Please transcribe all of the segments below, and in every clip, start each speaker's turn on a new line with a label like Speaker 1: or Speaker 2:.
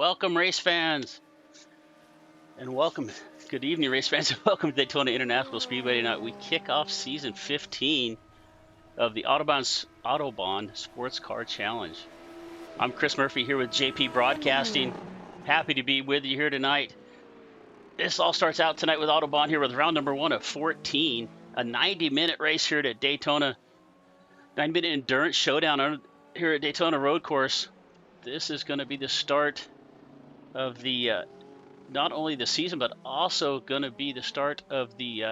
Speaker 1: Welcome, race fans, and welcome. Good evening, race fans, and welcome to Daytona International Speedway tonight. We kick off season 15 of the Autobahn Sports Car Challenge. I'm Chris Murphy here with JPBroadcasting. Happy to be with you here tonight. This all starts out tonight with Autobahn here with round number 1 of 14, a 90-minute race here at Daytona. 90-minute endurance showdown here at Daytona Road Course. This is going to be the start of the not only the season, but also going to be the start of the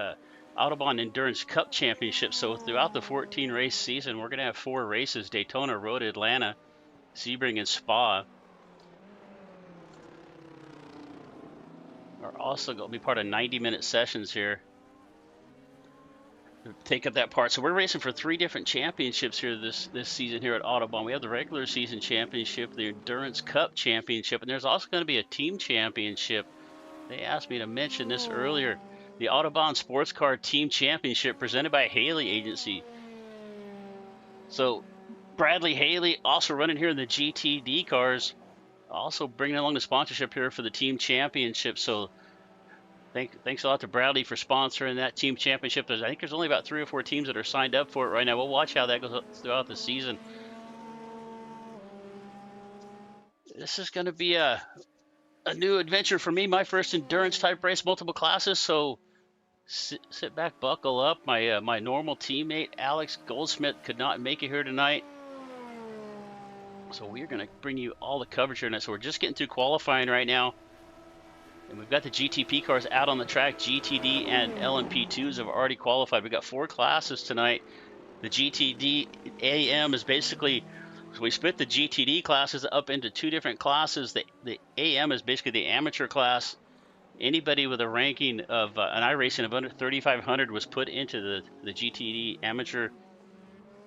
Speaker 1: Autobahn Endurance Cup Championship. So throughout the 14 race season, we're going to have 4 races: Daytona, Road, Atlanta, Sebring, and Spa are also going to be part of 90-minute sessions here to take up that part. So we're racing for 3 different championships here this season here at Autobahn. We have the regular season championship, the Endurance Cup Championship, and there's also going to be a team championship. They asked me to mention this earlier. The Autobahn Sports Car Team Championship presented by Haley Agency. So Bradley Haley also running here in the GTD cars, also bringing along the sponsorship here for the team championship. So thanks a lot to Bradley for sponsoring that team championship. I think there's only about 3 or 4 teams that are signed up for it right now. We'll watch how that goes throughout the season. This is going to be a new adventure for me, my first endurance type race, multiple classes. So sit back, buckle up. My normal teammate Alex Goldschmidt could not make it here tonight, so we're going to bring you all the coverage here tonight. So we're just getting through qualifying right now, and we've got the GTP cars out on the track. GTD and LMP2s have already qualified. We've got 4 classes tonight. The GTD AM is basically, so we split the GTD classes up into 2 different classes. The AM is basically the amateur class. Anybody with a ranking of an iRacing of under 3,500 was put into the GTD amateur.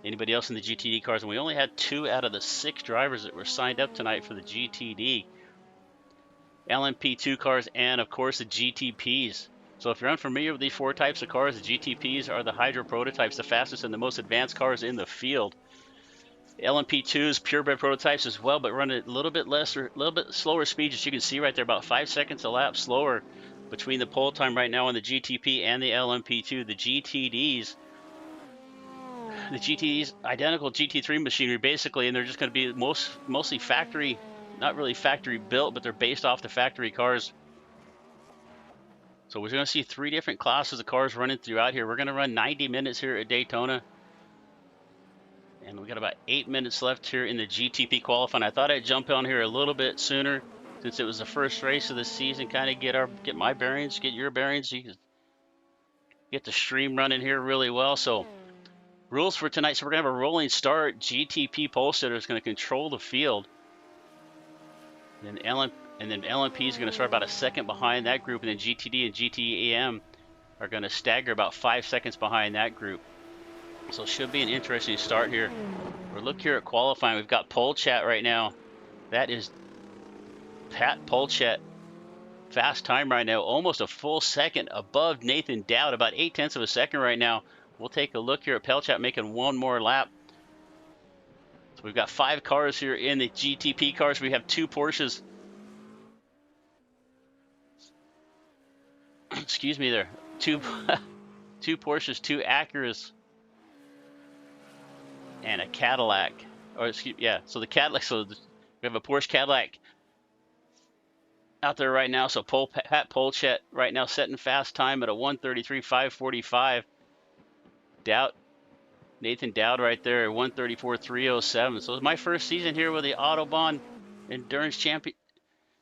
Speaker 1: Anybody else in the GTD cars, and we only had 2 out of the 6 drivers that were signed up tonight for the GTD. LMP2 cars, and of course the GTPs. So if you're unfamiliar with these 4 types of cars, the GTPs are the hydro prototypes, the fastest and the most advanced cars in the field. LMP2s, purebred prototypes as well, but run at a little bit slower speeds, as you can see right there, about 5 seconds a lap slower between the pole time right now on the GTP and the LMP2. The GTDs, identical GT3 machinery basically, and they're just going to be mostly factory, not really factory built, but they're based off the factory cars. So we're going to see 3 different classes of cars running throughout here. We're going to run 90 minutes here at Daytona. And we got about 8 minutes left here in the GTP qualifying. I thought I'd jump on here a little bit sooner since it was the first race of the season. Kind of get my bearings, get your bearings. You can get the stream running here really well. So rules for tonight. So we're gonna have a rolling start. GTP pole sitter is going to control the field. And then LMP is going to start about a second behind that group, and then GTD and GTAM are going to stagger about 5 seconds behind that group. So it should be an interesting start here. We're looking here at qualifying. We've got pole chat right now. That is Pat Polchat. Fast time right now, almost a full second above Nathan Dowd, about 0.8 of a second right now. We'll take a look here at Polchat making one more lap. So we've got 5 cars here in the GTP cars. We have 2 Porsches. Excuse me there. 2 Porsches, 2 Acuras, and a Cadillac, so the Cadillac, we have a Porsche Cadillac out there right now. So Pat Polchat right now setting fast time at a 1:33.545. Nathan Dowd right there at 1:34.307. So it's my first season here with the Autobahn Endurance Champion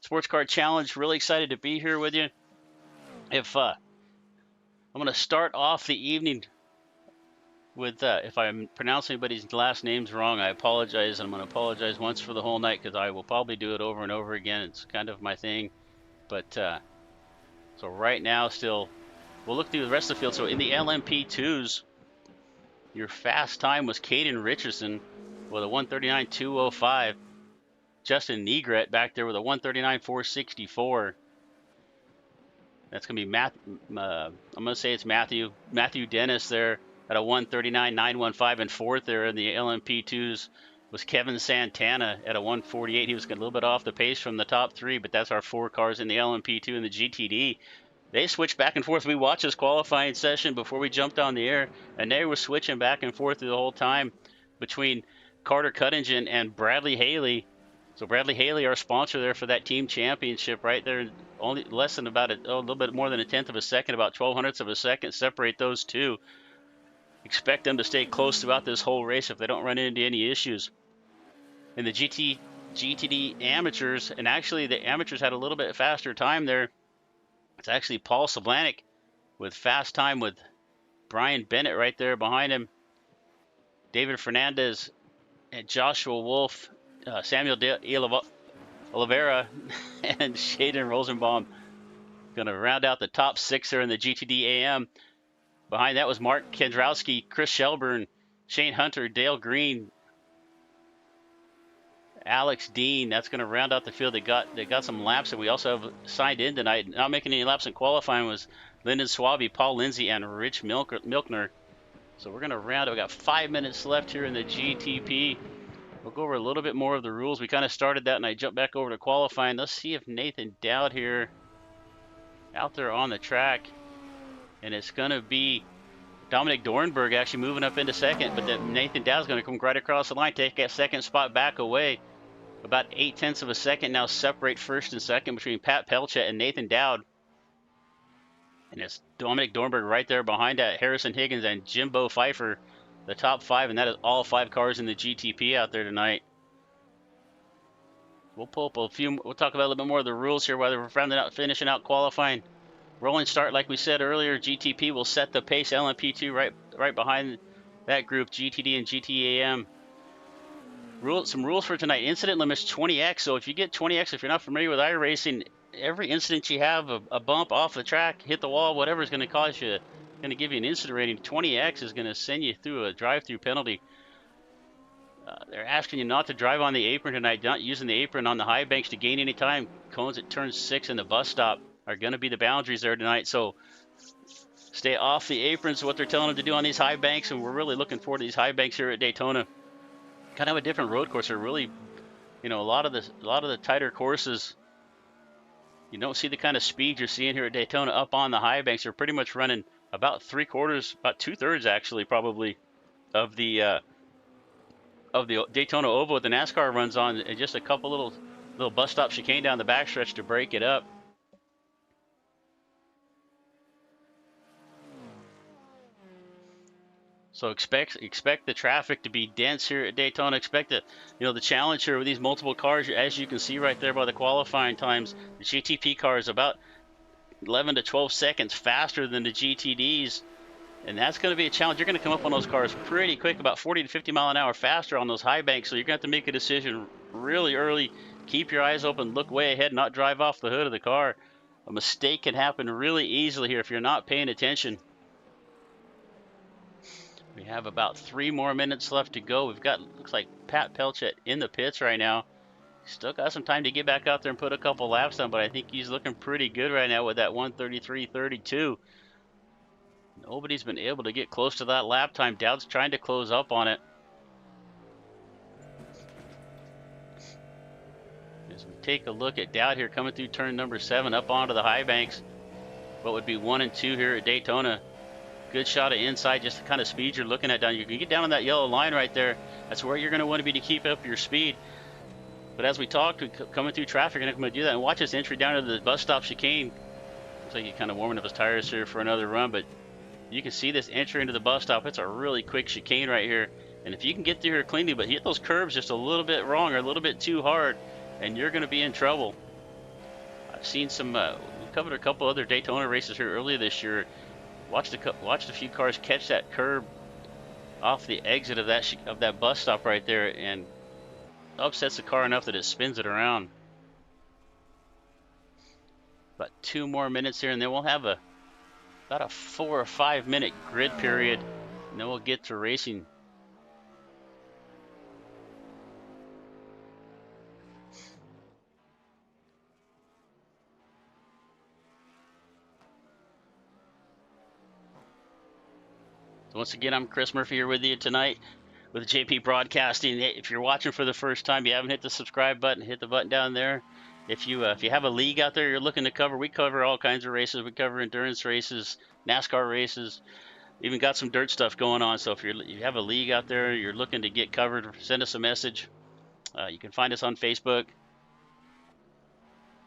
Speaker 1: Sports Car Challenge. Really excited to be here with you. I'm going to start off the evening with, if I'm pronouncing anybody's last names wrong, I apologize. I'm going to apologize once for the whole night, because I will probably do it over and over again. It's kind of my thing. But so right now, still, we'll look through the rest of the field. So in the LMP2s, your fast time was Caden Richardson with a 1:39.205. Justin Negret back there with a 1:39.464. That's going to be I'm going to say it's Matthew Dennis there at a 1:39.915, and 4th there in the LMP2s. was Kevin Santana at a 148. He was a little bit off the pace from the top three, but that's our 4 cars in the LMP2 and the GTD. They switched back and forth. We watched this qualifying session before we jumped on the air, and they were switching back and forth through the whole time between Carter Cuttingen and Bradley Haley. So Bradley Haley, our sponsor there for that team championship, right there, only less than about a little bit more than a tenth of a second, about 12 hundredths of a second separate those two. Expect them to stay close throughout this whole race if they don't run into any issues. In the GTD amateurs, and actually the amateurs had a little bit faster time there. It's actually Paul Sablanek with fast time with Brian Bennett right there behind him. David Fernandez and Joshua Wolf, Samuel Oliveira, and Shaden Rosenbaum going to round out the top 6 there in the GTD AM. Behind that was Mark Kendrowski, Chris Shelburne, Shane Hunter, Dale Green, Alex Dean. That's going to round out the field. They got some laps, and we also have signed in tonight. Not making any laps in qualifying was Lyndon Swaby, Paul Lindsay, and Rich Milkner. So we're going to round it. We got 5 minutes left here in the GTP. We'll go over a little bit more of the rules. We kind of started that, and I jumped back over to qualifying. Let's see if Nathan Dowd here out there on the track, and it's going to be Dominic Dornberg actually moving up into second, but then Nathan Dowd's going to come right across the line, take that second spot back away. About 8 tenths of a second now separate first and second between Pat Pelchat and Nathan Dowd. And it's Dominic Dornberg right there behind that, Harrison Higgins and Jimbo Pfeiffer, the top 5, and that is all 5 cars in the GTP out there tonight. We'll pull up a few. We'll talk about a little bit more of the rules here, whether we're finishing out qualifying. Rolling start, like we said earlier, GTP will set the pace. LMP2 right behind that group, GTD and GTAM. Some rules for tonight. Incident limits 20x. So if you get 20x, if you're not familiar with iRacing, every incident you have, a bump off the track, hit the wall, whatever is going to cause you, going to give you an incident rating. 20x is going to send you through a drive-through penalty. They're asking you not to drive on the apron tonight, not using the apron on the high banks to gain any time. Cones at turn 6 and the bus stop are going to be the boundaries there tonight. So stay off the aprons, what they're telling them to do on these high banks, and we're really looking forward to these high banks here at Daytona. Kind of a different road course. They're really, a lot of the tighter courses, you don't see the kind of speed you're seeing here at Daytona up on the high banks. They're pretty much running about 3/4, about 2/3 actually, probably, of the Daytona Oval the NASCAR runs on, and just a couple little bus stop chicane down the backstretch to break it up. So expect the traffic to be dense here at Daytona. Expect the challenge here with these multiple cars, as you can see right there by the qualifying times. The GTP car is about 11 to 12 seconds faster than the GTDs, and that's going to be a challenge. You're going to come up on those cars pretty quick, about 40 to 50 mile an hour faster on those high banks. So you're going to have to make a decision really early. Keep your eyes open, look way ahead, not drive off the hood of the car. A mistake can happen really easily here if you're not paying attention. We have about 3 more minutes left to go. We've got, looks like Pat Pelchat in the pits right now. Still got some time to get back out there and put a couple laps on, but I think he's looking pretty good right now with that 1:33.32. Nobody's been able to get close to that lap time. Dowd's trying to close up on it. As we take a look at Dowd here coming through turn number 7 up onto the high banks. What would be 1 and 2 here at Daytona. Good shot of inside, just the kind of speed you're looking at down. You can get down on that yellow line right there. That's where you're going to want to be to keep up your speed. But as we talked, coming through traffic, and I'm going to do that. And watch this entry down to the bus stop chicane. Looks like he's kind of warming up his tires here for another run, but you can see this entry into the bus stop. It's a really quick chicane right here. And if you can get through here cleanly, but hit those curbs just a little bit wrong or a little bit too hard, and you're going to be in trouble. I've seen we covered a couple other Daytona races here earlier this year. Watched a few cars catch that curb off the exit of that bus stop right there, and upsets the car enough that it spins it around. About 2 more minutes here, and then we'll have about a 4 or 5 minute grid period, and then we'll get to racing. So once again, I'm Chris Murphy here with you tonight. with JP Broadcasting. If you're watching for the first time, you haven't hit the subscribe button, hit the button down there. If you have a league out there you're looking to cover, we cover all kinds of races. We cover endurance races, NASCAR races, even got some dirt stuff going on. So if you have a league out there you're looking to get covered, send us a message. You can find us on Facebook.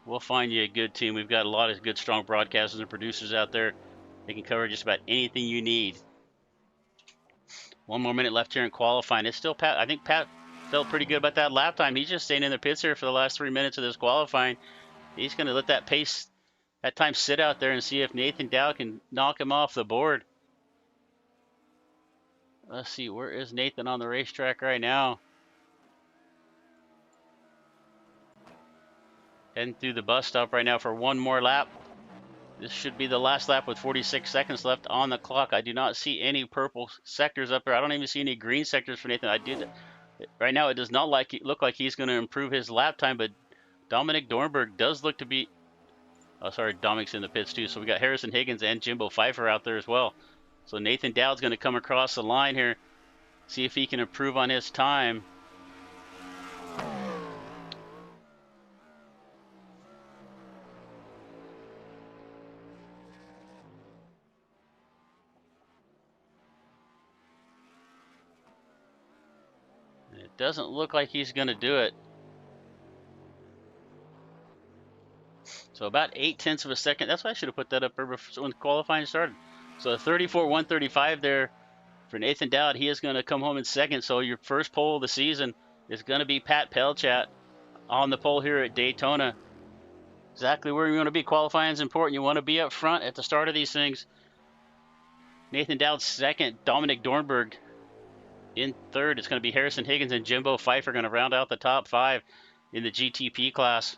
Speaker 1: We'll find you a good team. We've got a lot of good, strong broadcasters and producers out there. They can cover just about anything you need. 1 more minute left here in qualifying. It's still Pat. I think Pat felt pretty good about that lap time. He's just staying in the pits here for the last 3 minutes of this qualifying. He's going to let that pace, that time sit out there and see if Nathan Dowd can knock him off the board. Let's see, where is Nathan on the racetrack right now? Heading through the bus stop right now for one more lap. This should be the last lap with 46 seconds left on the clock. I do not see any purple sectors up there. I don't even see any green sectors for Nathan. Right now, it does not look like he's going to improve his lap time, but Dominic Dornberg does look to be... Oh, sorry, Dominic's in the pits too. So we got Harrison Higgins and Jimbo Pfeiffer out there as well. So Nathan Dowd's going to come across the line here, see if he can improve on his time. It doesn't look like he's going to do it. So about 0.8 of a second. That's why I should have put that up when qualifying started. So 34.135 there for Nathan Dowd. He is going to come home in second. So your first pole of the season is going to be Pat Pelchat on the pole here at Daytona. Exactly where you want to be. Qualifying is important. You want to be up front at the start of these things. Nathan Dowd second. Dominic Dornberg in third. It's going to be Harrison Higgins and Jimbo Pfeiffer going to round out the top 5 in the GTP class.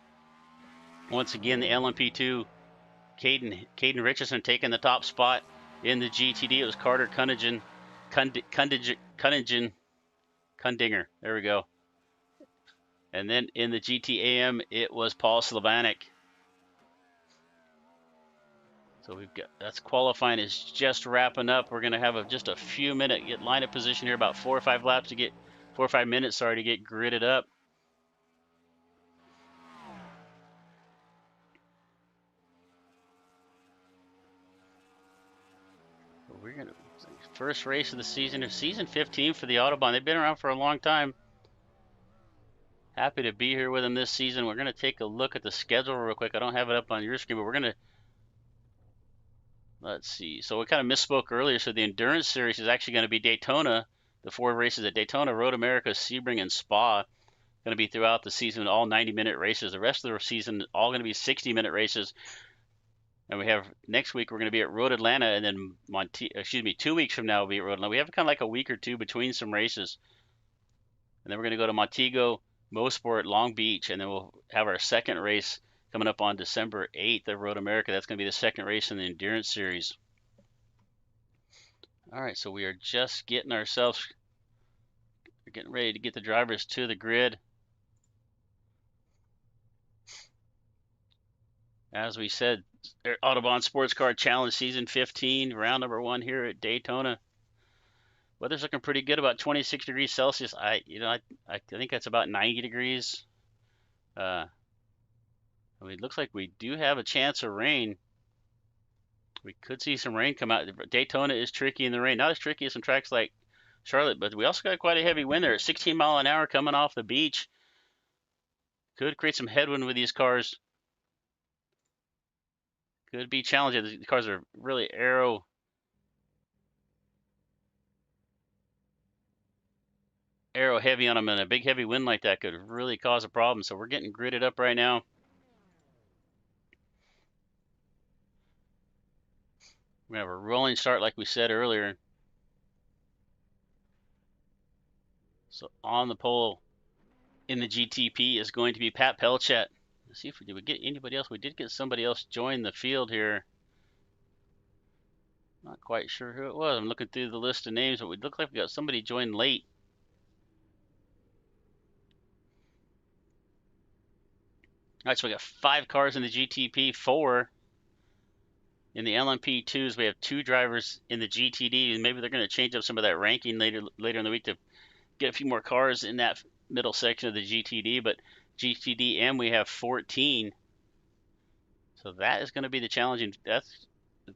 Speaker 1: Once again, the LMP2, Caden Richardson taking the top spot. In the GTD, it was Carter Cundinger. There we go. And then in the GTAM, it was Paul Slavanik. So we've got, that's qualifying is just wrapping up. We're going to have just a few minutes, get lineup position here, about 4 or 5 laps to get, 4 or 5 minutes, sorry, to get gridded up. We're going to, first race of the season, or season 15 for the Autobahn. They've been around for a long time. Happy to be here with them this season. We're going to take a look at the schedule real quick. I don't have it up on your screen, but we're going to, let's see. So we kind of misspoke earlier. So the Endurance Series is actually going to be Daytona, the 4 races at Daytona, Road America, Sebring, and Spa. Going to be throughout the season, all 90-minute races. The rest of the season, all going to be 60-minute races. And we have next week we're going to be at Road Atlanta, and then 2 weeks from now we'll be at Road Atlanta. We have kind of like a week or two between some races, and then we're going to go to Montego, Mosport, Long Beach, and then we'll have our second race coming up on December 8th at Road America. That's going to be the second race in the Endurance Series. All right, so we are just getting ourselves, we're getting ready to get the drivers to the grid. As we said, Autobahn Sports Car Challenge Season 15, round number 1 here at Daytona. Weather's looking pretty good, about 26 degrees Celsius. I think that's about 90 degrees. I mean, it looks like we do have a chance of rain. We could see some rain come out. Daytona is tricky in the rain. Not as tricky as some tracks like Charlotte, but we also got quite a heavy wind there at 16 mile an hour coming off the beach. Could create some headwind with these cars. Could be challenging. The cars are really aero heavy on them, and a big heavy wind like that could really cause a problem. So we're getting gridded up right now. We have a rolling start like we said earlier. So on the pole in the GTP is going to be Pat Pelchat. Let's see if we get anybody else. We did get somebody else join the field here. Not quite sure who it was. I'm looking through the list of names, but we look like we got somebody join late. All right, so we got 5 cars in the GTP, 4 in the LMP2s. We have 2 drivers in the GTD, and maybe they're going to change up some of that ranking later in the week to get a few more cars in that middle section of the GTD, but GTD M we have 14. So that is going to be the challenging. That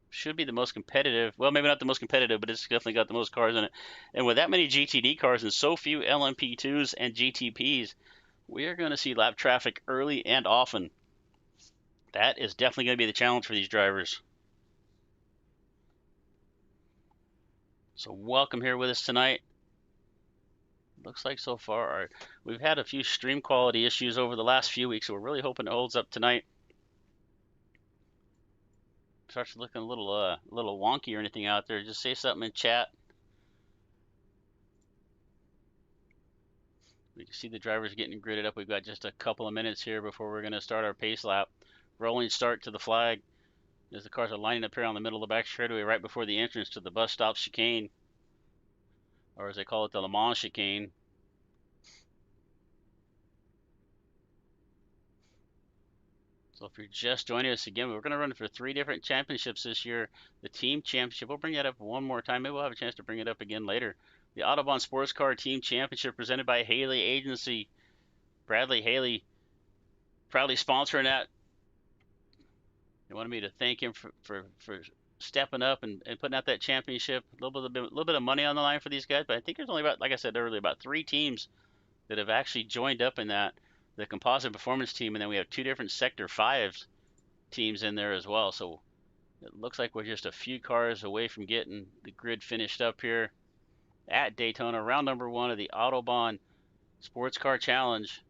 Speaker 1: should be the most competitive. Well, maybe not the most competitive, but it's definitely got the most cars in it. And with that many GTD cars and so few LMP2s and GTPs, we are going to see lap traffic early and often. That is definitely going to be the challenge for these drivers. So welcome here with us tonight. Looks like so far we've had a few stream quality issues over the last few weeks, so we're really hoping it holds up tonight. Starts looking a little wonky or anything out there, just say something in chat. We can see the drivers getting gridded up. We've got just a couple of minutes here before we're going to start our pace lap. Rolling start to the flag as the cars are lining up here on the middle of the back straightaway right before the entrance to the bus stop chicane, or as they call it, the Le Mans chicane. So if you're just joining us again, we're going to run for 3 different championships this year. The team championship, we'll bring that up one more time. Maybe we'll have a chance to bring it up again later. The Autobahn Sports Car Team Championship presented by Haley Agency. Bradley Haley proudly sponsoring that. They wanted me to thank him for stepping up and putting out that championship. A little bit of money on the line for these guys, but I think there's only about, like I said earlier, about 3 teams that have actually joined up in that. The composite performance team, and then we have 2 different sector 5s teams in there as well. So it looks like we're just a few cars away from getting the grid finished up here at Daytona, round number 1 of the Autobahn Sports Car Challenge.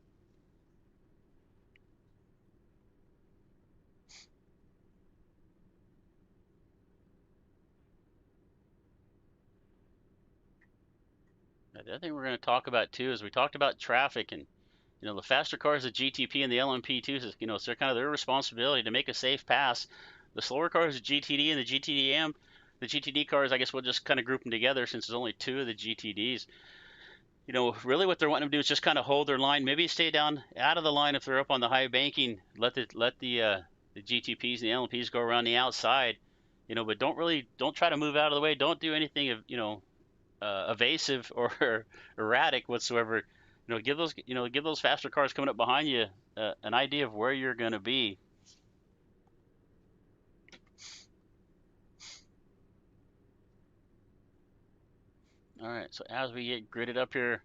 Speaker 1: The other thing we're going to talk about too is we talked about traffic, and the faster cars, the GTP and the LMP2s, it's they're kind of their responsibility to make a safe pass. The slower cars, the GTD and the GTDM, the GTD cars, I guess we'll just kind of group them together since there's only 2 of the GTDs. Really what they're wanting to do is just kind of hold their line, maybe stay down out of the line if they're up on the high banking, let the GTPs and the LMPs go around the outside, but don't try to move out of the way. Don't do anything of, evasive or erratic whatsoever. Give those faster cars coming up behind you an idea of where you're going to be. All right, so as we get gridded up here,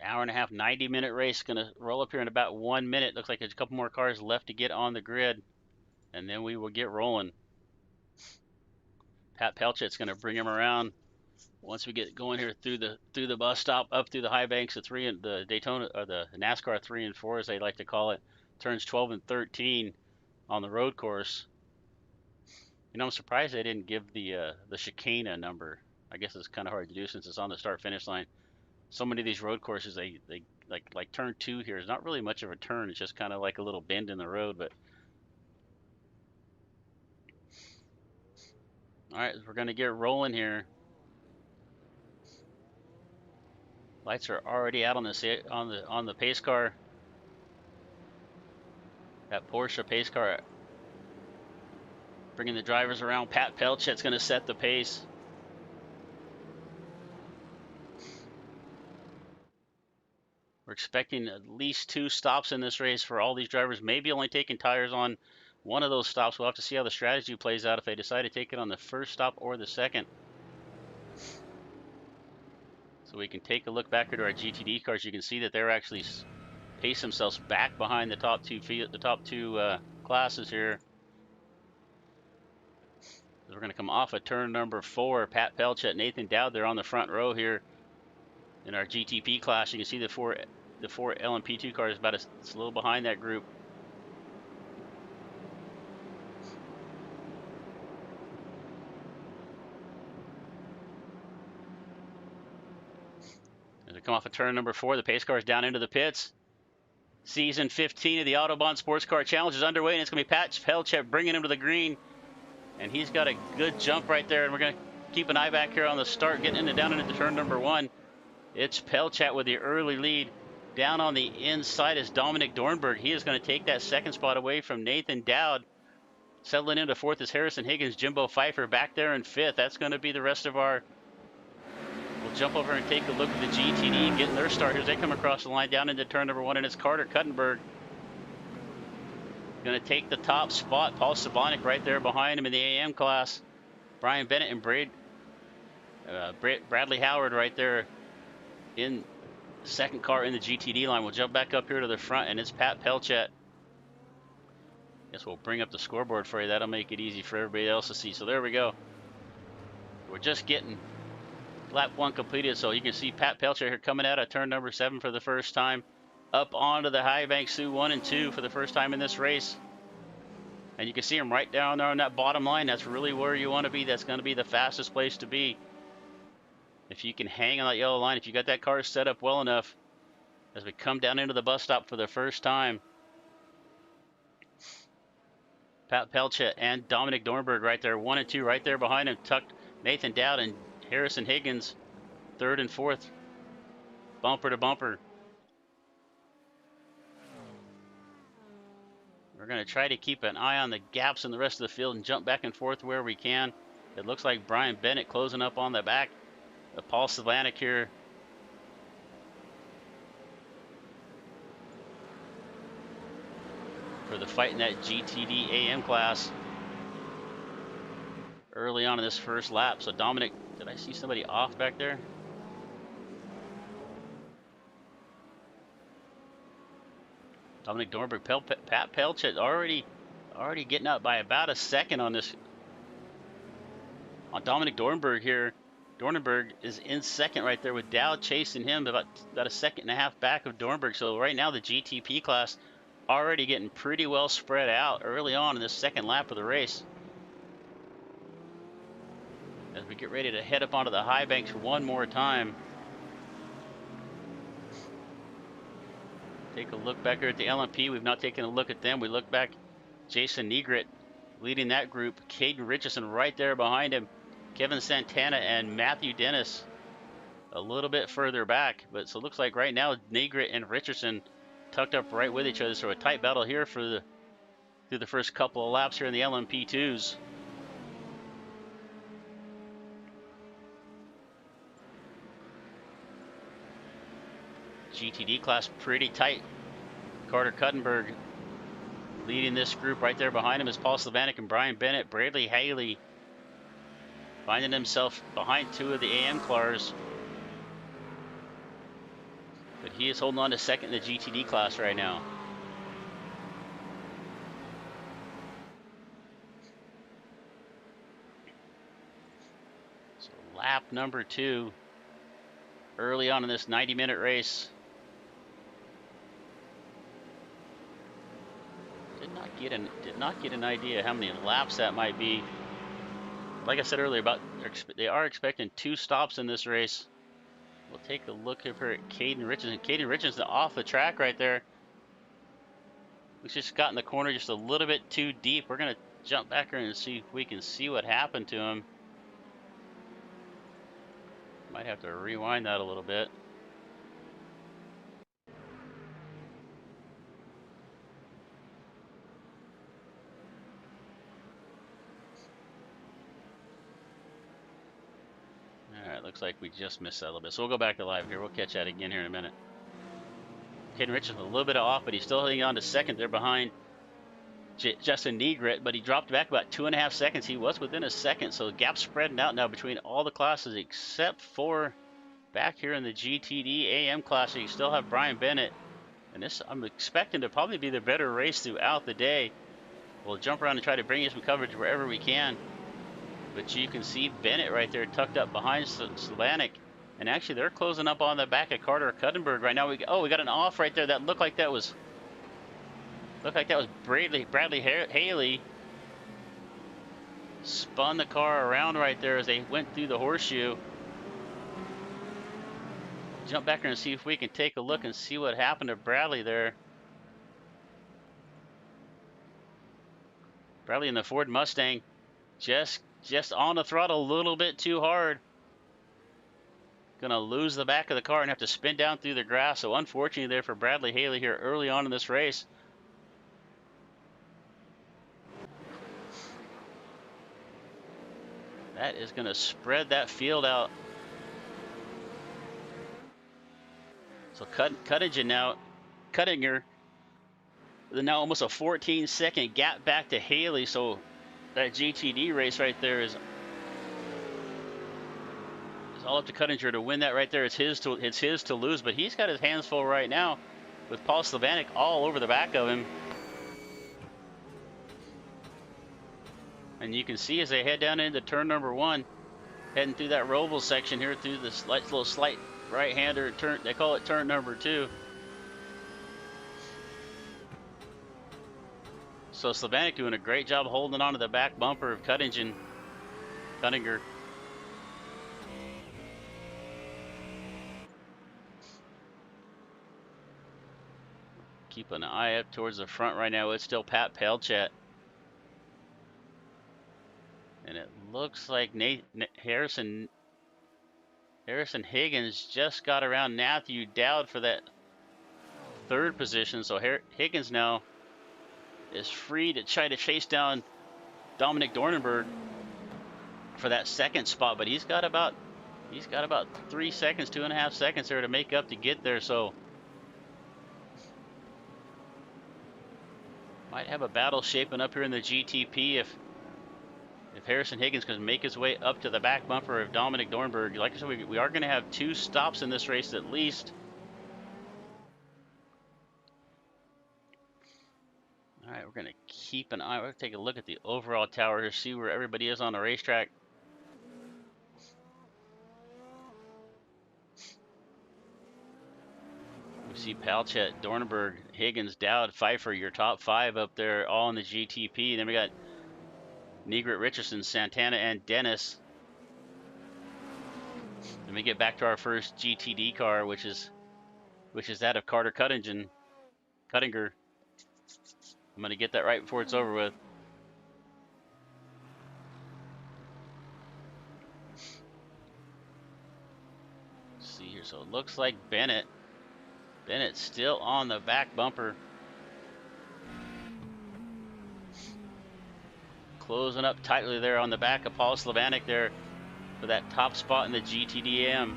Speaker 1: hour and a half, 90-minute race, going to roll up here in about 1 minute. Looks like there's a couple more cars left to get on the grid, and then we will get rolling. Pat Pelchet's going to bring him around once we get going here through the bus stop, up through the high banks of 3 and the Daytona, or the NASCAR 3 and 4 as they like to call it, turns 12 and 13 on the road course. I'm surprised they didn't give the chicane a number. I guess it's kind of hard to do since it's on the start finish line. So many of these road courses, they like turn 2 here is not really much of a turn. It's just kind of like a little bend in the road. But all right, we're gonna get rolling here. Lights are already out on the pace car. That Porsche pace car bringing the drivers around. Pat Pelchet's going to set the pace. We're expecting at least 2 stops in this race for all these drivers, maybe only taking tires on one of those stops. We'll have to see how the strategy plays out if they decide to take it on the first stop or the second. So we can take a look back here to our GTD cars. You can see that they're actually pace themselves back behind the top 2 classes here. We're going to come off of turn number 4. Pat Pelchet, Nathan Dowd, they're on the front row here in our GTP class. You can see the four LMP2 cars about a little behind that group. As we come off of turn number 4, the pace cars down into the pits. Season 15 of the Autobahn Sports Car Challenge is underway, and it's going to be Pat Pelchet bringing him to the green. And he's got a good jump right there, and we're going to keep an eye back here on the start, getting down into turn number 1. It's Pelchet with the early lead. Down on the inside is Dominic Dornberg. He is going to take that second spot away from Nathan Dowd. Settling into fourth is Harrison Higgins, Jimbo Pfeiffer back there in fifth. That's going to be the rest of our... We'll jump over and take a look at the GTD getting their start. As they come across the line down into turn number 1, and it's Carter Cuttenberg going to take the top spot. Paul Sabonik right there behind him in the AM class. Brian Bennett and Bradley Howard right there in the second car in the GTD line. We'll jump back up here to the front, and it's Pat Pelchat. Guess we'll bring up the scoreboard for you. That'll make it easy for everybody else to see. So there we go. We're just getting lap 1 completed, so you can see Pat Pelchat here coming out of turn number 7 for the first time, up onto the high bank Sioux 1 and 2 for the first time in this race. And you can see him right down there on that bottom line. That's really where you want to be. That's going to be the fastest place to be. If you can hang on that yellow line, if you got that car set up well enough, as we come down into the bus stop for the first time. Pat Pelchat and Dominic Dornberg right there, 1 and 2 right there behind him, tucked Nathan Dowd and Harrison Higgins, 3rd and 4th, bumper to bumper. We're going to try to keep an eye on the gaps in the rest of the field and jump back and forth where we can. It looks like Brian Bennett closing up on the back of Paul Savanek here. For the fight in that GTD AM class early on in this first lap. So Dominic, did I see somebody off back there? Dominic Dornberg, Pat Pelchat already getting up by about a second on this. On Dominic Dornberg here. Dornberg is in second right there with Dowd chasing him about a second and a half back of Dornberg. So right now the GTP class already getting pretty well spread out early on in this second lap of the race. As we get ready to head up onto the high banks one more time. Take a look back here at the LMP. We've not taken a look at them. We look back, Jason Negret leading that group. Caden Richardson right there behind him. Kevin Santana and Matthew Dennis a little bit further back. But so it looks like right now Negret and Richardson tucked up right with each other. So a tight battle here for through the first couple of laps here in the LMP2s. GTD class pretty tight. Carter Cuttenberg leading this group. Right there behind him is Paul Savanek and Brian Bennett. Bradley Haley finding himself behind 2 of the AM cars. But he is holding on to second in the GTD class right now. So lap number 2 early on in this 90-minute race. Did not get an idea how many laps that might be. Like I said earlier, they are expecting 2 stops in this race. We'll take a look here at Caden Richardson. Caden Richardson off the track right there. He's just got in the corner just a little bit too deep. We're going to jump back here and see if we can see what happened to him. Might have to rewind that a little bit. Alright, looks like we just missed that a little bit. So we'll go back to live here. We'll catch that again here in a minute. Caden Richardson a little bit off, but he's still holding on to second there behind Justin Negret, but he dropped back about 2.5 seconds. He was within a second, so the gap's spreading out now between all the classes except for back here in the GTD AM class. You still have Brian Bennett, and this I'm expecting to probably be the better race throughout the day. We'll jump around and try to bring you some coverage wherever we can. But you can see Bennett right there tucked up behind Savanek. And actually they're closing up on the back of Carter Cuttenberg right now. We got an off right there. That looked like that was Bradley Haley. Spun the car around right there as they went through the horseshoe. Jump back here and see if we can take a look and see what happened to Bradley there. Bradley in the Ford Mustang just on the throttle a little bit too hard. Gonna lose the back of the car and have to spin down through the grass. So unfortunately there for Bradley Haley here early on in this race. That is going to spread that field out. So Cuttinger, now almost a 14-second gap back to Haley. So that GTD race right there is all up to Cuttinger to win that right there. It's his to lose, but he's got his hands full right now with Paul Slavanek all over the back of him. And you can see as they head down into turn number 1, heading through that Roval section here through this little slight right-hander turn. They call it turn number 2. So Slavanek doing a great job holding on to the back bumper of Cuttinger. Keep an eye up towards the front right now. It's still Pat Pelchat. And it looks like Harrison Higgins just got around Matthew Dowd for that 3rd position. So Higgins now is free to try to chase down Dominic Dornenberg for that 2nd spot, but he's got about 3 seconds, 2.5 seconds there to make up to get there. So might have a battle shaping up here in the GTP if Harrison Higgins can make his way up to the back bumper of Dominic Dornberg. Like I said, we are going to have 2 stops in this race at least. All right, we're going to keep an eye. We're going to take a look at the overall tower to see where everybody is on the racetrack. We see Palchet, Dornberg, Higgins, Dowd, Pfeiffer, your top 5 up there, all in the GTP. Then we got Negret, Richardson, Santana, and Dennis. Then we get back to our first GTD car, which is that of Carter Cuttinger. I'm going to get that right before it's over with. Let's see here. So it looks like Bennett's still on the back bumper. Closing up tightly there on the back of Paul Slavanek there for that top spot in the GTDM.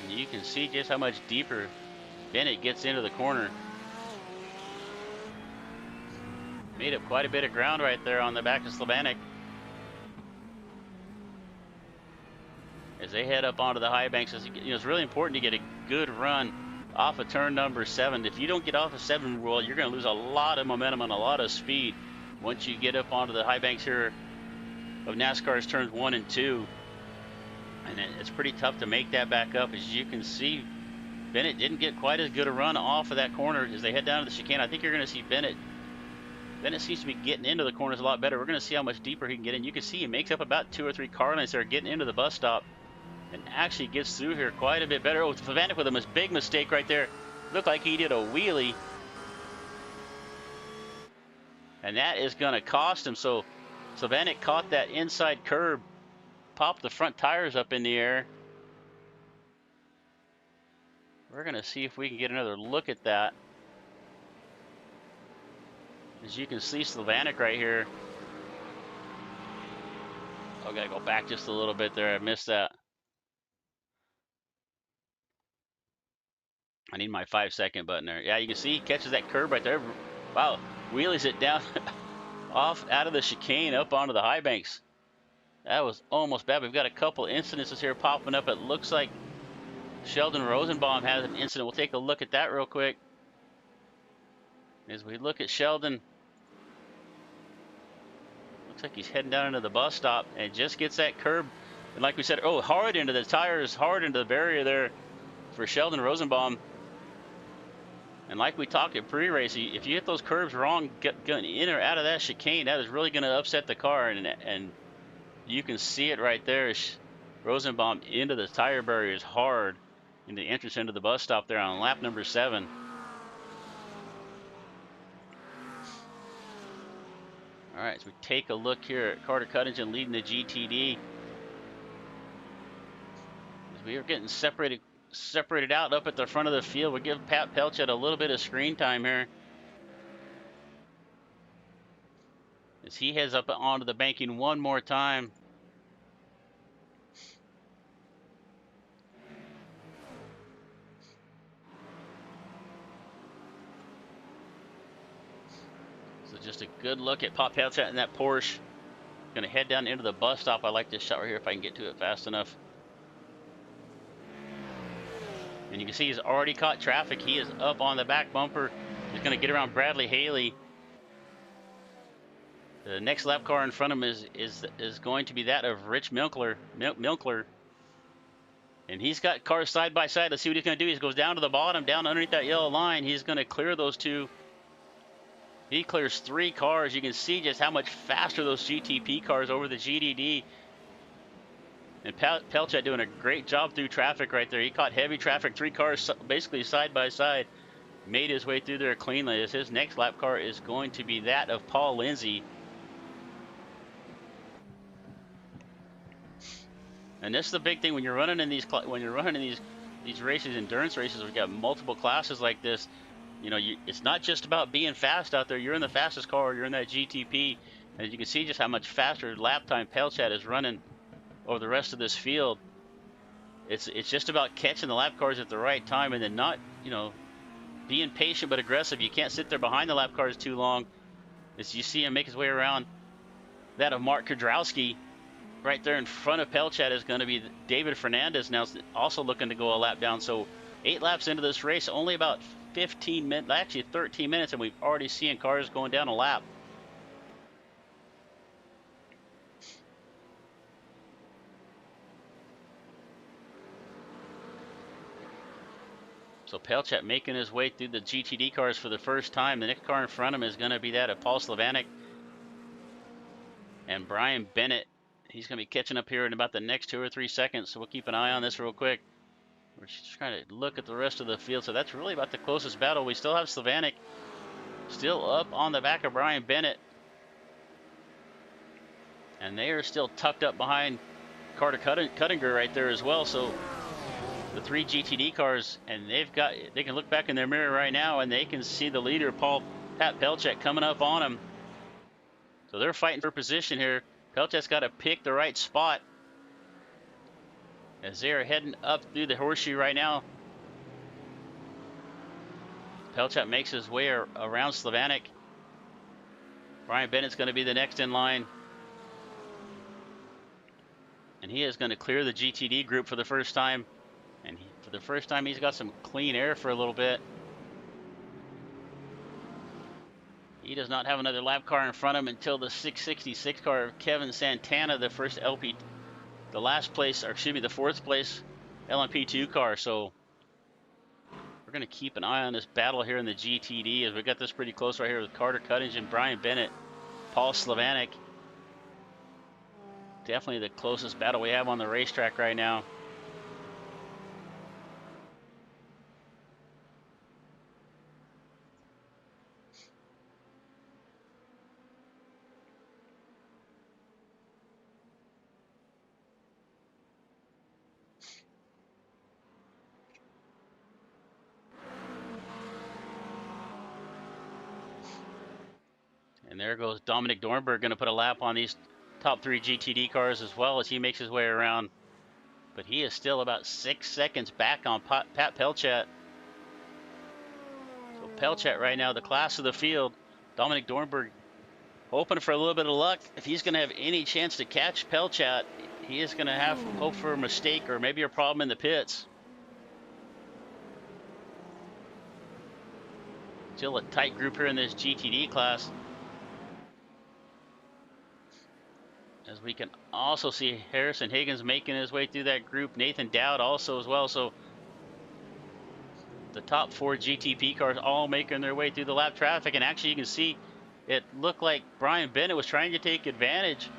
Speaker 1: And you can see just how much deeper Bennett gets into the corner. Made up quite a bit of ground right there on the back of Slavanek. As they head up onto the high banks, it's really important to get a good run off of turn number 7. If you don't get off of 7, well, you're going to lose a lot of momentum and a lot of speed once you get up onto the high banks here of NASCAR's turns 1 and 2. And it's pretty tough to make that back up. As you can see, Bennett didn't get quite as good a run off of that corner as they head down to the chicane. I think you're going to see Bennett seems to be getting into the corners a lot better. We're going to see how much deeper he can get in. You can see he makes up about 2 or 3 car lengths there getting into the bus stop. And actually gets through here quite a bit better. Oh, Slavanek with a big mistake right there. Looked like he did a wheelie. And that is going to cost him. So Slavanek caught that inside curb, popped the front tires up in the air. We're going to see if we can get another look at that. As you can see, Slavanek right here. Oh, got to go back just a little bit there. I missed that. I need my 5-second button there. Yeah, you can see he catches that curb right there. Wow, wheelies it down off out of the chicane up onto the high banks. That was almost bad. We've got a couple incidences here popping up. It looks like Sheldon Rosenbaum has an incident. We'll take a look at that real quick. As we look at Sheldon, looks like he's heading down into the bus stop and just gets that curb. And like we said, oh, hard into the tires, hard into the barrier there for Sheldon Rosenbaum. And like we talked at pre-race, if you hit those curbs wrong, going in or out of that chicane, that is really going to upset the car. And you can see it right there. Rosenbaum into the tire barriers hard in the entrance into the bus stop there on lap number 7. All right, so we take a look here at Carter Cuttinger leading the GTD. As we are getting separated separated out up at the front of the field. We'll give Pat Pelchat a little bit of screen time here as he heads up onto the banking one more time. So just a good look at Pat Pelchat in that Porsche. Going to head down into the bus stop. I like this shot right here if I can get to it fast enough. And you can see he's already caught traffic. He is up on the back bumper. He's going to get around Bradley Haley. The next lap car in front of him is going to be that of Rich Milkler. And he's got cars side by side. Let's see what he's going to do. He goes down to the bottom, down underneath that yellow line. He's going to clear those two. He clears 3 cars. You can see just how much faster those GTP cars over the GDD. And Pelchat doing a great job through traffic right there. He caught heavy traffic, 3 cars basically side by side. Made his way through there cleanly. As his next lap car is going to be that of Paul Lindsay. And this is the big thing when you're running in these races, endurance races. We've got multiple classes like this. You know, it's not just about being fast out there. You're in the fastest car. You're in that GTP, and you can see just how much faster lap time Pelchat is running over the rest of this field. It's just about catching the lap cars at the right time, and then not, you know, being patient but aggressive. You can't sit there behind the lap cars too long. As you see him make his way around that of Mark Kudrowski. Right there in front of Pelchat is going to be David Fernandez, now also looking to go a lap down. So 8 laps into this race, only about 15 minutes, actually 13 minutes, and we've already seen cars going down a lap. So Pelchat making his way through the GTD cars for the first time. The next car in front of him is going to be that of Paul Slavanek and Brian Bennett. He's going to be catching up here in about the next 2 or 3 seconds, so we'll keep an eye on this real quick. We're just trying to look at the rest of the field, so that's really about the closest battle. We still have Slavanek still up on the back of Brian Bennett. And they are still tucked up behind Carter Cuttinger right there as well. So the 3 GTD cars, and they can look back in their mirror right now, and they can see the leader, Pat Pelchat, coming up on him. So they're fighting for position here. Pelchat's got to pick the right spot as they are heading up through the horseshoe right now. Pelchat makes his way around Slavanek. Brian Bennett's going to be the next in line. And he is going to clear the GTD group for the first time. And for the first time, he's got some clean air for a little bit. He does not have another lap car in front of him until the 666 car of Kevin Santana, the first the fourth place LMP2 car. So we're going to keep an eye on this battle here in the GTD as we got this pretty close right here with Carter Cuttinger and Brian Bennett, Paul Slavanek. Definitely the closest battle we have on the racetrack right now. And there goes Dominic Dornberg, going to put a lap on these top 3 GTD cars as well as he makes his way around. But he is still about 6 seconds back on Pat Pelchat. So Pelchat right now, the class of the field. Dominic Dornberg hoping for a little bit of luck. If he's going to have any chance to catch Pelchat, he is going to have hope for a mistake or maybe a problem in the pits. Still a tight group here in this GTD class. As we can also see Harrison Higgins making his way through that group. Nathan Dowd also as well. So the top 4 GTP cars all making their way through the lap traffic. And actually you can see it looked like Brian Bennett was trying to take advantage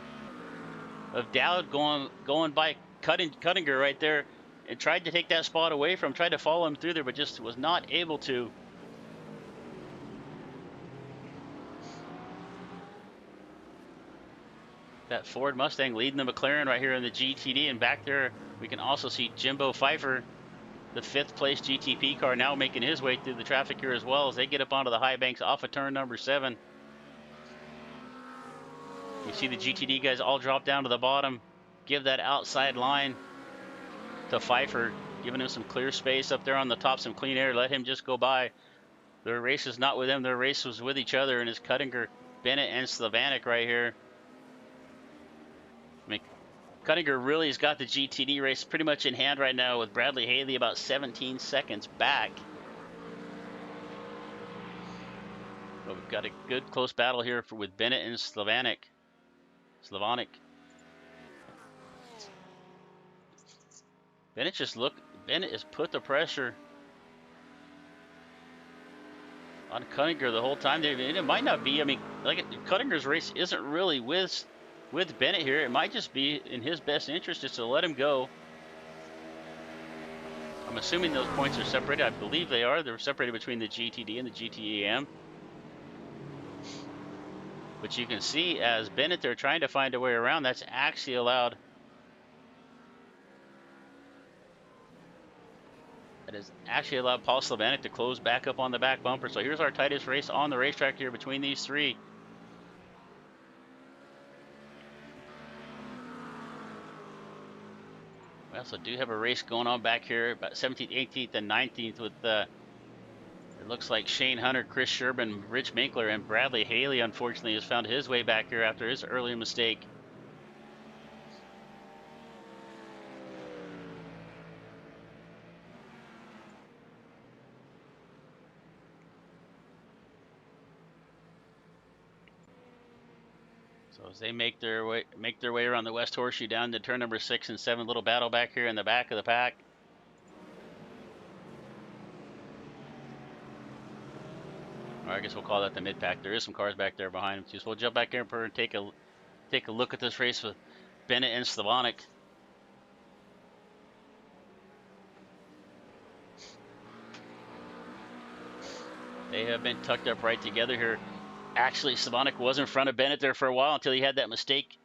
Speaker 1: of Dowd going by Cuttinger right there and tried to take that spot away from him, tried to follow him through there, but just was not able to. That Ford Mustang leading the McLaren right here in the GTD, and back there we can also see Jimbo Pfeiffer the 5th place GTP car, now making his way through the traffic here as well as they get up onto the high banks off of turn number 7. You see the GTD guys all drop down to the bottom, give that outside line to Pfeiffer, giving him some clear space up there on the top, some clean air, let him just go by. Their race is not with them, their race was with each other, and it's Cuttinger, Bennett, and Slavanik right here. I mean, Cuttinger really has got the GTD race pretty much in hand right now with Bradley Haley about 17 seconds back. But we've got a good close battle here with Bennett and Slavanik. Bennett has put the pressure on Cuttinger the whole time. It might not be, I mean, like Cuttinger's race isn't really with Bennett here. It might just be in his best interest just to let him go. I'm assuming those points are separated. I believe they are. They're separated between the GTD and the GTEM. But you can see as Bennett, they're trying to find a way around. That's actually allowed. That has actually allowed Paul Slavanik to close back up on the back bumper. So here's our tightest race on the racetrack here between these three. We also do have a race going on back here, about 17th, 18th, and 19th with it looks like Shane Hunter, Chris Sherman, Rich Minkler, and Bradley Haley, unfortunately, has found his way back here after his earlier mistake. So as they make their way around the West Horseshoe down to turn number 6 and 7, little battle back here in the back of the pack. Or I guess we'll call that the mid pack. There is some cars back there behind him too. So we'll jump back in and take a look at this race with Bennett and Slavanik. They have been tucked up right together here. Actually, Slavanik was in front of Bennett there for a while until he had that mistake.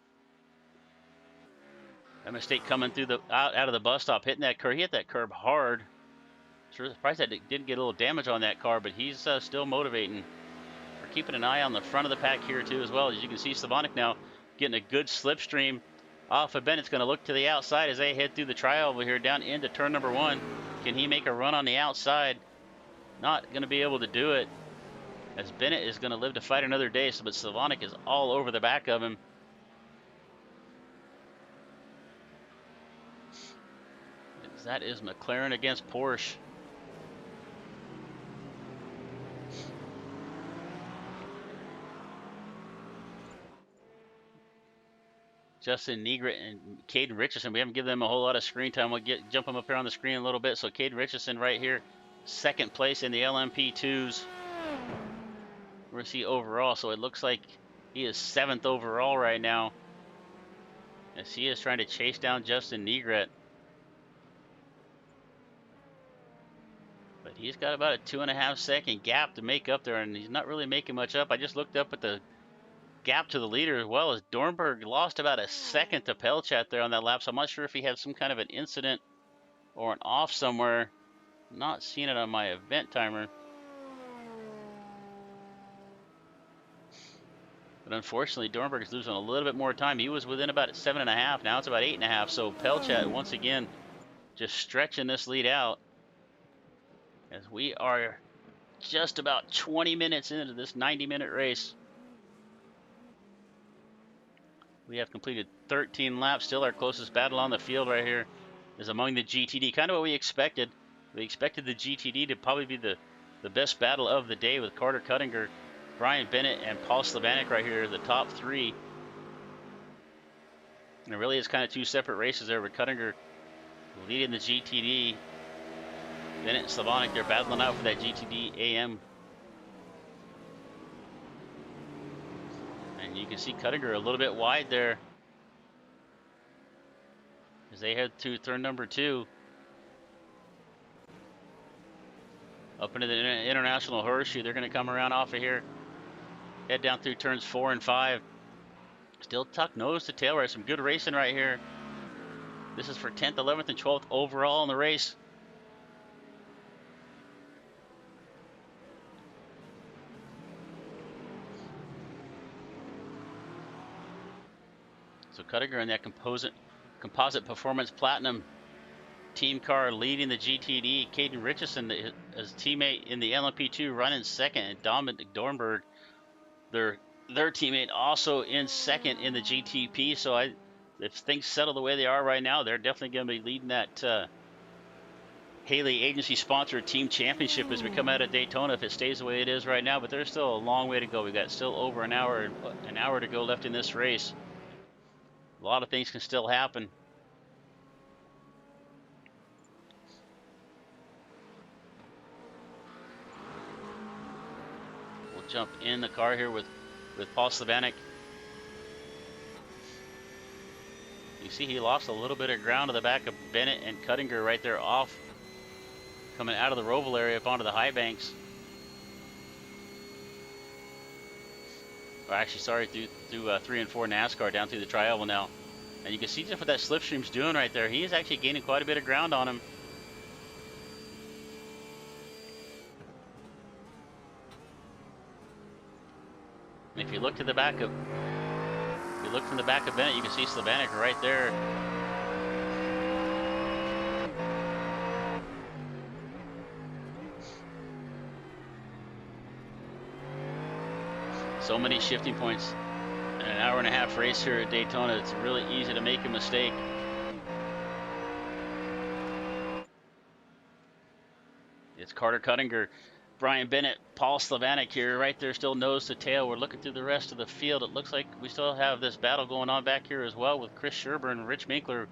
Speaker 1: That mistake coming through the out of the bus stop, hitting that curb. He hit that curb hard. Sure, surprised that it didn't get a little damage on that car, but he's still motivating. We're keeping an eye on the front of the pack here too as well. As you can see, Slavanik now getting a good slipstream off of Bennett's going to look to the outside as they head through the trioval here down into turn number 1. Can he make a run on the outside? Not going to be able to do it, as Bennett is going to live to fight another day. But Slavanik is all over the back of him. That is McLaren against Porsche. Justin Negret and Caden Richardson. We haven't given them a whole lot of screen time. We'll jump them up here on the screen a little bit. So Caden Richardson right here, 2nd place in the LMP2s. We're going to see overall. So it looks like he is 7th overall right now, as he is trying to chase down Justin Negret. But he's got about a 2.5 second gap to make up there, and he's not really making much up. I just looked up at the gap to the leader as well, as Dornberg lost about a second to Pelchat there on that lap. So I'm not sure if he had some kind of an incident or an off somewhere. Not seeing it on my event timer. But unfortunately, Dornberg is losing a little bit more time. He was within about 7.5. Now it's about 8.5. So Pelchat once again just stretching this lead out, as we are just about 20 minutes into this 90-minute race. We have completed 13 laps. Still our closest battle on the field right here is among the GTD. Kind of what we expected. We expected the GTD to probably be the best battle of the day, with Carter Cuttinger, Brian Bennett, and Paul Slavanik right here, the top 3. And it really is kind of 2 separate races there, with Cuttinger leading the GTD. Bennett and Slavanik, they're battling out for that GTD AM. And you can see Cuttinger a little bit wide there as they head to turn number 2. Up into the International Horseshoe. They're going to come around off of here, head down through turns 4 and 5. Still tucked nose to tail right. Some good racing right here. This is for 10th, 11th, and 12th overall in the race. So Cuttinger in that composite performance platinum team car leading the GTD. Caden Richardson, his teammate in the LMP2, running second, and Dominic Dornberg, their teammate, also in second in the GTP. So if things settle the way they are right now, they're definitely going to be leading that Haley agency sponsored team championship as we come out of Daytona if it stays the way it is right now. But there's still a long way to go. We've got still over an hour to go left in this race. A lot of things can still happen. We'll jump in the car here with Paul Slavanek. You see he lost a little bit of ground to the back of Bennett and Cuttinger right there off, coming out of the Roval area up onto the high banks. Or actually, sorry, through 3 and 4 NASCAR down through the tri-oval now. And you can see just what that slipstream's doing right there. He is actually gaining quite a bit of ground on him. And if you look to the back of, from the back of Bennett, you can see Slavanek right there. So many shifting points in an hour-and-a-half race here at Daytona. It's really easy to make a mistake. It's Carter Cuttinger, Brian Bennett, Paul Slavanek here, right there, still nose to tail. We're looking through the rest of the field. It looks like we still have this battle going on back here as well with Chris Sherburne, Rich Minkler,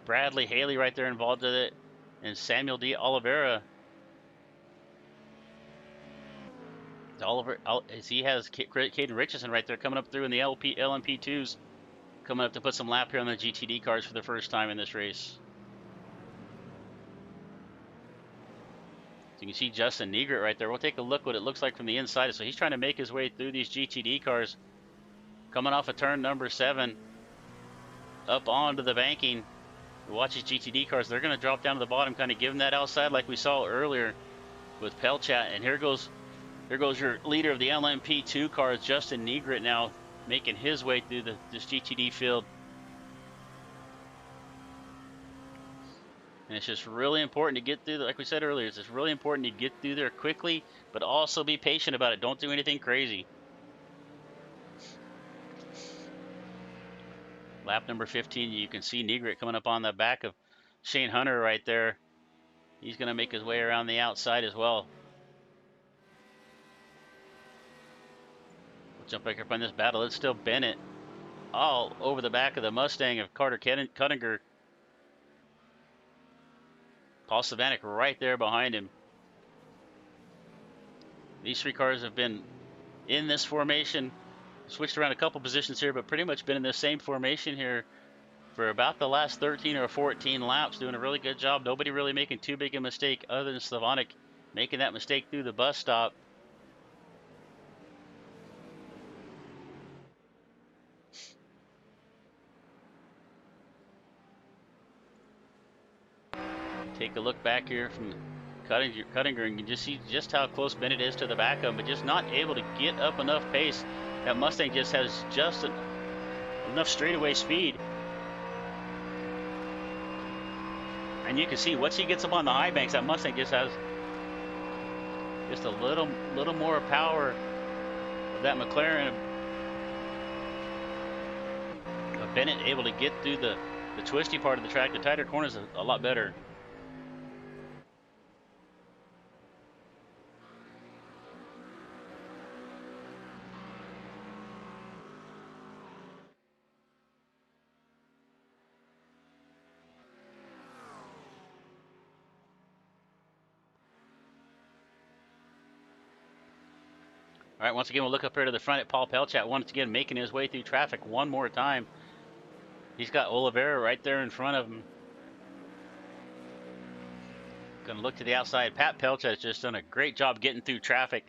Speaker 1: Bradley Haley right there involved with it, and Samuel D. Oliveira. As he has Caden Richardson right there coming up through in the LMP2s, coming up to put some lap here on the GTD cars for the first time in this race. So you can see Justin Negret right there. We'll take a look what it looks like from the inside. So he's trying to make his way through these GTD cars, coming off of turn number 7, up onto the banking. Watch these GTD cars. They're going to drop down to the bottom, kind of give them that outside like we saw earlier with Pelchat. And here goes your leader of the LMP2 cars, Justin Negret, now making his way through this GTD field. And it's just really important to get through, like we said earlier, it's just really important to get through there quickly, but also be patient about it. Don't do anything crazy. Lap number 15, you can see Negret coming up on the back of Shane Hunter right there. He's going to make his way around the outside as well. We'll jump back up on this battle. It's still Bennett all over the back of the Mustang of Carter Cuttinger. Paul Slavanek right there behind him. These 3 cars have been in this formation, switched around a couple positions here, but pretty much been in the same formation here for about the last 13 or 14 laps, doing a really good job. Nobody really making too big a mistake other than Slavanek making that mistake through the bus stop. Take a look back here from Cuttinger, and you can just see just how close Bennett is to the back of him, but just not able to get up enough pace. That Mustang just has just enough straightaway speed. And you can see once he gets up on the high banks, that Mustang just has just a little more power of that McLaren. Of Bennett able to get through the twisty part of the track. The tighter corners a lot better. All right, once again, we'll look up here to the front at Paul Pelchat, once again making his way through traffic one more time. He's got Oliveira right there in front of him. Going to look to the outside. Pat Pelchat's just done a great job getting through traffic.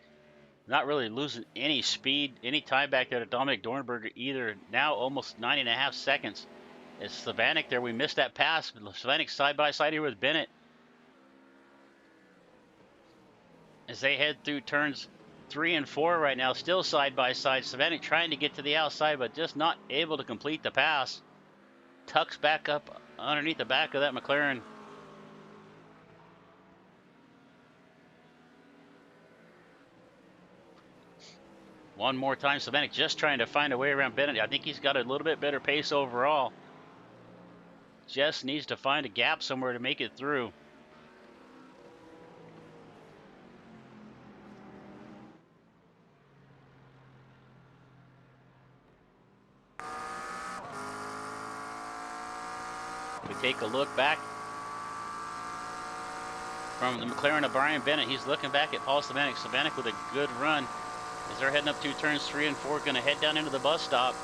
Speaker 1: Not really losing any speed, any time back there to Dominic Dornberger either. Now almost 9.5 seconds. It's Slavanek there. We missed that pass. Slavanek side by side here with Bennett. As they head through turns 3 and 4 right now, still side by side. Savanic trying to get to the outside, but just not able to complete the pass. Tucks back up underneath the back of that McLaren. One more time, Savanic just trying to find a way around Bennett. I think he's got a little bit better pace overall. Just needs to find a gap somewhere to make it through. We take a look back from the McLaren of Brian Bennett. He's looking back at Paul Savanic. Savanic with a good run as they're heading up to turns 3 and 4, going to head down into the bus stop.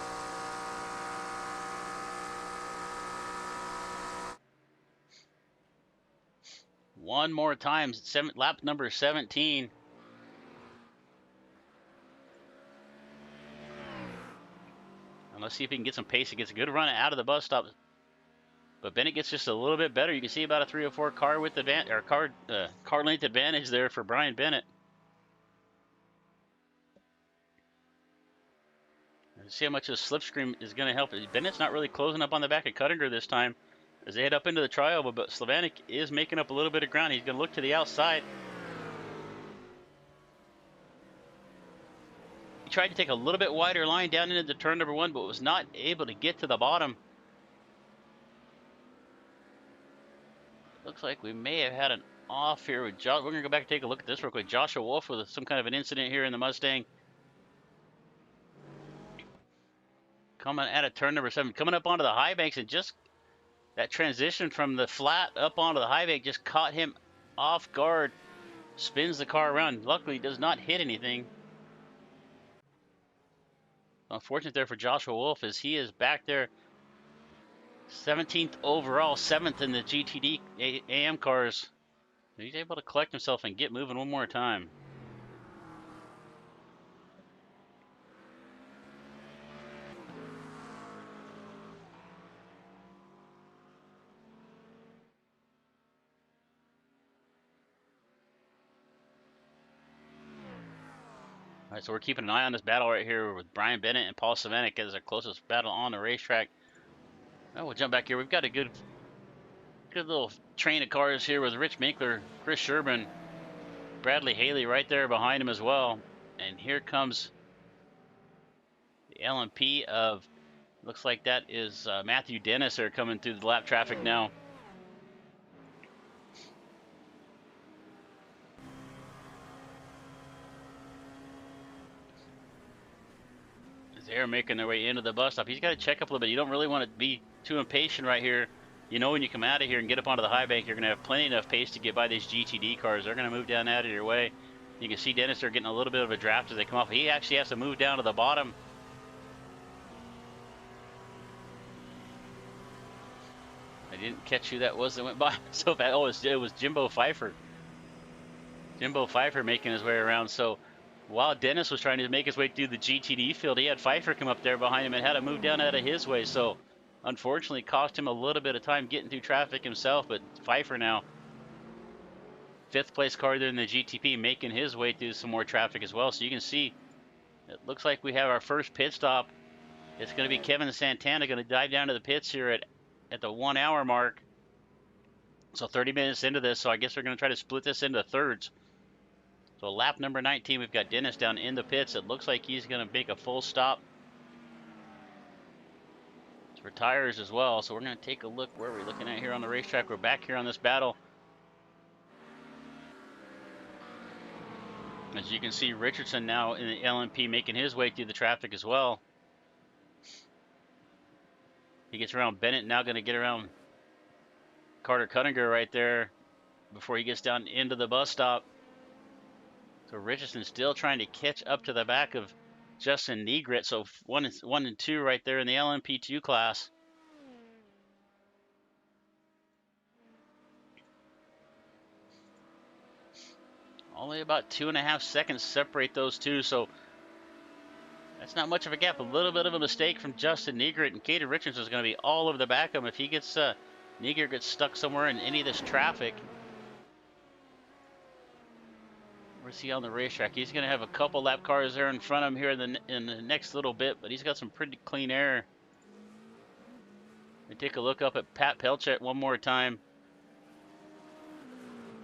Speaker 1: One more time, lap number 17. And let's see if he can get some pace. He gets a good run out of the bus stop. But Bennett gets just a little bit better. You can see about a 3 or 4 car width advantage, or car length advantage there for Brian Bennett. Let's see how much this slipstream is going to help. Bennett's not really closing up on the back of Cuttinger this time as they head up into the trial, but Savanic is making up a little bit of ground. He's going to look to the outside. He tried to take a little bit wider line down into turn number 1, but was not able to get to the bottom. Looks like we may have had an off here with Josh. We're going to go back and take a look at this real quick. Joshua Wolf with some kind of an incident here in the Mustang. Coming out of turn number 7, coming up onto the high banks, and just that transition from the flat up onto the high bank just caught him off guard. Spins the car around. Luckily, does not hit anything. Unfortunate there for Joshua Wolf as he is back there 17th overall, 7th in the GTD AM cars. He's able to collect himself and get moving one more time. All right, so we're keeping an eye on this battle right here with Brian Bennett and Paul Savanic as our closest battle on the racetrack. Now we'll jump back here. We've got a good little train of cars here with Rich Minkler, Chris Sherman, Bradley Haley right there behind him as well. And here comes the LMP of, looks like that is Matthew Dennis there coming through the lap traffic now. As they're making their way into the bus stop, he's got to check up a little bit. You don't really want to be too impatient right here. You know, when you come out of here and get up onto the high bank, you're going to have plenty enough pace to get by these GTD cars. They're going to move down out of your way. You can see Dennis, they're getting a little bit of a draft as they come off. He actually has to move down to the bottom. I didn't catch who that was that went by so fast. Oh, it was Jimbo Pfeiffer. Jimbo Pfeiffer making his way around. So while Dennis was trying to make his way through the GTD field, he had Pfeiffer come up there behind him and had to move down out of his way. So unfortunately cost him a little bit of time getting through traffic himself, but Pfeiffer now 5th place car there in the GTP making his way through some more traffic as well. So you can see it looks like we have our first pit stop. It's going to be Kevin Santana going to dive down to the pits here at the 1 hour mark. So 30 minutes into this, so I guess we're going to try to split this into thirds. So lap number 19, we've got Dennis down in the pits. It looks like he's going to make a full stop for tires as well. So we're going to take a look where we're looking at here on the racetrack. We're back here on this battle. As you can see, Richardson now in the LMP making his way through the traffic as well. He gets around Bennett, now going to get around Carter Cuttinger right there before he gets down into the bus stop. So Richardson still trying to catch up to the back of Justin Negret. So 1 and 2 right there in the LMP2 class. Only about 2.5 seconds separate those two, so that's not much of a gap. A little bit of a mistake from Justin Negret, and Caden Richards is going to be all over the back of him if he gets Negret gets stuck somewhere in any of this traffic. Where's he on the racetrack? He's going to have a couple lap cars there in front of him here in the next little bit, but he's got some pretty clean air. We take a look up at Pat Pelchat one more time.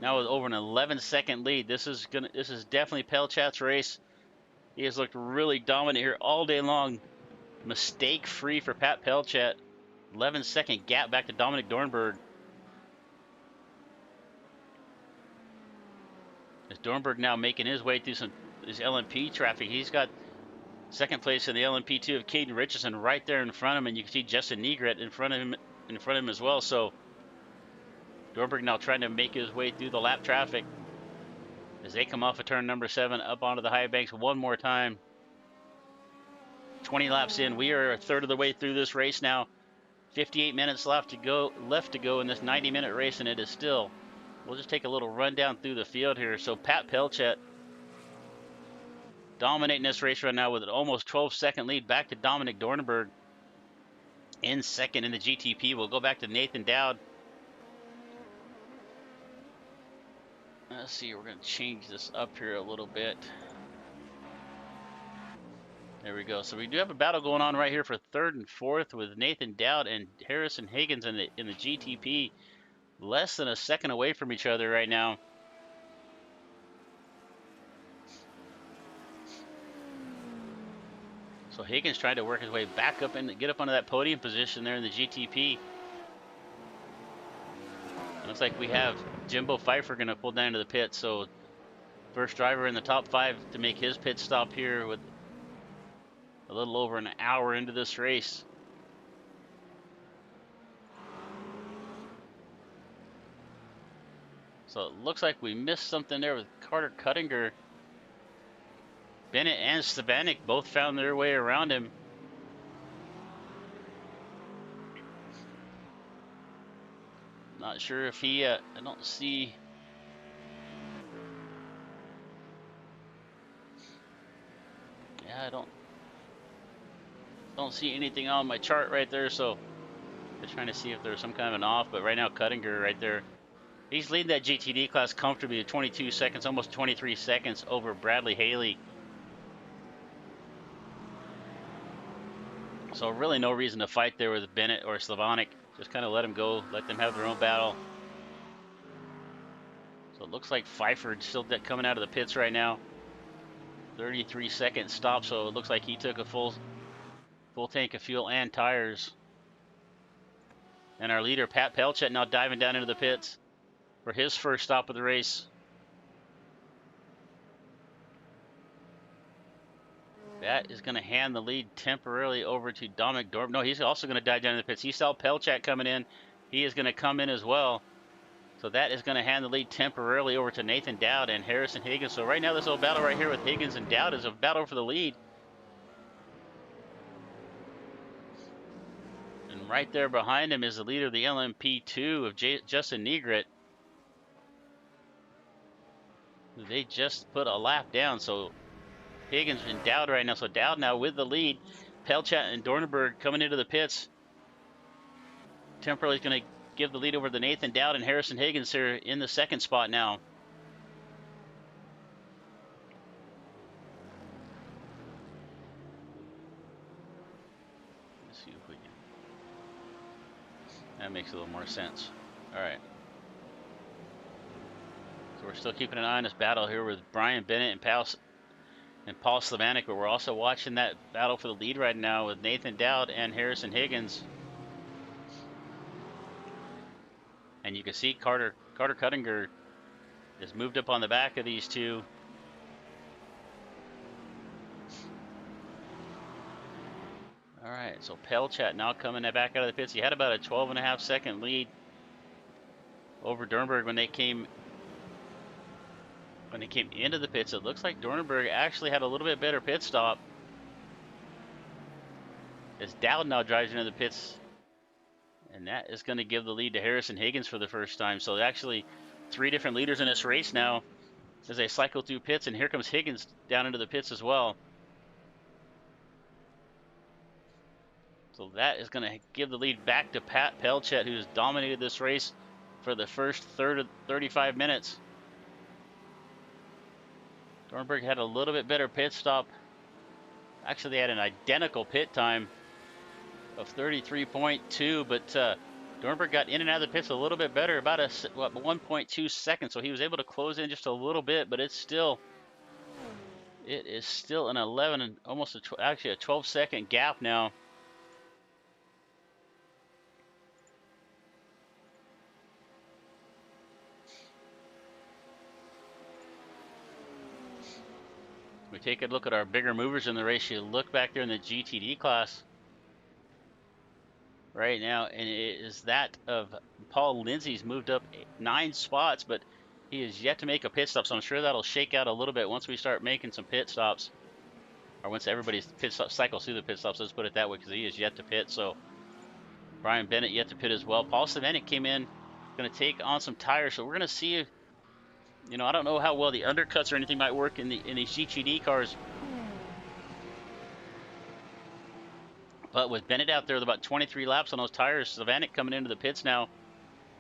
Speaker 1: Now with over an 11-second lead, this is definitely Pelchat's race. He has looked really dominant here all day long. Mistake-free for Pat Pelchat. 11-second gap back to Dominic Dornberg. As Dornberg now making his way through his LMP traffic. He's got second place in the LMP2 of Caden Richardson right there in front of him, and you can see Justin Negret in front of him as well. So Dornberg now trying to make his way through the lap traffic as they come off of turn number 7 up onto the high banks one more time. 20 laps in, we are a third of the way through this race now. 58 minutes left to go in this 90-minute race, and it is still. We'll just take a little rundown through the field here. So Pat Pelchat dominating this race right now with an almost 12-second lead back to Dominic Dornberg in second in the GTP. We'll go back to Nathan Dowd. Let's see, we're going to change this up here a little bit. There we go. So we do have a battle going on right here for third and fourth with Nathan Dowd and Harrison Higgins in the GTP. Less than a second away from each other right now. So Higgins trying to work his way back up and get up onto that podium position there in the GTP. It looks like we have Jimbo Pfeiffer going to pull down to the pit. So first driver in the top 5 to make his pit stop here with a little over an hour into this race. So it looks like we missed something there with Carter Cuttinger. Bennett and Stevanik both found their way around him. Not sure if he, I don't see. Yeah, I don't see anything on my chart right there, so they're trying to see if there's some kind of an off, but right now Cuttinger right there. He's leading that GTD class comfortably at 22 seconds, almost 23 seconds over Bradley Haley. So really no reason to fight there with Bennett or Stevanik. Just kind of let them go, let them have their own battle. So it looks like Pfeiffer still coming out of the pits right now. 33-second stop, so it looks like he took a full tank of fuel and tires. And our leader, Pat Pelchat, now diving down into the pits for his first stop of the race. That is going to hand the lead temporarily over to Dominic Dorp. No, he's also going to dive down in the pits. He saw Pelchat coming in. He is going to come in as well. So that is going to hand the lead temporarily over to Nathan Dowd and Harrison Higgins. So right now this little battle right here with Higgins and Dowd is a battle for the lead. And right there behind him is the leader of the LMP2 of Justin Negret. They just put a lap down, so Higgins and Dowd right now. So Dowd now with the lead. Pelchat and Dornberg coming into the pits. Temporarily is going to give the lead over to Nathan Dowd and Harrison Higgins here in the second spot now. Let's see if we can. That makes a little more sense. All right. So we're still keeping an eye on this battle here with Brian Bennett and Paul Stevanik, but we're also watching that battle for the lead right now with Nathan Dowd and Harrison Higgins. And you can see Carter Cuttinger is moved up on the back of these two. All right, so Pelchat now coming back out of the pits. He had about a 12.5-second lead over Dornberg when they came into the pits. It looks like Dornberg actually had a little bit better pit stop. As Dowd now drives into the pits, and that is going to give the lead to Harrison Higgins for the first time. So actually 3 different leaders in this race now as they cycle through pits, and here comes Higgins down into the pits as well. So that is going to give the lead back to Pat Pelchat, who's dominated this race for the first third of 35 minutes. Dornberg had a little bit better pit stop. Actually, they had an identical pit time of 33.2, but Dornberg got in and out of the pits a little bit better, about 1.2 seconds, so he was able to close in just a little bit, but it is still an 11 and almost actually a 12-second gap now. We take a look at our bigger movers in the race. You look back there in the GTD class right now, and it is that of Paul Lindsay's moved up 9 spots, but he is yet to make a pit stop, so I'm sure that'll shake out a little bit once we start making some pit stops, or once everybody's pit stop cycles through the pit stops, let's put it that way, because he is yet to pit. So Brian Bennett yet to pit as well. Paul Stevanik came in, going to take on some tires, so we're going to see, you know, I don't know how well the undercuts or anything might work in these GTD cars, but with Bennett out there with about 23 laps on those tires, Stevanik coming into the pits now,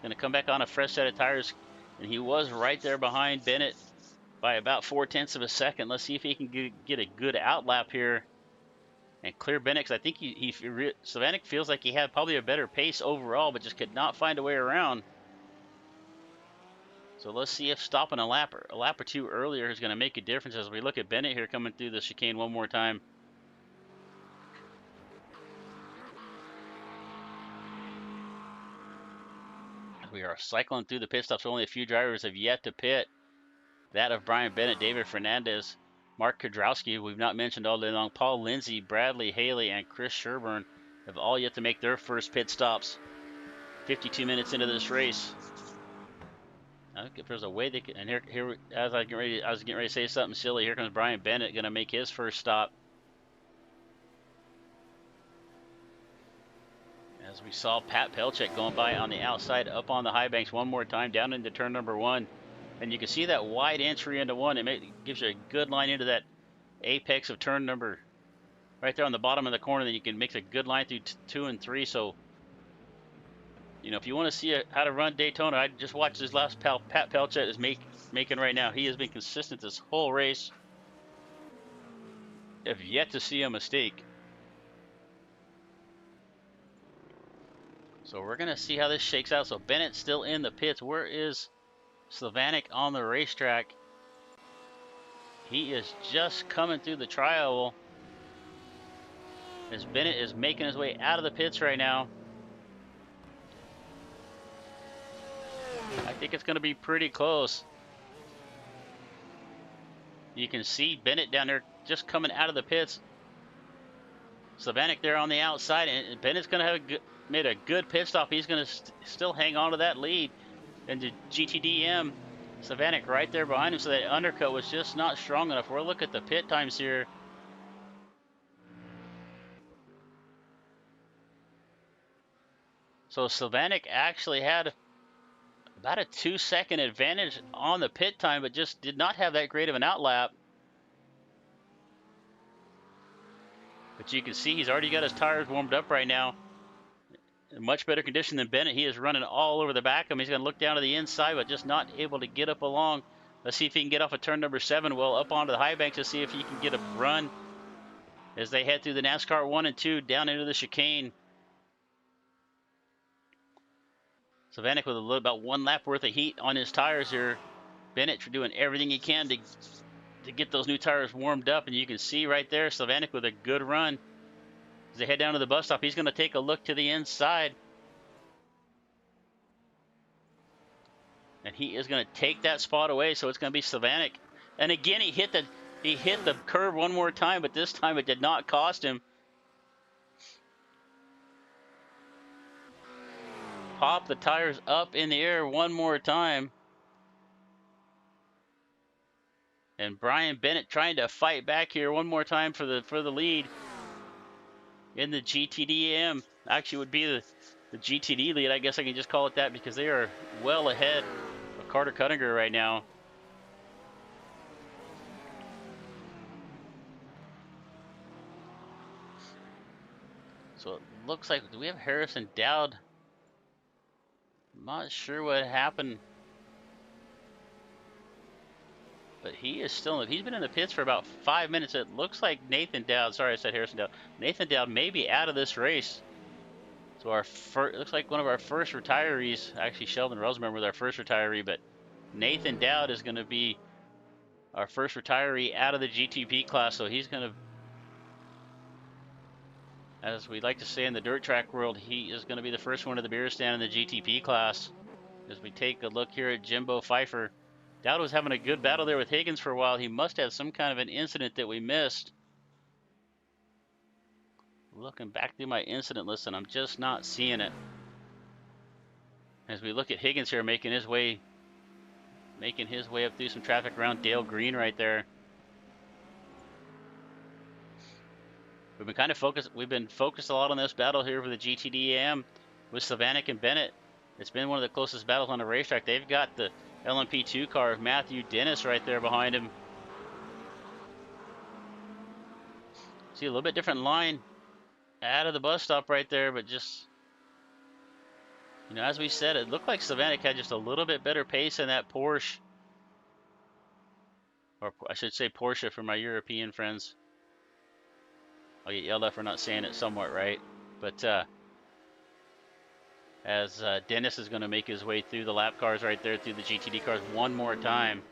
Speaker 1: going to come back on a fresh set of tires, and he was right there behind Bennett by about 0.4 of a second. Let's see if he can get a good outlap here and clear Bennett, because I think Stevanik feels like he had probably a better pace overall, but just could not find a way around. So let's see if stopping a lap or two earlier is going to make a difference as we look at Bennett here coming through the chicane one more time. We are cycling through the pit stops. Only a few drivers have yet to pit. That of Brian Bennett, David Fernandez, Mark Kudrowski, we've not mentioned all day long, Paul Lindsay, Bradley Haley, and Chris Sherburne have all yet to make their first pit stops. 52 minutes into this race. I think if there's a way they can, and here as I was getting ready to say something silly, here comes Brian Bennett going to make his first stop. As we saw Pat Pelchek going by on the outside, up on the high banks one more time, down into turn number 1. And you can see that wide entry into 1. It gives you a good line into that apex of turn number, right there on the bottom of the corner. Then you can make a good line through 2 and 3. So, you know, if you want to see how to run Daytona, I just watch this last Pat Pelchek is making right now. He has been consistent this whole race. Have yet to see a mistake. So we're going to see how this shakes out. So Bennett's still in the pits. Where is Stevanik on the racetrack? He is just coming through the tri-oval as Bennett is making his way out of the pits right now. I think it's going to be pretty close. You can see Bennett down there just coming out of the pits. Stevanik there on the outside, and Bennett's going to have made a good pit stop. He's going to still hang on to that lead. And the GTDM, Stevanik right there behind him, so that undercut was just not strong enough. We'll look at the pit times here. So Stevanik actually had about a 2-second advantage on the pit time, but just did not have that great of an outlap. But you can see he's already got his tires warmed up right now. In much better condition than Bennett. He is running all over the back of him. He's going to look down to the inside, but just not able to get up along. Let's see if he can get off of turn number 7. Well, up onto the high banks to see if he can get a run as they head through the NASCAR 1 and 2 down into the chicane. Stevanik with about 1 lap worth of heat on his tires here. Bennett doing everything he can to get those new tires warmed up, and you can see right there Stevanik with a good run. As they head down to the bus stop, he's going to take a look to the inside. And he is going to take that spot away, so it's going to be Stevanik. And again, he hit the curve one more time, but this time it did not cost him. Pop the tires up in the air one more time. And Brian Bennett trying to fight back here one more time for the lead in the GTDM. Actually, would be the GTD lead. I guess I can just call it that because they are well ahead of Carter Cuttinger right now. So it looks like, do we have Harrison Dowd? I'm not sure what happened. But he is still, he's been in the pits for about 5 minutes. It looks like Nathan Dowd, sorry I said Harrison Dowd, Nathan Dowd may be out of this race. So our first, looks like one of our first retirees, actually Sheldon Rosenberg was our first retiree, but Nathan Dowd is going to be our first retiree out of the GTP class. So he's going to, as we like to say in the dirt track world, he is going to be the first one to the beer stand in the GTP class. As we take a look here at Jimbo Pfeiffer, Dowd was having a good battle there with Higgins for a while. He must have some kind of an incident that we missed. Looking back through my incident list, and I'm just not seeing it. As we look at Higgins here making his way up through some traffic around Dale Green right there. We've been kind of focused. We've been focused a lot on this battle here for the GTD AM with Savanek and Bennett. It's been one of the closest battles on the racetrack. They've got the LMP2 car of Matthew Dennis right there behind him. See a little bit different line out of the bus stop right there, but just, you know, as we said, it looked like Savanek had just a little bit better pace in that Porsche. Or I should say Porsche for my European friends. I'll get yelled at for not saying it somewhat right. But as Dennis is going to make his way through the lap cars right there, through the GTD cars one more time.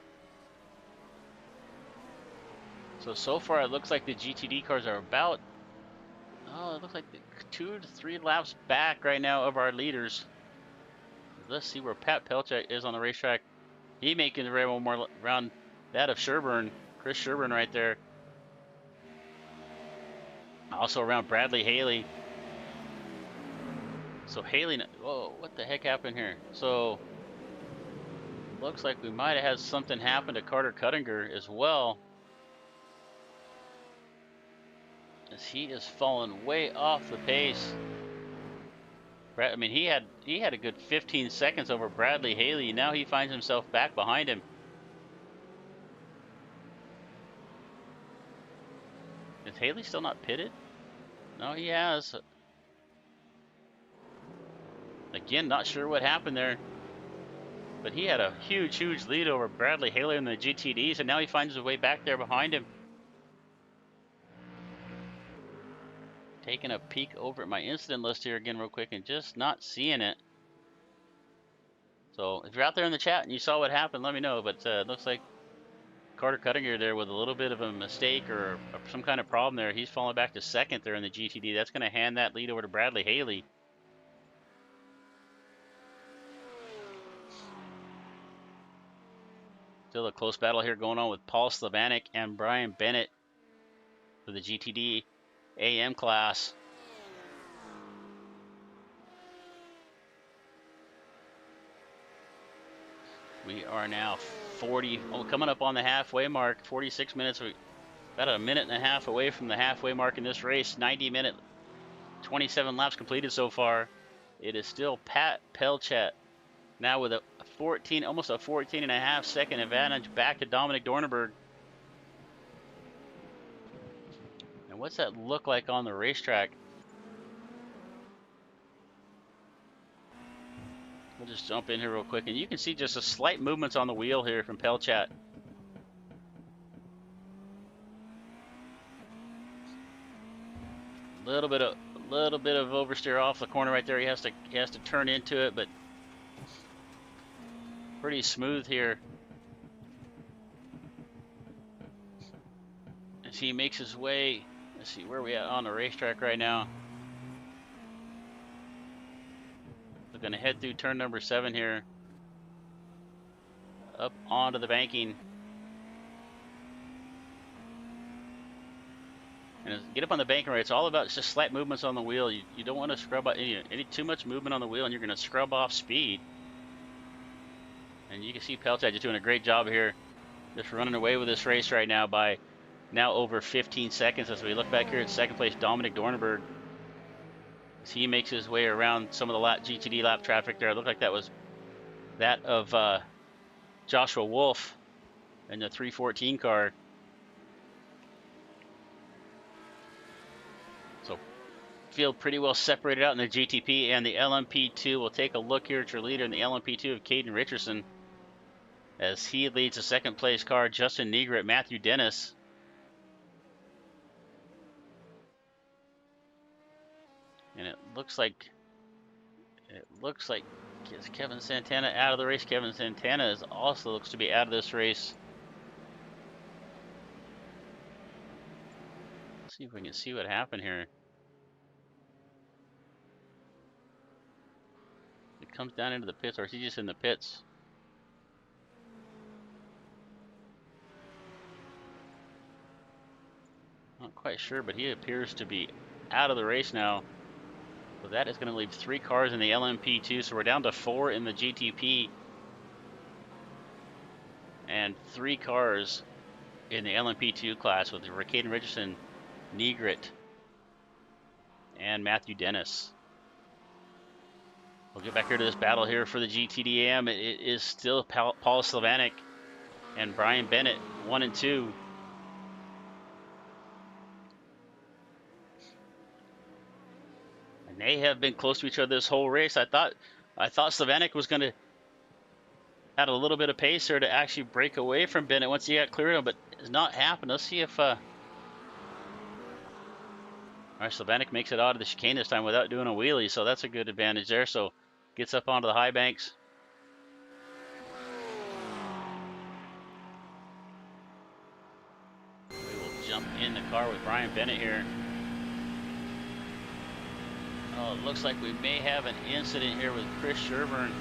Speaker 1: So far it looks like the GTD cars are about, oh, it looks like 2 to 3 laps back right now of our leaders. Let's see where Pat Pelchak is on the racetrack. He making the way one more round, that of Sherburne, Chris Sherburne right there. Also around Bradley Haley. So Haley, whoa, what the heck happened here? So looks like we might have had something happen to Carter Cuttinger as well, as he is falling way off the pace. I mean, he had a good 15 seconds over Bradley Haley. Now he finds himself back behind him. Is Haley still not pitted? No, he has. Again, not sure what happened there. But he had a huge, huge lead over Bradley Haley in the GTDs, and now he finds his way back there behind him. Taking a peek over at my incident list here again real quick and just not seeing it. So if you're out there in the chat and you saw what happened, let me know. But it looks like Carter Cuttinger there with a little bit of a mistake or some kind of problem there. He's falling back to second there in the GTD. That's going to hand that lead over to Bradley Haley. Still a close battle here going on with Paul Slavanek and Brian Bennett for the GTD AM class. We are now coming up on the halfway mark, 46 minutes. We about a minute and a half away from the halfway mark in this race. 90-minute, 27 laps completed so far. It is still Pat Pelchat now with a 14, almost a 14.5 second advantage back to Dominic Dornberg. And what's that look like on the racetrack? We'll just jump in here real quick, and you can see just a slight movements on the wheel here from Pelchat. A little bit of oversteer off the corner right there. He has to turn into it, but pretty smooth here as he makes his way. Let's see where we at on the racetrack right now. We're going to head through turn number 7 here, up onto the banking. And get up on the banking right. It's all about just slight movements on the wheel. You don't want to scrub out any too much movement on the wheel, and you're going to scrub off speed. And you can see Pelchat just doing a great job here, just running away with this race right now by now over 15 seconds. As we look back here at second place, Dominic Dornberg, as he makes his way around some of the GTD lap traffic there. It looked like that was that of Joshua Wolf in the 314 car. So field pretty well separated out in the GTP and the LMP2. We'll take a look here at your leader in the LMP2 of Caden Richardson. as he leads the second place car, Justin Negret, Matthew Dennis. And it looks like is Kevin Santana out of the race. Kevin Santana also looks to be out of this race. Let's see if we can see what happened here. It comes down into the pits, or is he just in the pits? Not quite sure, but he appears to be out of the race now. So that is going to leave 3 cars in the LMP2. So we're down to 4 in the GTP and 3 cars in the LMP2 class with Caden Richardson, Negret, and Matthew Dennis. We'll get back here to this battle here for the GTDM. It is still Paul Slavanek and Brian Bennett, 1 and 2. And they have been close to each other this whole race. I thought Slavanek was going to add a little bit of pace there to actually break away from Bennett once he got cleared of, but it's not happened. Let's see if all right, Slavanek makes it out of the chicane this time without doing a wheelie, so that's a good advantage there. So gets up onto the high banks. We will jump in the car with Brian Bennett here. Oh, it looks like we may have an incident here with Chris Sherburne.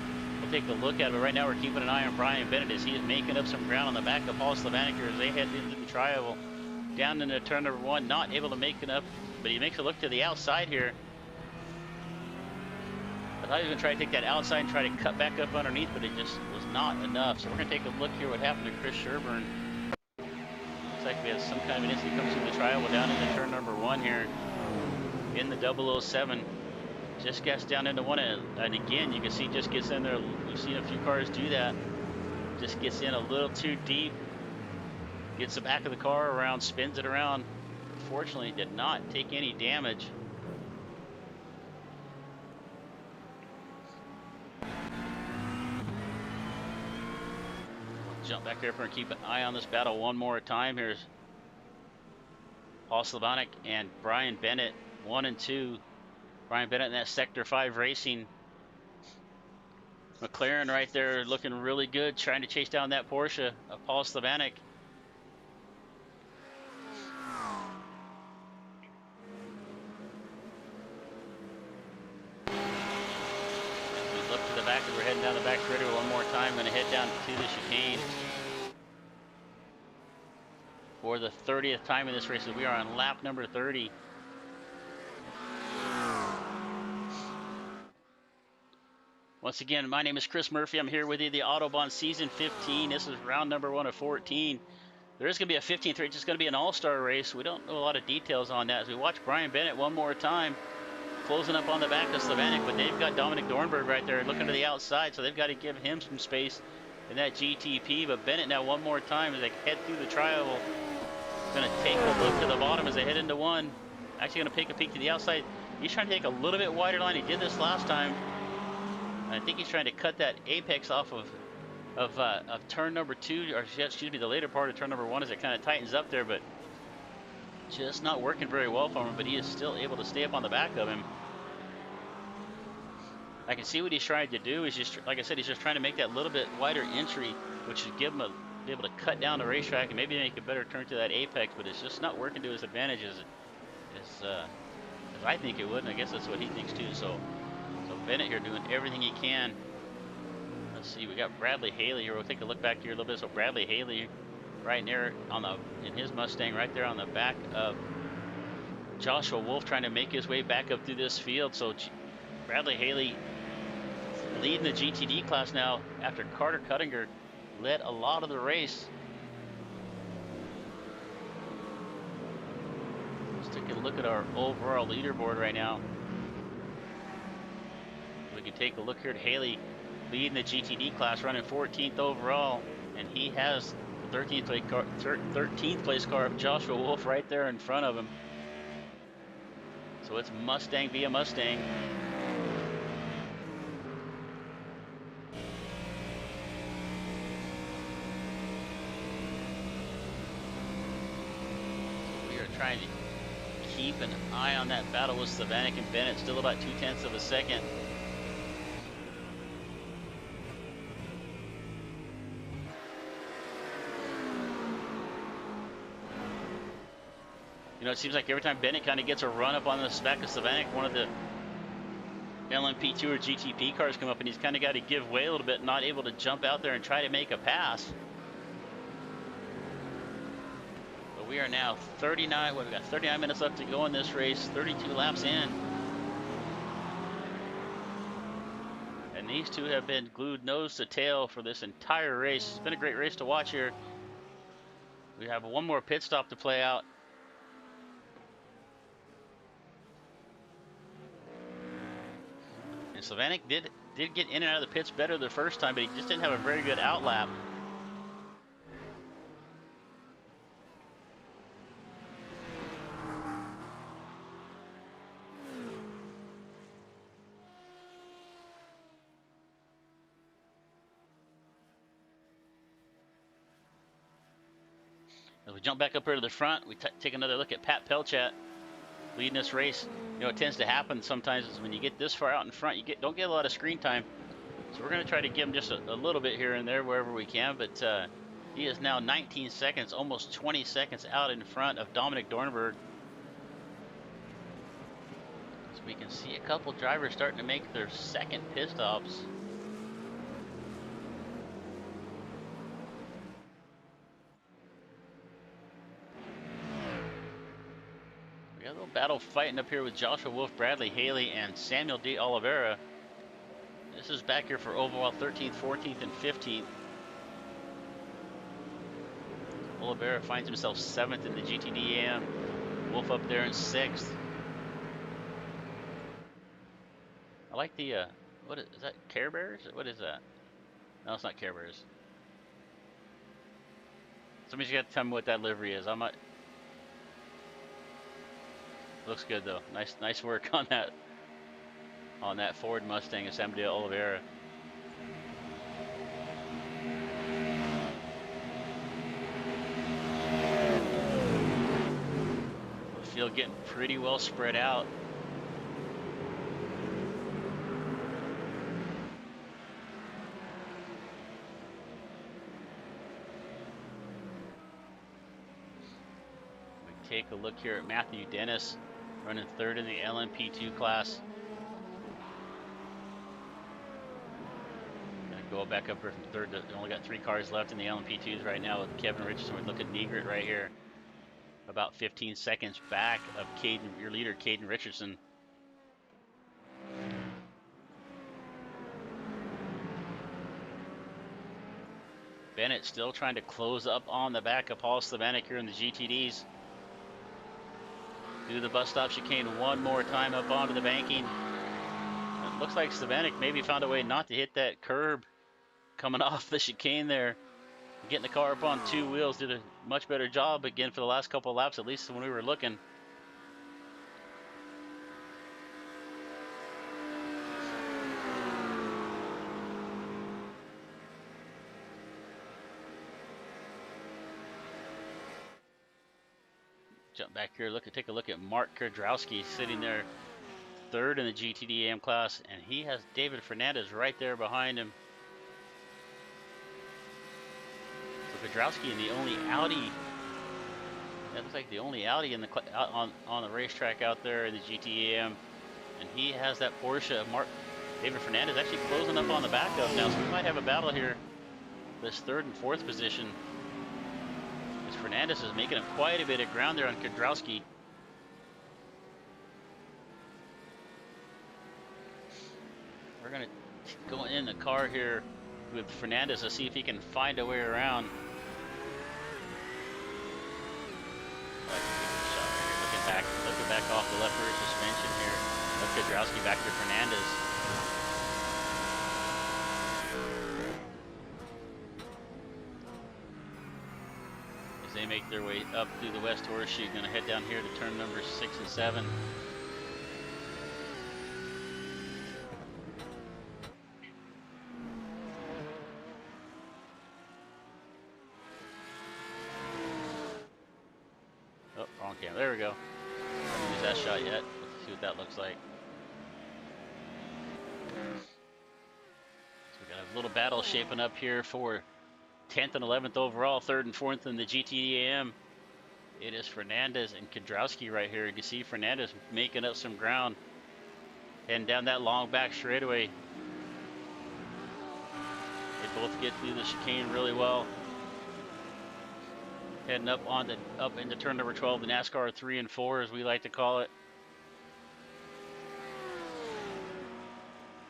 Speaker 1: We'll take a look at it, but right now we're keeping an eye on Brian Bennett as he is making up some ground on the back of Paul Slavanek as they head into the trial. Down into turn number 1, not able to make it up, but he makes a look to the outside here. I thought he was going to try to take that outside and try to cut back up underneath, but it just was not enough. So we're going to take a look here what happened to Chris Sherburne. Looks like we have some kind of an incident comes through the trial. We're down into turn number 1 here in the 007. Just gets down into 1, and again, you can see just gets in there. We've seen a few cars do that. Just gets in a little too deep. Gets the back of the car around, spins it around. Fortunately, did not take any damage. Jump back there for and keep an eye on this battle one more time. Here's Paul Slavanek and Brian Bennett, 1 and 2. Brian Bennett in that Sector 5 Racing. McLaren right there looking really good, trying to chase down that Porsche of Paul Slavanek. We look to the back as we're heading down the back straightaway one more time. Going to head down to the chicane for the 30th time in this race. We are on lap number 30. Once again, my name is Chris Murphy. I'm here with you, the Autobahn Season 15. This is round number 1 of 14. There is going to be a 15th race. It's going to be an all-star race. We don't know a lot of details on that. As we watch Brian Bennett one more time, closing up on the back of Slavanek, but they've got Dominic Dornberg right there looking to the outside, so they've got to give him some space in that GTP. But Bennett now one more time as they head through the trial. Going to take a look to the bottom as they head into 1. Actually going to take a peek to the outside. He's trying to take a little bit wider line. He did this last time. I think he's trying to cut that apex off of turn number 2, or excuse me, the later part of turn number 1 as it kind of tightens up there, but just not working very well for him. But he is still able to stay up on the back of him. I can see what he's trying to do. He's just, like I said, he's just trying to make that little bit wider entry, which should give him be able to cut down the racetrack and maybe make a better turn to that apex. But it's just not working to his advantage as I think it would, and I guess that's what he thinks too. So Bennett here doing everything he can. Let's see, we got Bradley Haley here. We'll take a look back here a little bit. So Bradley Haley right near in his Mustang right there on the back of Joshua Wolf, trying to make his way back up through this field. So Bradley Haley leading the GTD class now after Carter Cuttinger led a lot of the race. Let's take a look at our overall leaderboard right now. We can take a look here at Haley leading the GTD class, running 14th overall, and he has the 13th place car of Joshua Wolf right there in front of him. So it's Mustang via Mustang. trying to keep an eye on that battle with Savanek and Bennett. Still about 0.2 of a second. You know, it seems like every time Bennett kind of gets a run up on the back of Savanek, one of the LMP2 or GTP cars come up, and he's kind of got to give way a little bit, not able to jump out there and try to make a pass. But we are now 39, we've got 39 minutes left to go in this race, 32 laps in. And these two have been glued nose to tail for this entire race. It's been a great race to watch here. We have one more pit stop to play out. And Savanek did get in and out of the pits better the first time, but he just didn't have a very good outlap. As we jump back up here to the front, we take another look at Pat Pelchat leading this race. You know, it tends to happen sometimes is when you get this far out in front, you don't get a lot of screen time. So we're going to try to give him just a little bit here and there wherever we can. But he is now 19 seconds, almost 20 seconds out in front of Dominic Dornberg. So we can see a couple drivers starting to make their second pit stops. We got a little battle fighting up here with Joshua Wolf, Bradley Haley, and Samuel D. Oliveira. This is back here for overall 13th, 14th, and 15th. Oliveira finds himself 7th in the GTD-AM. Wolf up there in 6th. I like the, what is that, Care Bears? What is that? No, it's not Care Bears. Somebody's got to tell me what that livery is. I might. Looks good though. Nice work on that Ford Mustang of Samuel Oliveira. The field getting pretty well spread out. We take a look here at Matthew Dennis, running 3rd in the LMP2 class. Go back up here from 3rd. They only got 3 cars left in the LMP2s right now with Kevin Richardson. We look at Negrit right here, about 15 seconds back of your leader, Caden Richardson. Bennett still trying to close up on the back of Paul Savanek here in the GTDs. Do the bus stop chicane one more time up onto the banking. It looks like Savanek maybe found a way not to hit that curb coming off the chicane there. Getting the car up on 2 wheels, did a much better job again for the last couple of laps, at least when we were looking. Jump back here, take a look at Mark Kerdrowski sitting there 3rd in the GTD-AM class, and he has David Fernandez right there behind him. So Kerdrowski in the only Audi, that looks like the only Audi in the on the racetrack out there in the GTD-AM, and he has that Porsche. David Fernandez actually closing up on the back of now, so we might have a battle here, this 3rd and 4th position. Fernandez is making up quite a bit of ground there on Kerdrowski. We're going to go in the car here with Fernandez to see if he can find a way around. Looking back off the left rear suspension here of Kerdrowski back to Fernandez. They make their way up through the West Horseshoe, going to head down here to turn numbers 6 and 7. Oh, wrong cam. There we go. Haven't used that shot yet. Let's see what that looks like. So we got a little battle shaping up here for 10th and 11th overall, 3rd and 4th in the GTDAM. It is Fernandez and Kudrowski right here. You can see Fernandez making up some ground, heading down that long back straightaway. They both get through the chicane really well. Heading up into turn number 12, the NASCAR 3 and 4, as we like to call it.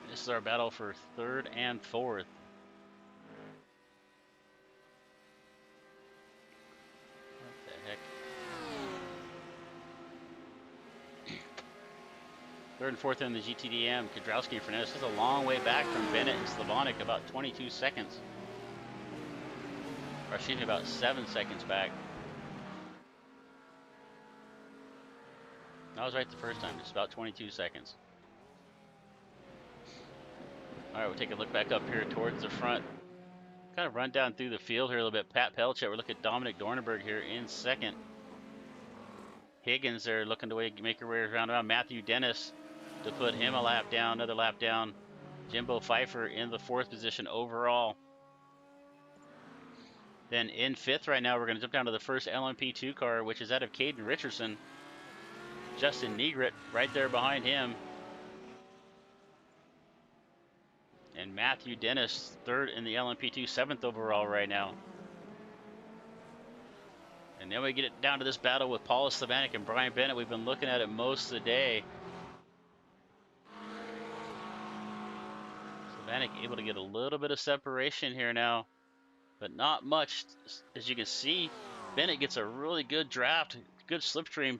Speaker 1: This is our battle for 3rd and 4th. What the heck? 3rd and 4th in the GTDM. Kudrowski and Fernandez. This is a long way back from Bennett and Slavonic, about 22 seconds. Or excuse me, about 7 seconds back. I was right the first time, just about 22 seconds. All right, we'll take a look back up here towards the front. Kind of run down through the field here a little bit. Pat Pelchet, we're looking at Dominic Dornenberg here in 2nd. Higgins there looking to make her way around. Matthew Dennis to put him a lap down, another lap down. Jimbo Pfeiffer in the 4th position overall. Then in 5th right now, we're going to jump down to the first LMP2 car, which is that of Caden Richardson. Justin Negret right there behind him. And Matthew Dennis, 3rd in the LMP2, 7th overall right now. And then we get it down to this battle with Paul Slavonic and Brian Bennett. We've been looking at it most of the day. Slavonic able to get a little bit of separation here now, but not much. As you can see, Bennett gets a really good draft, good slipstream.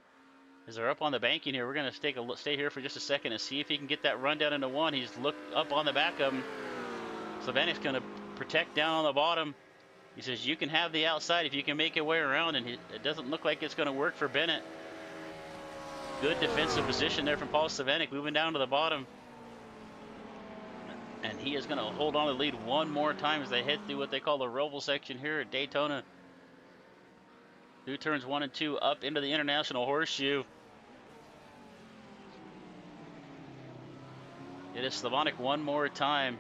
Speaker 1: As they're up on the banking here, we're going to stay here for just a second and see if he can get that run down into 1. He's looked up on the back of him. Slavanic's going to protect down on the bottom. He says, you can have the outside if you can make your way around, and it doesn't look like it's going to work for Bennett. Good defensive position there from Paul Slavonic, moving down to the bottom. And he is going to hold on to the lead one more time as they head through what they call the Roval section here at Daytona. Through turns 1 and 2 up into the International Horseshoe. It is Slavonic one more time,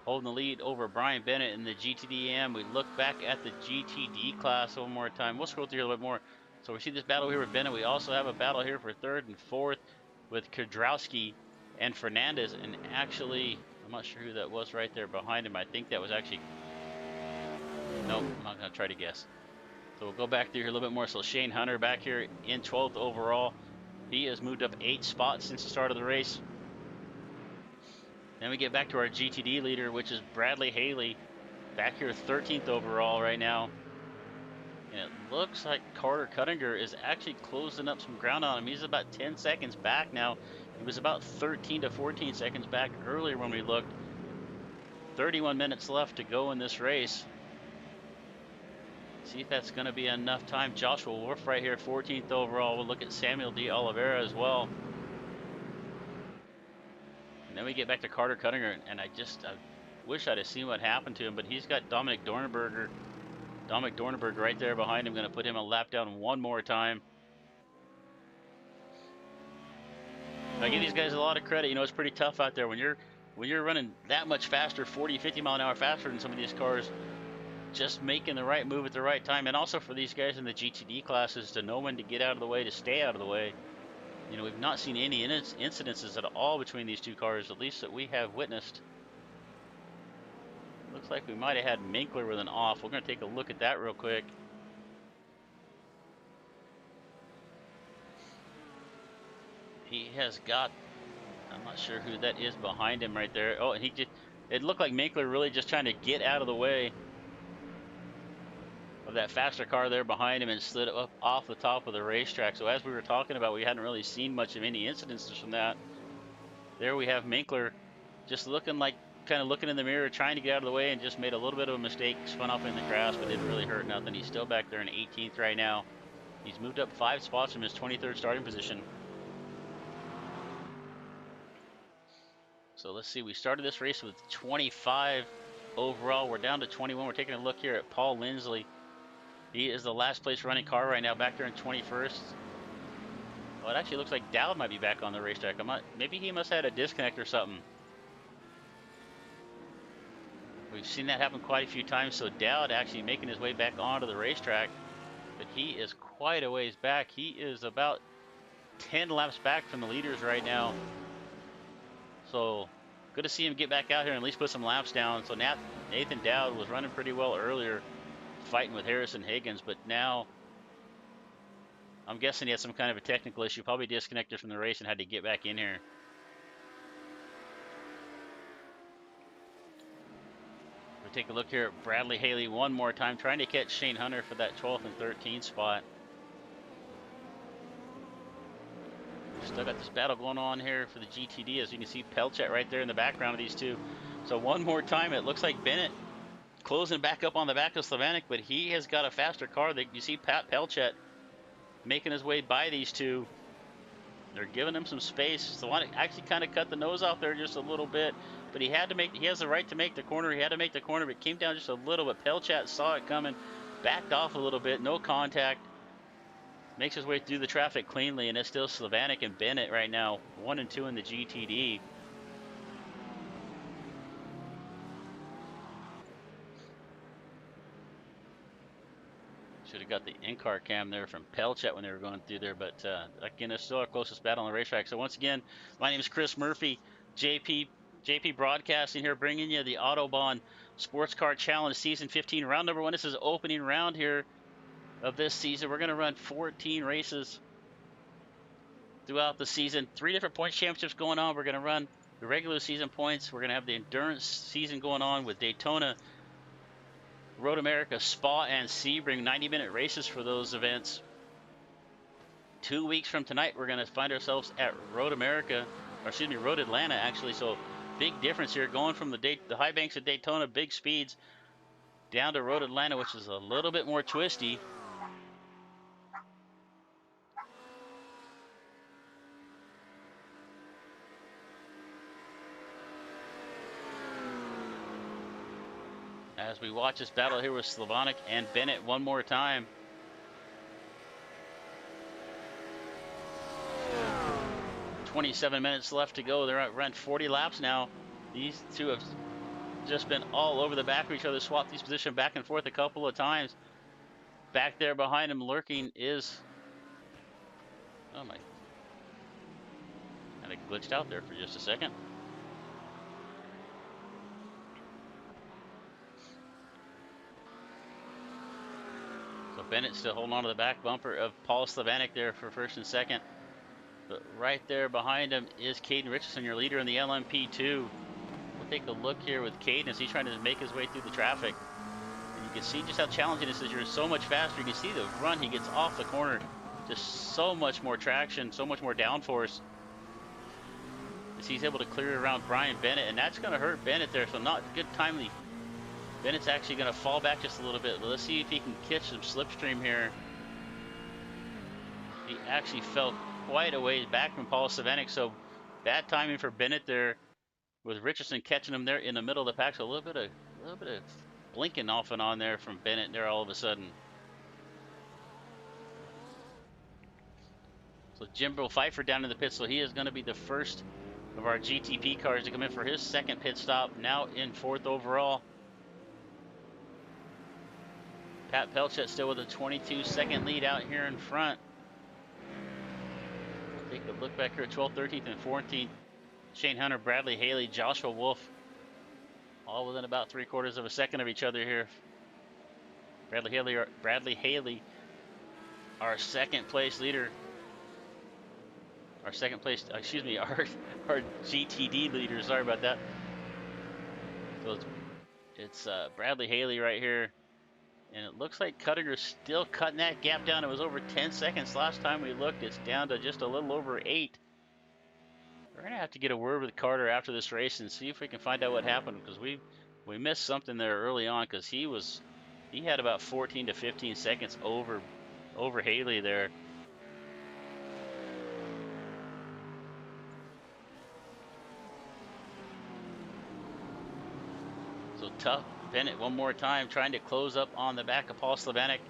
Speaker 1: holding the lead over Brian Bennett in the GTDM. We look back at the GTD class one more time. We'll scroll through here a little bit more. So we see this battle here with Bennett. We also have a battle here for 3rd and 4th with Kudrowski and Fernandez. And actually, I'm not sure who that was right there behind him. I think that was actually... Nope, I'm not going to try to guess. So we'll go back through here a little bit more. So Shane Hunter back here in 12th overall. He has moved up 8 spots since the start of the race. Then we get back to our GTD leader, which is Bradley Haley, back here 13th overall right now. And it looks like Carter Cuttinger is actually closing up some ground on him. He's about 10 seconds back now. He was about 13 to 14 seconds back earlier when we looked. 31 minutes left to go in this race. See if that's going to be enough time. Joshua Wolf right here, 14th overall. We'll look at Samuel D. Oliveira as well. And then we get back to Carter Cuttinger, and I wish I'd have seen what happened to him, but he's got Dominic Dornenberg right there behind him. Going to put him a lap down one more time. I give these guys a lot of credit. You know, it's pretty tough out there when you're running that much faster, 40, 50 mile an hour faster than some of these cars. Just making the right move at the right time, and also for these guys in the GTD classes to know when to get out of the way, to stay out of the way. You know, we've not seen any incidences at all between these two cars, at least that we have witnessed. Looks like we might have had Minkler with an off. We're going to take a look at that real quick. He has got, I'm not sure who that is behind him right there. Oh, and it looked like Minkler really just trying to get out of the way of that faster car there behind him and slid up off the top of the racetrack. So as we were talking about, we hadn't really seen much of any incidences from that. There we have Minkler just looking like, kind of looking in the mirror, trying to get out of the way, and just made a little bit of a mistake, spun off in the grass, but didn't really hurt nothing. He's still back there in 18th right now. He's moved up 5 spots from his 23rd starting position. So let's see, we started this race with 25 overall. We're down to 21. We're taking a look here at Paul Lindsley. He is the last place running car right now, back there in 21st. Oh, it actually looks like Dowd might be back on the racetrack. Maybe he must have had a disconnect or something. We've seen that happen quite a few times. So Dowd actually making his way back onto the racetrack, but he is quite a ways back. He is about 10 laps back from the leaders right now. So good to see him get back out here and at least put some laps down. So Nathan Dowd was running pretty well earlier, fighting with Harrison Higgins, but now I'm guessing he had some kind of a technical issue, probably disconnected from the race and had to get back in here. We'll take a look here at Bradley Haley one more time, trying to catch Shane Hunter for that 12th and 13th spot. Still got this battle going on here for the GTD, as you can see Pelchat right there in the background of these two. So one more time, it looks like Bennett closing back up on the back of Slavanic, but he has got a faster car. You see Pat Pelchat making his way by these two. They're giving him some space. Slavanic actually kind of cut the nose off there just a little bit, but he has the right to make the corner. He had to make the corner, but it came down just a little bit. Pelchat saw it coming, backed off a little bit, no contact. Makes his way through the traffic cleanly, and it's still Slavanic and Bennett right now, 1 and 2 in the GTD. Should have got the in-car cam there from Pelchat when they were going through there, but again, it's still our closest battle on the racetrack. So once again, my name is Chris Murphy, JP Broadcasting here, bringing you the Autobahn Sports Car Challenge Season 15, round number 1. This is opening round here of this season. We're going to run 14 races throughout the season. 3 different points championships going on. We're going to run the regular season points. We're going to have the endurance season going on with Daytona, Road America, Spa, and Sebring. 90-minute races for those events. 2 weeks from tonight, we're going to find ourselves at Road America, or excuse me, Road Atlanta, actually. So big difference here, going from the high banks of Daytona, big speeds, down to Road Atlanta, which is a little bit more twisty. As we watch this battle here with Slavanic and Bennett one more time. "27 minutes left to go. They're at run 40 laps now. These two have just been all over the back of each other, swapped these positions back and forth a couple of times. Back there behind him lurking is, oh my, kind of glitched out there for just a second. So Bennett still holding on to the back bumper of Paul Slavanic there for first and second. But right there behind him is Caden Richardson, your leader in the LMP2. We'll take a look here with Caden as he's trying to make his way through the traffic. And you can see just how challenging this is. You're so much faster. You can see the run he gets off the corner. Just so much more traction, so much more downforce. As he's able to clear around Brian Bennett, and that's going to hurt Bennett there. So not good timely. Bennett's actually going to fall back just a little bit. Let's see if he can catch some slipstream here. He actually fell quite a ways back from Paul Slavanic, so bad timing for Bennett there, with Richardson catching him there in the middle of the pack. So a little bit of blinking off and on there from Bennett there all of a sudden. So Jimbo Pfeiffer down in the pit, so he is going to be the first of our GTP cars to come in for his second pit stop, now in 4th overall. Pat Pelchat still with a 22-second lead out here in front. Take a look back here at 12th, 13th, and 14th. Shane Hunter, Bradley Haley, Joshua Wolf, all within about 3/4 of a second of each other here. Bradley Haley, our second place leader. Our second place, excuse me, our GTD leader. Sorry about that. So it's Bradley Haley right here. And it looks like Cuttinger's still cutting that gap down. It was over 10 seconds last time we looked. It's down to just a little over 8. We're going to have to get a word with Carter after this race and see if we can find out what happened, because we missed something there early on, because he had about 14 to 15 seconds over Haley there. So tough Bennett one more time, trying to close up on the back of Paul Slavanic.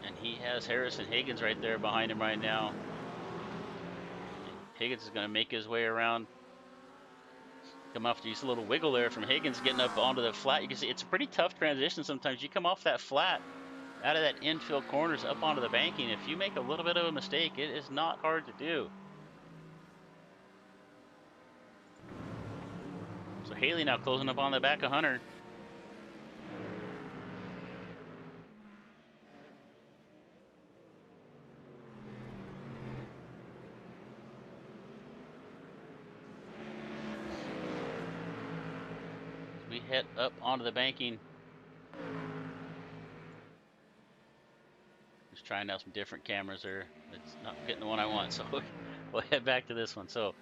Speaker 1: And he has Harrison Higgins right there behind him right now. Higgins is going to make his way around. Come off just a little wiggle there from Higgins getting up onto the flat. You can see it's a pretty tough transition sometimes. You come off that flat, out of that infield corners up onto the banking. If you make a little bit of a mistake, it is not hard to do. So Haley now closing up on the back of Hunter. We head up onto the banking. Just trying out some different cameras there. It's not getting the one I want, so we'll head back to this one. So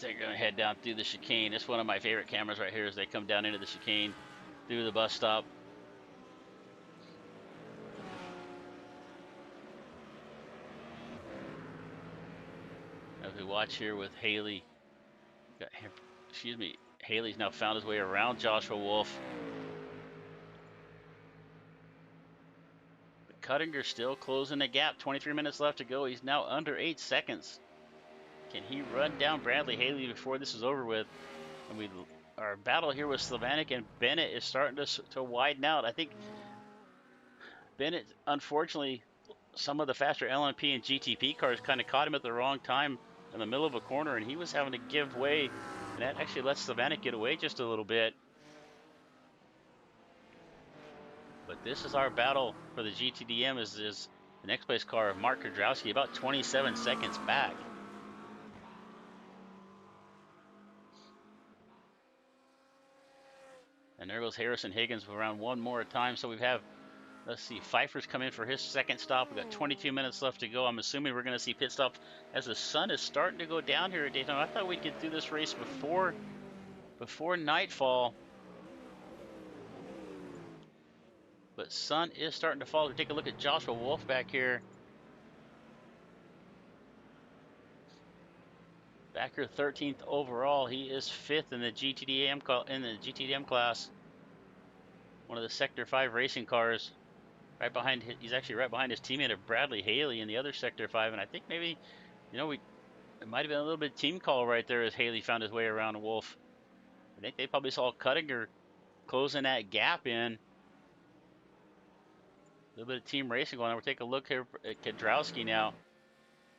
Speaker 1: they're gonna head down through the chicane. It's one of my favorite cameras right here as they come down into the chicane through the bus stop. As we watch here with Haley, Haley's now found his way around Joshua Wolf. But Cuttinger still closing the gap. 23 minutes left to go. He's now under 8 seconds. Can he run down Bradley Haley before this is over with? And our battle here with Slavanic and Bennett is starting to widen out. I think Bennett, unfortunately, some of the faster LMP and GTP cars kind of caught him at the wrong time in the middle of a corner, and he was having to give way, and that actually lets Slavanic get away just a little bit. But this is our battle for the GTDM. Is the next place car of Mark Kudrowski, about 27 seconds back. And there goes Harrison Higgins around one more time. So we have, let's see, Pfeiffer's come in for his second stop. We've got 22 minutes left to go. I'm assuming we're going to see pit stop as the sun is starting to go down here at Daytona. I thought we'd get through this race before nightfall. But sun is starting to fall. We'll take a look at Joshua Wolf back here. Back here 13th overall. He is 5th in the GTDM class. One of the Sector 5 racing cars. Right behind, he's actually right behind his teammate of Bradley Haley in the other Sector 5. And I think maybe, it might have been a little bit of team call right there as Haley found his way around Wolf. I think they probably saw Cuttinger closing that gap in. A little bit of team racing going on. We'll take a look here at Kudrowski now.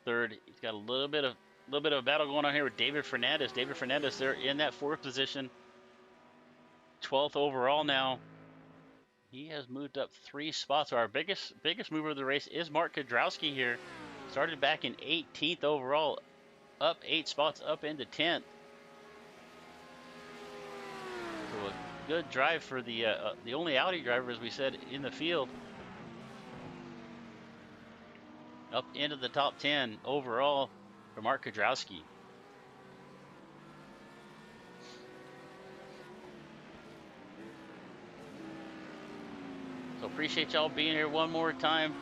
Speaker 1: Third, he's got a little bit of a battle going on here with David Fernandez. David Fernandez there in that 4th position. 12th overall now. He has moved up 3 spots. So our biggest mover of the race is Mark Kudrowski here. Started back in 18th overall, up 8 spots up into 10th. So a good drive for the only Audi driver, as we said, in the field. Up into the top 10 overall for Mark Kudrowski. So appreciate y'all being here one more time.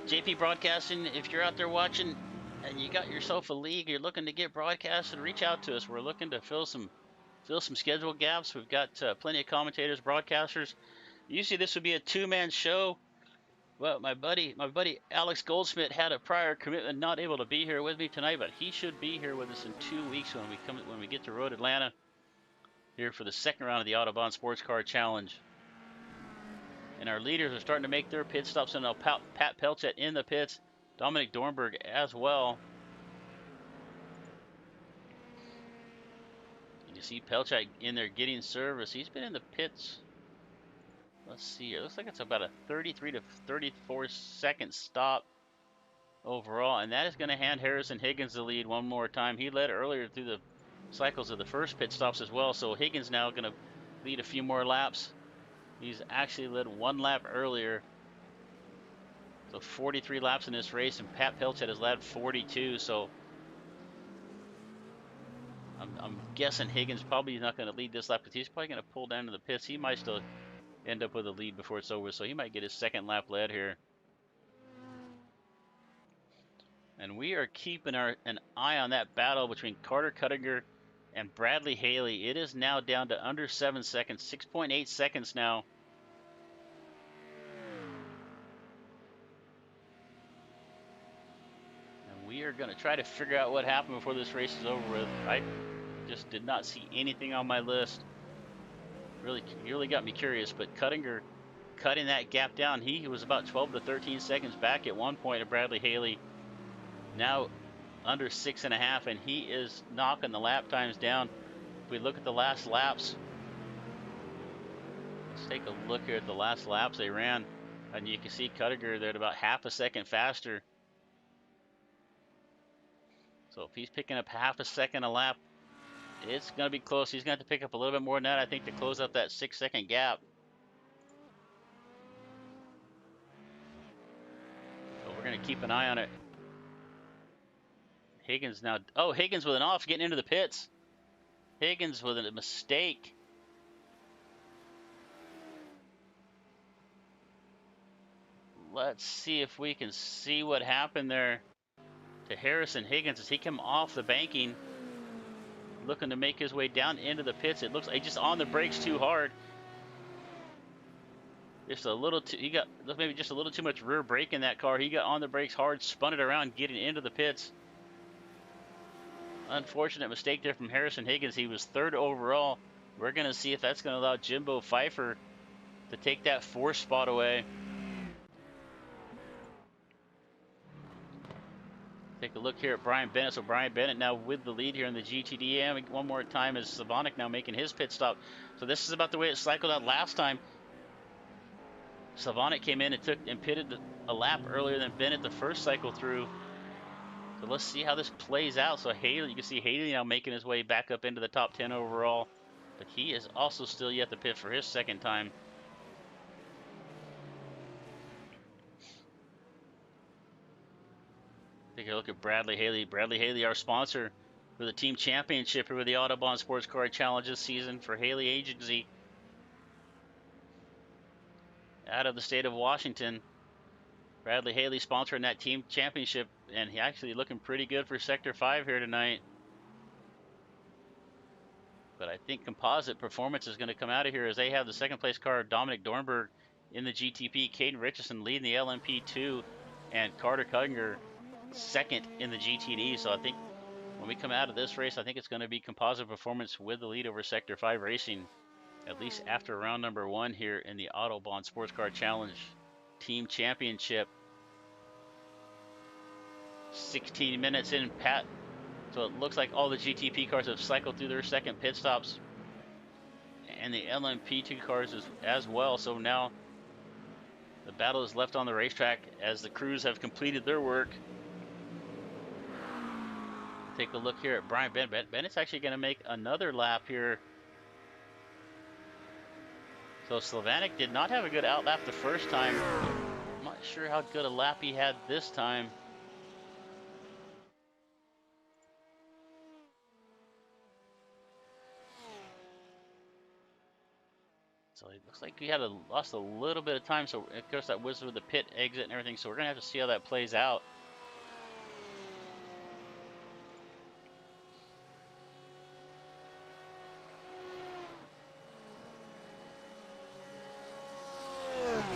Speaker 1: JP Broadcasting, if you're out there watching and you got yourself a league, you're looking to get broadcasted, reach out to us. We're looking to fill some schedule gaps. We've got plenty of commentators, broadcasters. Usually this would be a 2-man show. Well, my buddy Alex Goldschmidt had a prior commitment, not able to be here with me tonight, but he should be here with us in 2 weeks when we get to Road Atlanta here for the second round of the Autobahn Sports Car Challenge. And our leaders are starting to make their pit stops, and now Pat Pelchat in the pits, Dominic Dornberg as well. And you see Pelchat in there getting service. He's been in the pits. Let's see here. It looks like it's about a 33 to 34 second stop overall. And that is going to hand Harrison Higgins the lead one more time. He led earlier through the cycles of the first pit stops as well. So Higgins now going to lead a few more laps. He's actually led 1 lap earlier. So 43 laps in this race. And Pat Pelchat has led 42. So I'm guessing Higgins probably is not going to lead this lap because he's probably going to pull down to the pits. He might still end up with a lead before it's over, so he might get his second lap led here. And we are keeping an eye on that battle between Carter Cuttinger And Bradley Haley, it is now down to under 7 seconds, 6.8 seconds now. And we are going to try to figure out what happened before this race is over with. I just did not see anything on my list. Really got me curious, but Cuttinger cutting that gap down. He was about 12 to 13 seconds back at one point of Bradley Haley. Now under 6.5, and he is knocking the lap times down. If we look at the last laps, let's take a look here at the last laps they ran, and you can see Cuttinger there at about half a second faster. So if he's picking up half a second a lap, it's going to be close. He's going to have to pick up a little bit more than that, I think, to close up that 6-second gap. So we're going to keep an eye on it. Higgins now. Oh, Higgins with an off, getting into the pits. Higgins with a mistake. Let's see if we can see what happened there to Harrison Higgins as he came off the banking, looking to make his way down into the pits. It looks like just on the brakes too hard. Just a little too, he got maybe just a little too much rear brake in that car. He got on the brakes hard, spun it around, getting into the pits. Unfortunate mistake there from Harrison Higgins. He was third overall. We're going to see if that's going to allow Jimbo Pfeiffer to take that 4th spot away. Take a look here at Brian Bennett. So Brian Bennett now with the lead here in the GTD. And one more time is Slavonic now making his pit stop. So this is about the way it cycled out last time. Slavonic came in and pitted a lap earlier than Bennett the first cycle through. So let's see how this plays out. So Haley, you can see Haley now making his way back up into the top 10 overall. But he is also still yet to pit for his second time. Take a look at Bradley Haley. Bradley Haley, our sponsor for the team championship here with the Autobahn Sports Car Challenge this season for Haley Agency out of the state of Washington. Bradley Haley sponsoring that team championship, and he actually looking pretty good for Sector 5 here tonight. But I think Composite Performance is going to come out of here as they have the second place car, Dominic Dornberg in the GTP, Caden Richardson leading the LMP2, and Carter Cuttinger second in the GTD. So I think when we come out of this race, I think it's going to be Composite Performance with the lead over Sector 5 Racing, at least after round number 1 here in the Autobahn Sports Car Challenge Team Championship. 16 minutes in, Pat. So it looks like all the GTP cars have cycled through their second pit stops, and the LMP2 cars as well. So now the battle is left on the racetrack as the crews have completed their work. Take a look here at Brian Bennett. Bennett's actually going to make another lap here. So Slavonic did not have a good out lap the first time. I'm not sure how good a lap he had this time. So it looks like we had lost a little bit of time. So of course that was with the pit exit and everything. So we're going to have to see how that plays out.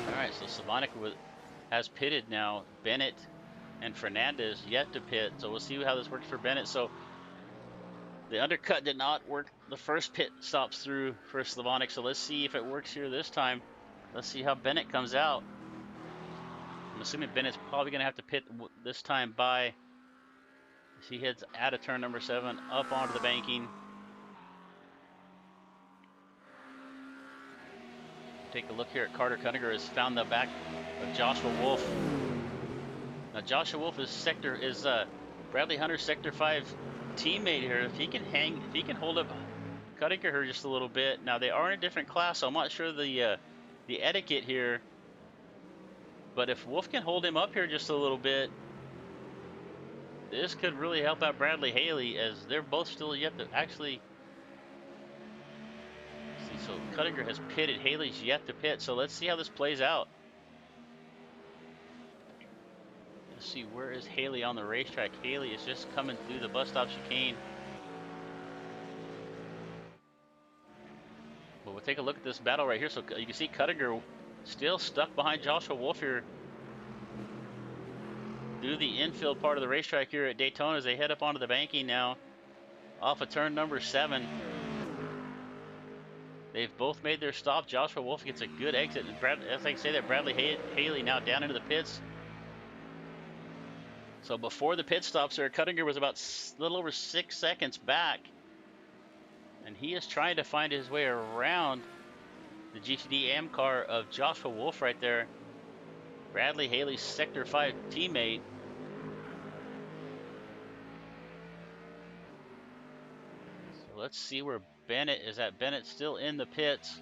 Speaker 1: Alright, so Slavonic has pitted now. Bennett and Fernandez yet to pit. So we'll see how this works for Bennett. So the undercut did not work the first pit stops through for Slavonic. So let's see if it works here this time. Let's see how Bennett comes out. I'm assuming Bennett's probably going to have to pit this time by, as he heads out of turn number 7 up onto the banking. Take a look here at Carter Cuttinger has found the back of Joshua Wolf. Now Joshua Wolf is Bradley Hunter's Sector 5 teammate here. If he can hold up Cuttinger here just a little bit. Now they are in a different class, so I'm not sure the etiquette here. But if Wolf can hold him up here just a little bit, this could really help out Bradley Haley, as they're both still yet to actually. See, so Cuttinger has pitted, Haley's yet to pit. So let's see how this plays out. Let's see, where is Haley on the racetrack? Haley is just coming through the bus stop chicane. we'll take a look at this battle right here. So you can see Cuttinger still stuck behind Joshua Wolf here through the infield part of the racetrack here at Daytona as they head up onto the banking now off of turn number 7. They've both made their stop. Joshua Wolf gets a good exit. And as I say that, Bradley Haley now down into the pits. So before the pit stops there, Cuttinger was about a little over 6 seconds back. And he is trying to find his way around the GTD AM car of Joshua Wolf right there. Bradley Haley's Sector 5 teammate. So let's see where Bennett is at. Bennett's still in the pits.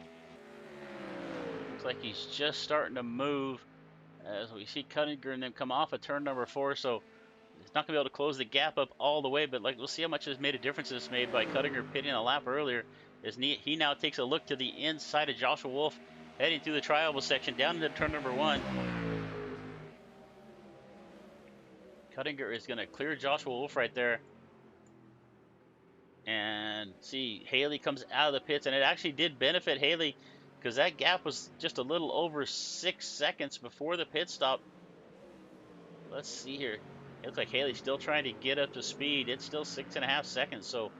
Speaker 1: Looks like he's just starting to move as we see Cuttinger and them come off of turn number 4. So he's not going to be able to close the gap up all the way, but like we'll see how much has made a difference this made by Cuttinger pitting a lap earlier. As he now takes a look to the inside of Joshua Wolf, heading through the trioval section down into turn number 1. Cuttinger is going to clear Joshua Wolf right there. And see, Haley comes out of the pits, and it actually did benefit Haley because that gap was just a little over 6 seconds before the pit stop. Let's see here. It looks like Haley's still trying to get up to speed. It's still 6.5 seconds, so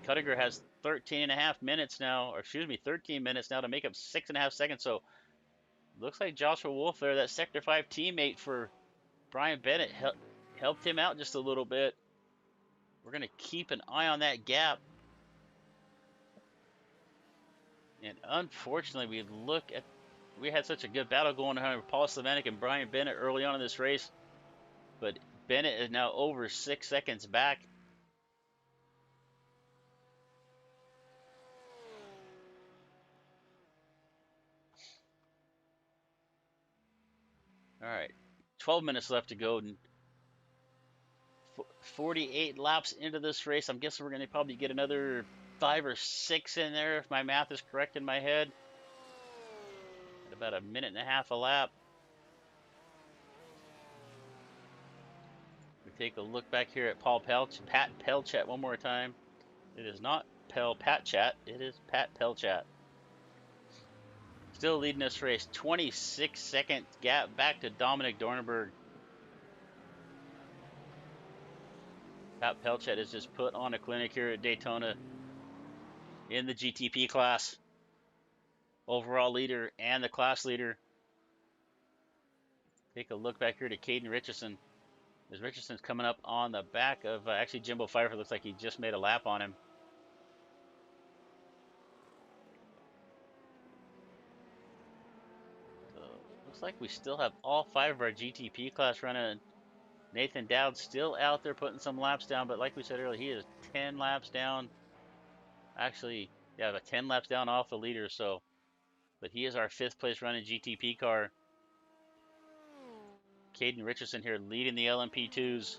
Speaker 1: Cuttinger has 13.5 minutes now, or excuse me, 13 minutes now to make up 6.5 seconds. So looks like Joshua Wolf there, that Sector 5 teammate for Brian Bennett, helped him out just a little bit. We're going to keep an eye on that gap. And unfortunately, we had such a good battle going on with Paul Slavanik and Brian Bennett early on in this race. But Bennett is now over 6 seconds back. All right, 12 minutes left to go. And 48 laps into this race. I'm guessing we're going to probably get another 5 or 6 in there if my math is correct in my head. At about a minute and a half a lap. We take a look back here at Pat Pelchat one more time. It is not Pat Chat, it is Pat Pelchat. Still leading this race, 26-second gap back to Dominic Dornberg. Pat Pelchat has just put on a clinic here at Daytona in the GTP class. Overall leader and the class leader. Take a look back here to Caden Richardson. As Richardson's coming up on the back of, actually Jimbo Pfeiffer looks like he just made a lap on him. So, looks like we still have all 5 of our GTP class running. Nathan Dowd still out there putting some laps down, but like we said earlier, he is 10 laps down. Actually, yeah, about 10 laps down off the leader, so. But he is our 5th place running GTP car. Caden Richardson here leading the LMP2s.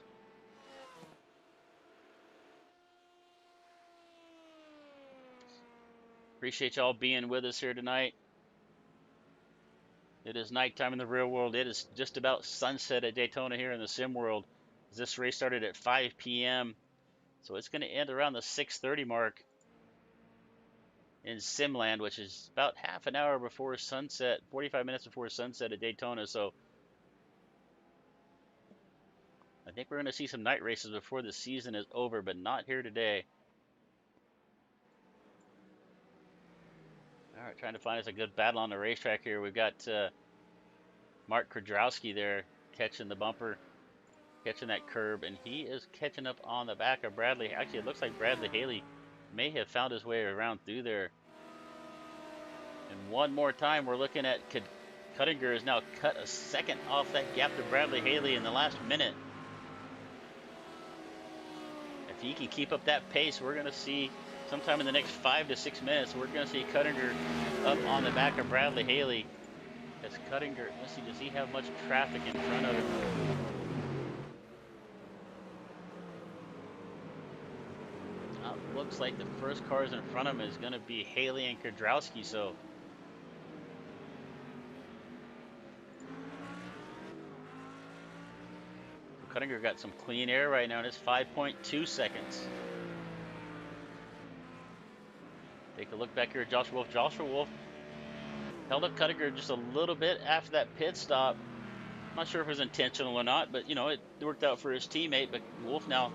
Speaker 1: Appreciate y'all being with us here tonight. It is nighttime in the real world. It is just about sunset at Daytona here in the sim world. This race started at 5 p.m. So it's going to end around the 6:30 mark in Simland, which is about half an hour before sunset, 45 minutes before sunset at Daytona. So I think we're going to see some night races before the season is over, but not here today. All right, trying to find us a good battle on the racetrack here. We've got Mark Kudrowski there catching the bumper, catching that curb, and he is catching up on the back of Bradley. Actually, it looks like Bradley Haley may have found his way around through there. And one more time, we're looking at Cuttinger has now cut a second off that gap to Bradley Haley in the last minute. If he can keep up that pace, we're going to see sometime in the next 5 to 6 minutes, we're going to see Cuttinger up on the back of Bradley Haley. As Cuttinger, let's see, does he have much traffic in front of him? Looks like the first cars in front of him is going to be Haley and Kudrowski, so. Cuttinger got some clean air right now, and it's 5.2 seconds. Take a look back here at Joshua Wolf. Joshua Wolf held up Cuttinger just a little bit after that pit stop. I'm not sure if it was intentional or not, but, you know, it worked out for his teammate. But Wolf now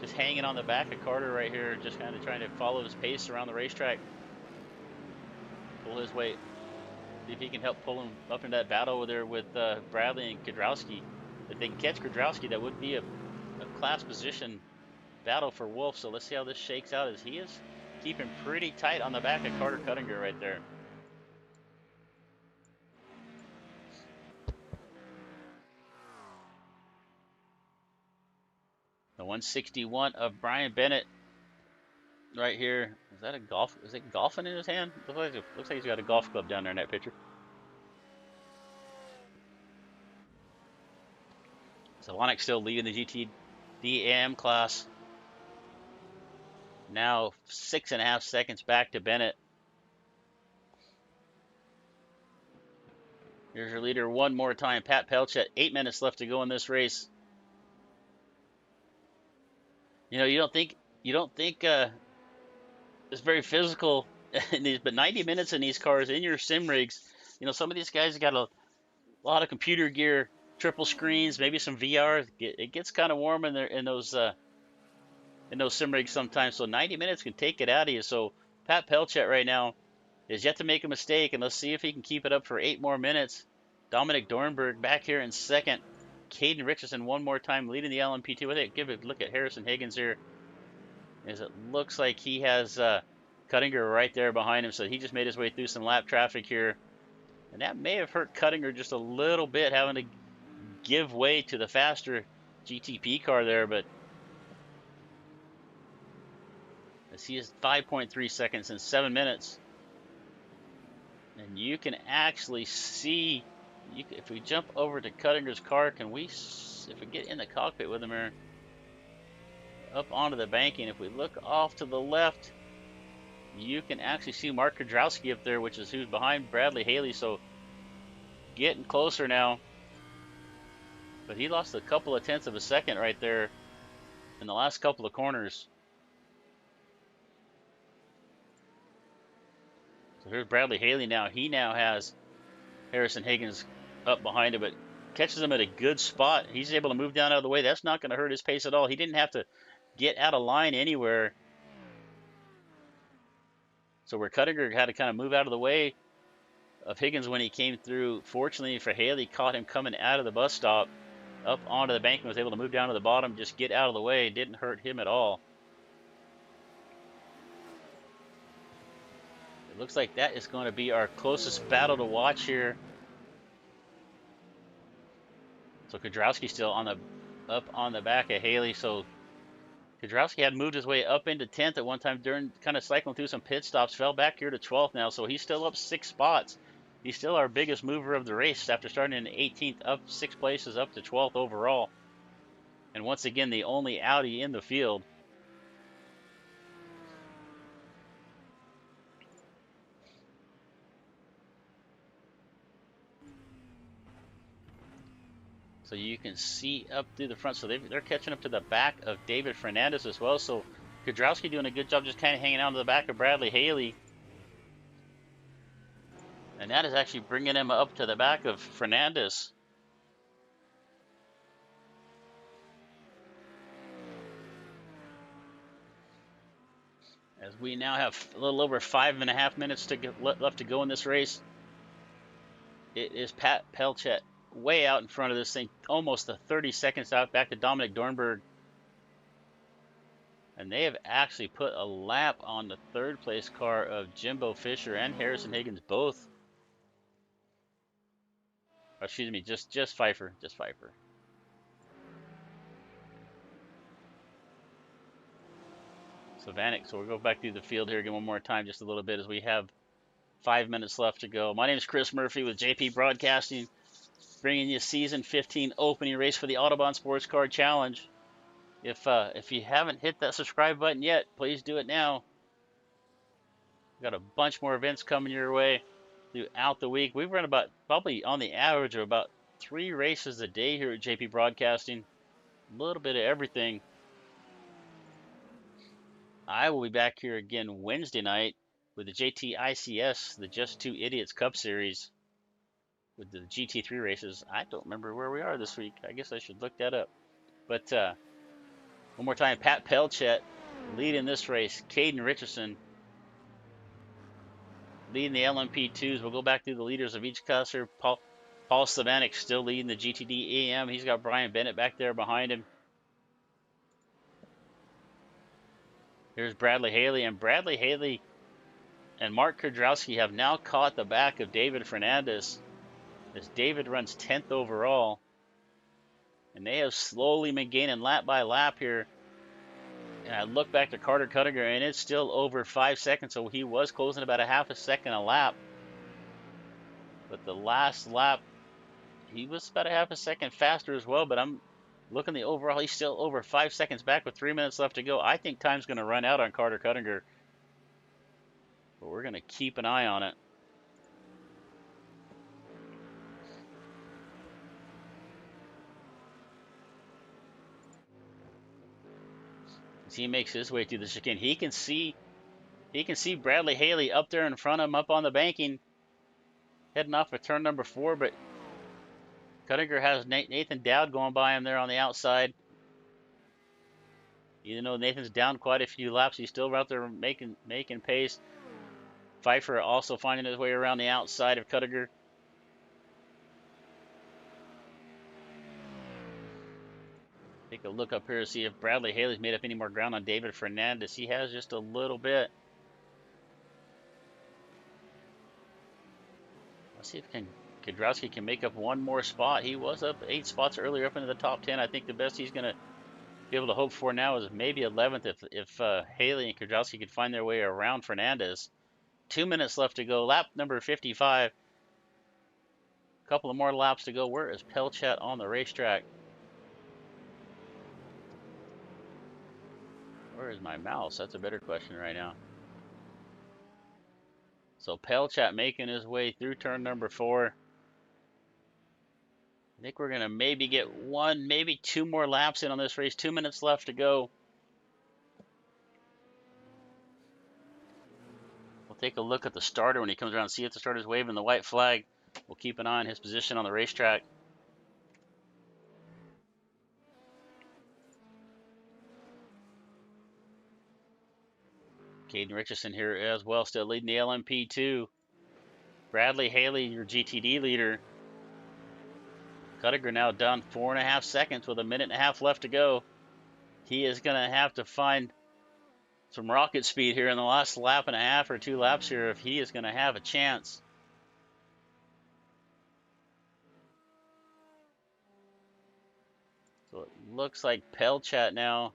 Speaker 1: just hanging on the back of Carter right here, just kind of trying to follow his pace around the racetrack. Pull his weight. See if he can help pull him up into that battle over there with Bradley and Kudrowski. If they can catch Kudrowski, that would be a class position battle for Wolf. So let's see how this shakes out, as he is keeping pretty tight on the back of Carter Cuttinger right there. The 161 of Brian Bennett right here. Is that a golf? Is it golfing in his hand? Looks like he's got a golf club down there in that picture. So Lonix still leading the GTD class. Now 6.5 seconds back to Bennett. Here's your leader one more time, Pat Pelchet. 8 minutes left to go in this race. You know, you don't think it's very physical in these, but 90 minutes in these cars in your sim rigs. You know, some of these guys got a lot of computer gear, triple screens, maybe some VR. It gets kind of warm in those sim rigs sometimes. So 90 minutes can take it out of you. So Pat Pelchet right now is yet to make a mistake, and let's see if he can keep it up for 8 more minutes. Dominic Dornberg back here in second. Caden Richardson one more time leading the LMP2. I think give a look at Harrison Higgins here, as it looks like he has Cuttinger right there behind him. So he just made his way through some lap traffic here, and that may have hurt Cuttinger just a little bit, having to give way to the faster GTP car there. But as he is 5.3 seconds in 7 minutes, and you can actually see, if we jump over to Cuttinger's car, if we get in the cockpit with him here, up onto the banking, if we look off to the left, you can actually see Mark Kudrowski up there, which is who's behind Bradley Haley. So getting closer now, but he lost a couple of tenths of a second right there in the last couple of corners. So here's Bradley Haley now. He now has Harrison Higgins up behind him, but catches him at a good spot. He's able to move down out of the way. That's not going to hurt his pace at all. He didn't have to get out of line anywhere. So where Cuttinger had to kind of move out of the way of Higgins when he came through, fortunately for Haley, caught him coming out of the bus stop up onto the bank and was able to move down to the bottom, just get out of the way. It didn't hurt him at all. It looks like that is going to be our closest battle to watch here. So Kudrowski still up on the back of Haley. So Kudrowski had moved his way up into 10th at one time during kind of cycling through some pit stops, fell back here to 12th now. So he's still up 6 spots. He's still our biggest mover of the race after starting in 18th, up 6 places up to 12th overall. And once again, the only Audi in the field. So you can see up through the front. So they're catching up to the back of David Fernandez as well. So Kudrowski doing a good job just kind of hanging out to the back of Bradley Haley. And that is actually bringing him up to the back of Fernandez. As we now have a little over 5.5 minutes left to go in this race. It is Pat Pelchet way out in front of this thing, almost 30 seconds out, back to Dominic Dornberg. And they have actually put a lap on the 3rd place car of Jimbo Fisher and Harrison Higgins both. Or excuse me, just Pfeiffer. So Vanek, so we'll go back through the field here again one more time, just a little bit, as we have 5 minutes left to go. My name is Chris Murphy with JP Broadcasting, bringing you season 15 opening race for the Autobahn Sports Car Challenge. If you haven't hit that subscribe button yet, please do it now. We've got a bunch more events coming your way throughout the week. We've run about, probably on the average of about 3 races a day here at JP Broadcasting. A little bit of everything. I will be back here again Wednesday night with the JTICS, the Just Two Idiots Cup Series, with the GT3 races. I don't remember where we are this week. I guess I should look that up. But one more time, Pat Pelchet leading this race. Caden Richardson leading the LMP2s. We'll go back through the leaders of each cluster. Paul Slavanik still leading the GTD AM. He's got Brian Bennett back there behind him. Here's Bradley Haley, and Bradley Haley and Mark Kudrowski have now caught the back of David Fernandez as David runs 10th overall. And they have slowly been gaining lap by lap here. And I look back to Carter Cuttinger, and it's still over 5 seconds, so he was closing about a half a second a lap. But the last lap, he was about a half a second faster as well, but I'm looking the overall, he's still over 5 seconds back with 3 minutes left to go. I think time's going to run out on Carter Cuttinger, but we're going to keep an eye on it. As he makes his way through the chicane, he can see Bradley Haley up there in front of him, up on the banking, heading off of turn number 4, but Cuttinger has Nathan Dowd going by him there on the outside. Even though Nathan's down quite a few laps, he's still out there making pace. Pfeiffer also finding his way around the outside of Cuttinger. Take a look up here to see if Bradley Haley's made up any more ground on David Fernandez. He has just a little bit. Let's see if Kudrowski can make up one more spot. He was up 8 spots earlier, up into the top 10. I think the best he's going to be able to hope for now is maybe 11th if Haley and Kudrowski could find their way around Fernandez. 2 minutes left to go. Lap number 55. A couple of more laps to go. Where is Pelchet on the racetrack? Where is my mouse? That's a better question right now. So Pelchet making his way through turn number 4. I think we're going to maybe get 1, maybe 2 more laps in on this race. 2 minutes left to go. We'll take a look at the starter when he comes around. See if the starter's waving the white flag. We'll keep an eye on his position on the racetrack. Caden Richardson here as well, still leading the LMP2. Bradley Haley, your GTD leader. Cuttinger now down 4.5 seconds with 1.5 minutes left to go. He is going to have to find some rocket speed here in the last lap and a half or 2 laps here if he is going to have a chance. So it looks like Pelchet now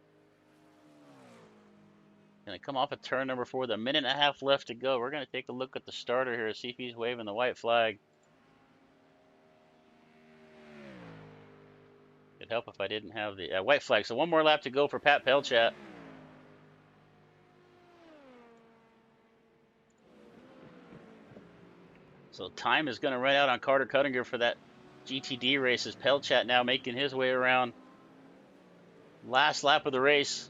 Speaker 1: going to come off of turn number 4 with 1.5 minutes left to go. We're going to take a look at the starter here, see if he's waving the white flag. It'd help if I didn't have the white flag. So 1 more lap to go for Pat Pelchet. So time is going to run out on Carter Cuttinger for that GTD race as Pelchet now making his way around. Last lap of the race.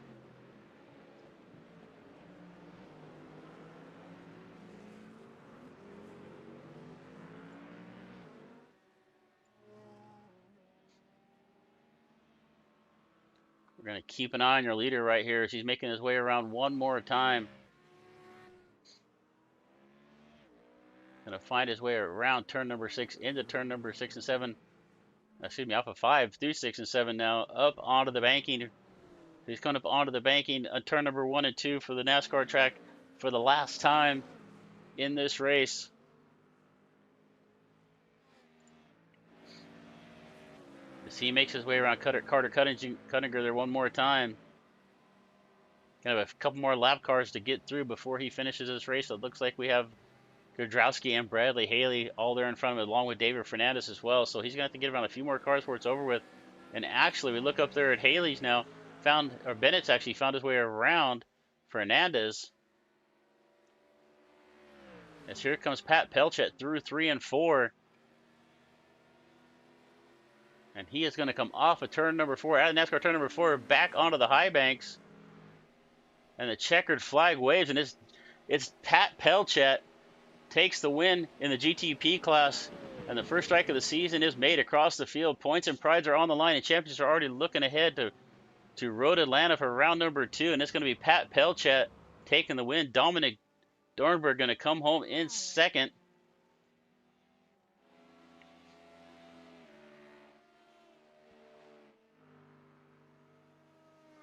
Speaker 1: We're going to keep an eye on your leader right here as he's making his way around 1 more time. Going to find his way around turn number 6 into turn number 6 and 7. Excuse me, off of 5 through 6 and 7 now, up onto the banking. He's coming up onto the banking on turn number 1 and 2 for the NASCAR track for the last time in this race. As he makes his way around Carter Cuttinger there 1 more time. Kind of a couple more lap cars to get through before he finishes this race. So it looks like we have Kudrowski and Bradley Haley all there in front of him, along with David Fernandez as well. So he's going to have to get around a few more cars before it's over with. And actually, we look up there at Haley's now. Bennett's actually found his way around Fernandez. As here comes Pat Pelchet through 3 and 4. And he is going to come off of turn number 4, out of NASCAR turn number 4, back onto the high banks. And the checkered flag waves, and It's Pat Pelchat takes the win in the GTP class, and the first strike of the season is made across the field. Points and prides are on the line, and champions are already looking ahead to Road Atlanta for round number 2, and it's going to be Pat Pelchat taking the win. Dominic Dornberg going to come home in second.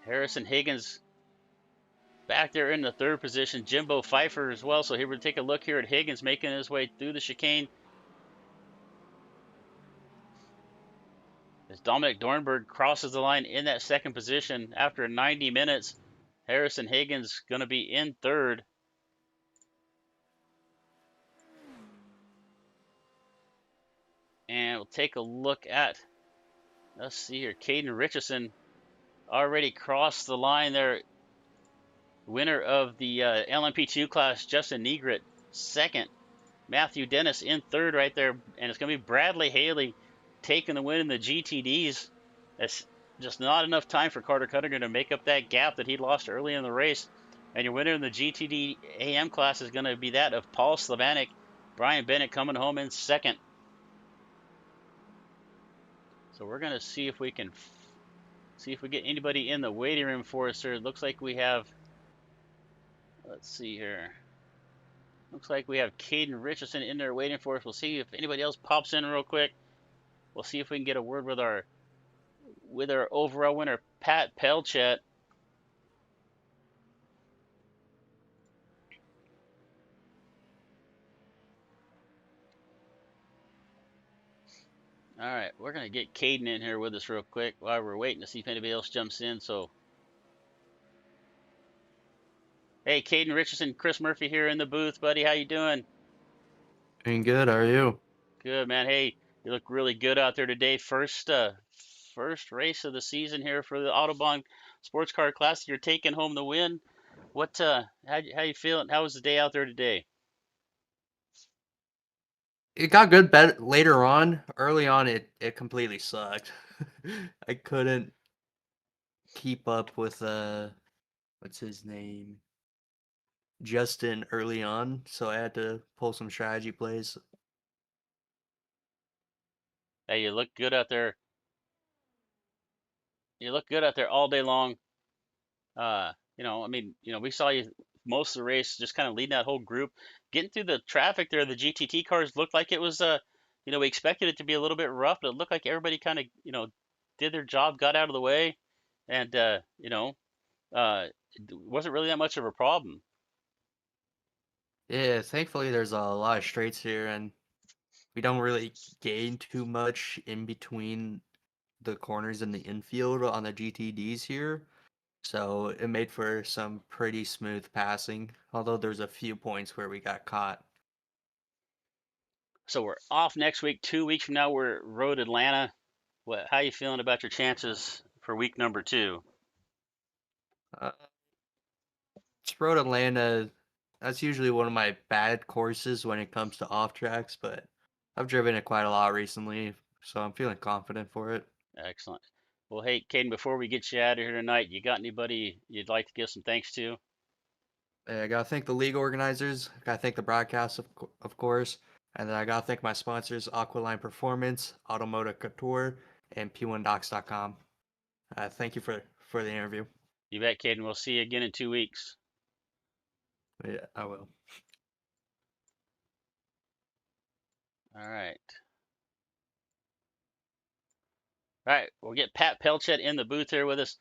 Speaker 1: Harrison Higgins back there in the third position. Jimbo Pfeiffer as well. So here we'll take a look here at Higgins making his way through the chicane. As Dominic Dornberg crosses the line in that second position after 90 minutes. Harrison Higgins going to be in third. And we'll take a look at, let's see here, Caden Richardson already crossed the line there. Winner of the LMP2 class, Justin Negret, second. Matthew Dennis in third right there. And it's going to be Bradley Haley taking the win in the GTDs. That's just not enough time for Carter Cunningham to make up that gap that he lost early in the race. And your winner in the GTD AM class is going to be that of Paul Slavanik. Brian Bennett coming home in second. So we're going to see if we can get anybody in the waiting room for us here. It looks like we have, let's see here. Looks like we have Caden Richardson in there waiting for us. We'll see if anybody else pops in real quick. We'll see if we can get a word with our overall winner, Pat Pelchat. All right, we're going to get Caden in here with us real quick while we're waiting to see if anybody else jumps in. So, hey, Caden Richardson, Chris Murphy here in the booth, buddy. How you doing?
Speaker 2: Doing good. How are you?
Speaker 1: Good, man. Hey, you look really good out there today. First race of the season here for the Autobahn Sports Car Classic. You're taking home the win. What how you feeling? How was the day out there today?
Speaker 2: It got good later on. Early on, it completely sucked. I couldn't keep up with what's his name? Justin early on, so I had to pull some strategy plays.
Speaker 1: Hey, you look good out there. You look good out there all day long. We saw you most of the race, just kind of leading that whole group, getting through the traffic there. The GTT cars looked like it was, we expected it to be a little bit rough, but it looked like everybody kind of, did their job, got out of the way, and it wasn't really that much of a problem.
Speaker 2: Yeah, thankfully there's a lot of straights here, and we don't really gain too much in between the corners in the infield on the GTDs here. So it made for some pretty smooth passing, although there's a few points where we got caught.
Speaker 1: So we're off next week. 2 weeks from now, we're Road Atlanta. How you feeling about your chances for week number 2?
Speaker 2: Uh, it's Road Atlanta. That's usually one of my bad courses when it comes to off tracks, but I've driven it quite a lot recently, so I'm feeling confident for it.
Speaker 1: Excellent. Well, hey, Caden, before we get you out of here tonight, you got anybody you'd like to give some thanks to?
Speaker 2: I gotta thank the league organizers, gotta thank the broadcast, of course, and then I gotta thank my sponsors, Aqualine Performance, Automotive Couture, and P1Docs.com. Thank you for the interview.
Speaker 1: You bet, Caden. We'll see you again in 2 weeks.
Speaker 2: Yeah, I will.
Speaker 1: All right. All right, we'll get Pat Pelchat in the booth here with us.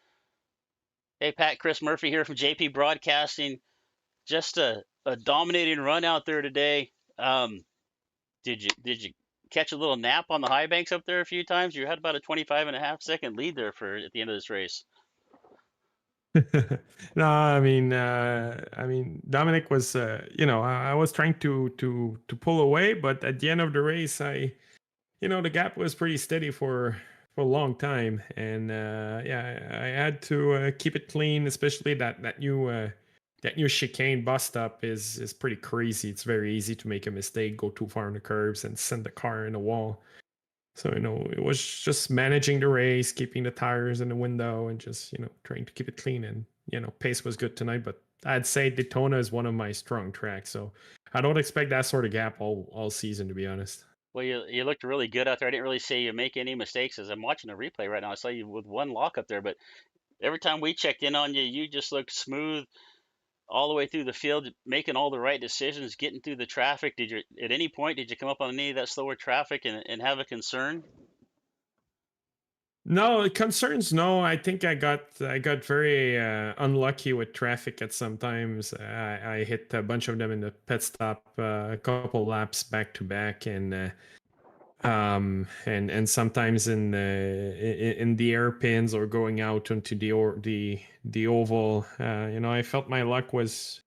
Speaker 1: Hey, Pat, Chris Murphy here from JP Broadcasting. Just a dominating run out there today. Did you catch a little nap on the high banks up there a few times? You had about a 25.5-second lead there for at the end of this race.
Speaker 3: No, I mean, Dominic was, I was trying to pull away, but at the end of the race, the gap was pretty steady for a long time, and I had to keep it clean, especially that new chicane bust up is pretty crazy. It's very easy to make a mistake, go too far on the curbs, and send the car in a wall. So, it was just managing the race, keeping the tires in the window, and just, trying to keep it clean. And, pace was good tonight, but I'd say Daytona is one of my strong tracks. So I don't expect that sort of gap all season, to be honest.
Speaker 1: Well, you looked really good out there. I didn't really see you make any mistakes. As I'm watching the replay right now, I saw you with one lock up there, but every time we checked in on you, you just looked smooth all the way through the field, making all the right decisions, getting through the traffic. Did you at any point did you come up on any of that slower traffic and have a concern?
Speaker 3: No concerns. No, I think I got very unlucky with traffic at some times. I hit a bunch of them in the pit stop, a couple laps back to back, and sometimes in the airpins or going out into the oval. I felt my luck was,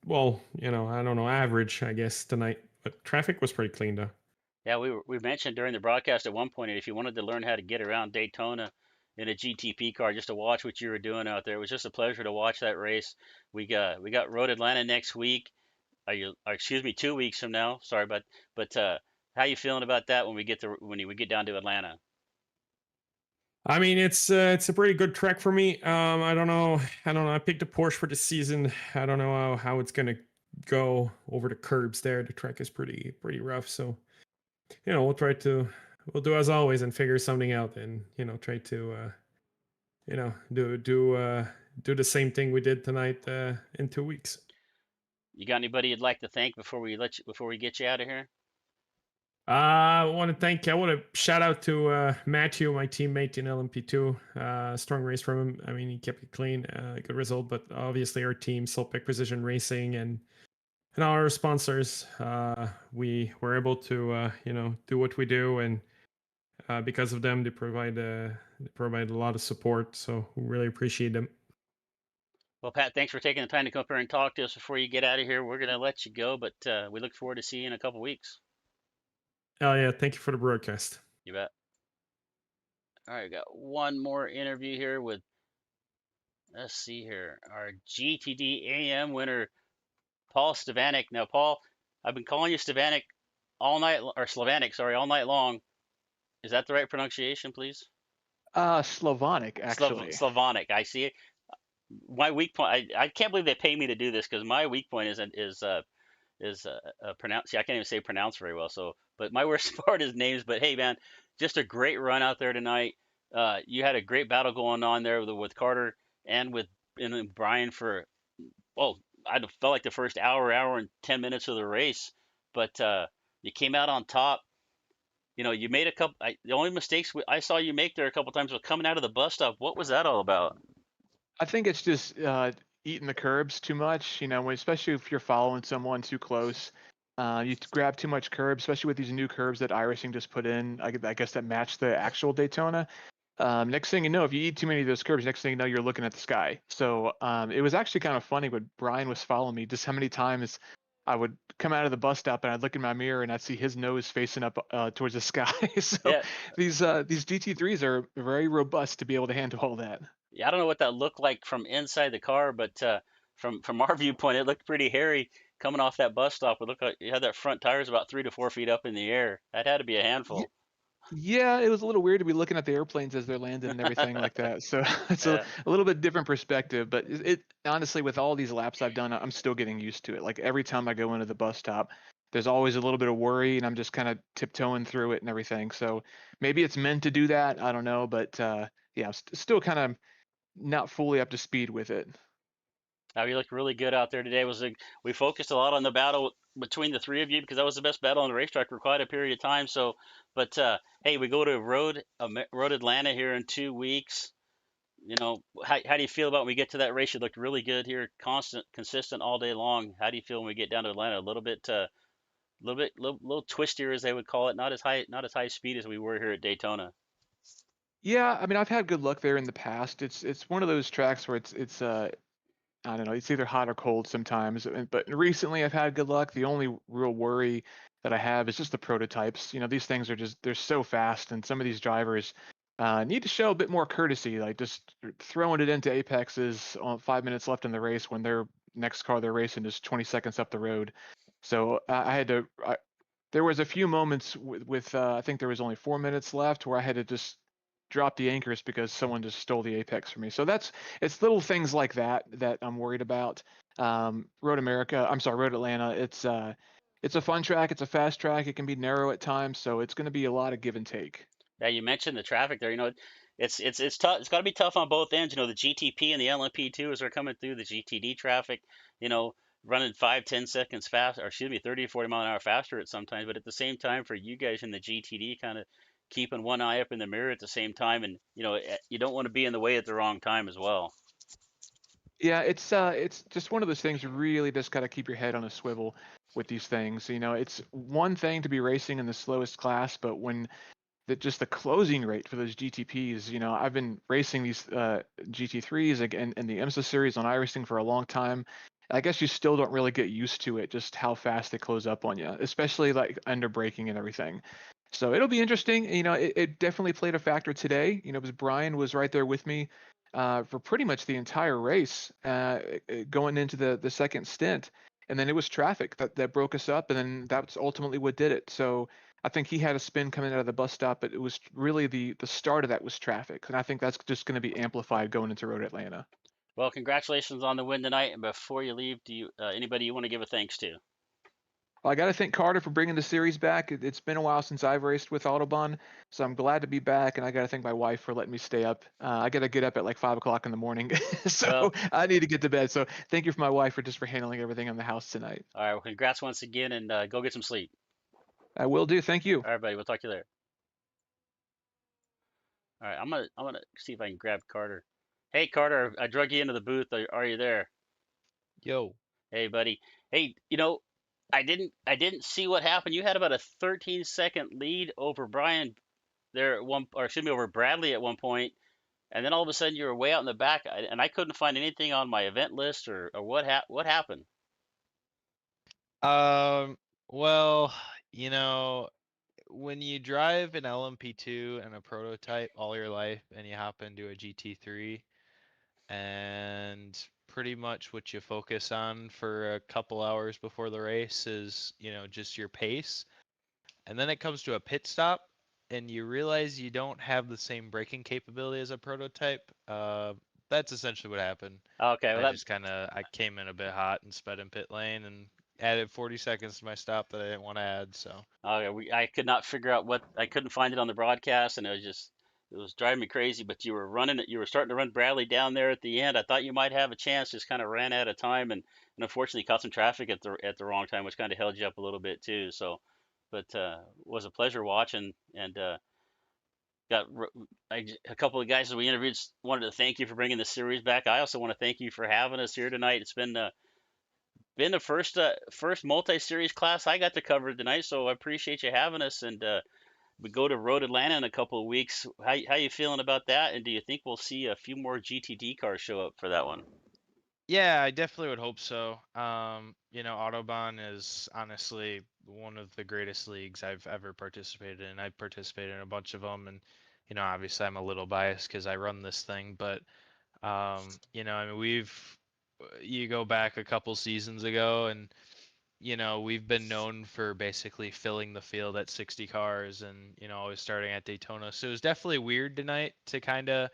Speaker 3: well, I don't know, average, I guess, tonight. But traffic was pretty clean though.
Speaker 1: Yeah, we mentioned during the broadcast at one point, if you wanted to learn how to get around Daytona in a GTP car, just to watch what you were doing out there, it was just a pleasure to watch that race. We got Road Atlanta next week. Or excuse me, 2 weeks from now. Sorry, but how you feeling about that when we get down to Atlanta?
Speaker 3: I mean, it's a pretty good track for me. I don't know. I picked a Porsche for the season. I don't know how it's gonna go over the curbs there. The track is pretty rough. So, we'll do as always and figure something out, and try to do the same thing we did tonight in 2 weeks.
Speaker 1: You got anybody you'd like to thank before we get you out of here?
Speaker 3: I want to shout out to Matthew, my teammate in LMP2. Strong race from him. I mean, he kept it clean, good result. But obviously, our team, Solpic Precision Racing, and our sponsors, we were able to do what we do, and because of them, they provide a lot of support. So we really appreciate them.
Speaker 1: Well, Pat, thanks for taking the time to come up here and talk to us before you get out of here. We're gonna let you go, but we look forward to seeing you in a couple weeks.
Speaker 3: Oh yeah, thank you for the broadcast.
Speaker 1: You bet. All right, we got one more interview here with, let's see here, our GTD AM winner, Paul Stevanik. Now, Paul, I've been calling you Stevanik all night, or Slavanic, sorry, all night long. Is that the right pronunciation, please?
Speaker 4: Slavonic, actually.
Speaker 1: Slavonic. I see it. My weak point. I can't believe they pay me to do this because my weak point is pronounce. See, I can't even say pronounce very well. So, but my worst part is names. But hey, man, just a great run out there tonight. You had a great battle going on there with Carter and then Brian for, well, I felt like the first hour and 10 minutes of the race. But you came out on top. You made a couple. The only mistakes I saw you make there a couple times was coming out of the bus stop. What was that all about?
Speaker 4: I think it's just eating the curbs too much, especially if you're following someone too close. You grab too much curb, especially with these new curbs that iRacing just put in, I guess that match the actual Daytona. Next thing you know, if you eat too many of those curbs, next thing you know, you're looking at the sky. So it was actually kind of funny when Brian was following me, just how many times I would come out of the bus stop and I'd look in my mirror and I'd see his nose facing up towards the sky. So
Speaker 1: Yeah.
Speaker 4: these GT3s are very robust to be able to handle all that.
Speaker 1: Yeah, I don't know what that looked like from inside the car, but from our viewpoint, it looked pretty hairy coming off that bus stop. It looked like you had that front tires about 3 to 4 feet up in the air. That had to be a handful.
Speaker 4: Yeah, it was a little weird to be looking at the airplanes as they're landing and everything like that. So it's
Speaker 1: Yeah.
Speaker 4: a little bit different perspective, but it honestly, with all these laps I've done, I'm still getting used to it. Like every time I go into the bus stop, there's always a little bit of worry, and I'm just kind of tiptoeing through it and everything. So maybe it's meant to do that. I don't know, but yeah, still kind of not fully up to speed with it.
Speaker 1: Now you looked really good out there today. We focused a lot on the battle between the three of you because that was the best battle on the racetrack for quite a period of time. So, but hey, we go to Road Atlanta here in 2 weeks. How do you feel about when we get to that race? You looked really good here, consistent all day long. How do you feel when we get down to Atlanta? A little twistier, as they would call it. Not as high speed as we were here at Daytona.
Speaker 4: Yeah, I mean, I've had good luck there in the past. It's one of those tracks where it's I don't know, it's either hot or cold sometimes. But recently I've had good luck. The only real worry that I have is just the prototypes. These things they're so fast, and some of these drivers need to show a bit more courtesy, like just throwing it into apexes on 5 minutes left in the race when their next car they're racing is 20 seconds up the road. So there was a few moments with I think there was only 4 minutes left where I had to just drop the anchors because someone just stole the apex from me. So it's little things like that I'm worried about. Road Atlanta. It's a fun track. It's a fast track. It can be narrow at times, so it's going to be a lot of give and take.
Speaker 1: Yeah, you mentioned the traffic there. It's tough. It's got to be tough on both ends. The GTP and the LMP2 as they're coming through the GTD traffic. Running 5-10 seconds fast, or excuse me, 30 to 40 mile an hour faster at sometimes. But at the same time, for you guys in the GTD, kind of keeping one eye up in the mirror at the same time, and you don't want to be in the way at the wrong time as well.
Speaker 4: Yeah, it's just one of those things. You really just got to keep your head on a swivel with these things. It's one thing to be racing in the slowest class, but when just the closing rate for those GTPs, I've been racing these GT3s and the IMSA series on iRacing for a long time. I guess you still don't really get used to it, just how fast they close up on you, especially like under braking and everything. So it'll be interesting. It definitely played a factor today. Because Brian was right there with me for pretty much the entire race going into the second stint. And then it was traffic that broke us up, and then that's ultimately what did it. So I think he had a spin coming out of the bus stop, but it was really the start of that was traffic. And I think that's just going to be amplified going into Road Atlanta.
Speaker 1: Well, congratulations on the win tonight. And before you leave, do you anybody you want to give a thanks to?
Speaker 4: Well, I got to thank Carter for bringing the series back. It's been a while since I've raced with Autobahn, so I'm glad to be back. And I got to thank my wife for letting me stay up. I got to get up at like 5 o'clock in the morning, so
Speaker 1: Well,
Speaker 4: I need to get to bed. So thank you for my wife for handling everything in the house tonight.
Speaker 1: All right. Well, congrats once again, and go get some sleep.
Speaker 4: I will do. Thank you.
Speaker 1: All right, buddy. We'll talk to you later. All right. I'm gonna see if I can grab Carter. Hey, Carter. I drug you into the booth. Are you there?
Speaker 5: Yo.
Speaker 1: Hey, buddy. Hey, I didn't see what happened. You had about a 13-second lead over Brian there over Bradley at one point, and then all of a sudden you were way out in the back, and I couldn't find anything on my event list or what happened.
Speaker 5: Well, when you drive an LMP2 and a prototype all your life and you hop into a GT3, and pretty much what you focus on for a couple hours before the race is, just your pace. And then it comes to a pit stop and you realize you don't have the same braking capability as a prototype. That's essentially what happened.
Speaker 1: Okay, well,
Speaker 5: I came in a bit hot and sped in pit lane and added 40 seconds to my stop that I didn't want to add. So
Speaker 1: I could not figure out I couldn't find it on the broadcast, and it was driving me crazy. But you were starting to run Bradley down there at the end. I thought you might have a chance, just kind of ran out of time, and unfortunately caught some traffic at the wrong time, which kind of held you up a little bit too. So, but was a pleasure watching, and a couple of guys that we interviewed wanted to thank you for bringing the series back. I also want to thank you for having us here tonight. It's been the first multi-series class I got to cover tonight, so I appreciate you having us. And we go to Road Atlanta in a couple of weeks. How you feeling about that? And do you think we'll see a few more GTD cars show up for that one?
Speaker 5: Yeah, I definitely would hope so. Autobahn is honestly one of the greatest leagues I've ever participated in. I've participated in a bunch of them, and obviously I'm a little biased because I run this thing, but you go back a couple seasons ago, and we've been known for basically filling the field at 60 cars, and always starting at Daytona. So it was definitely weird tonight to kind of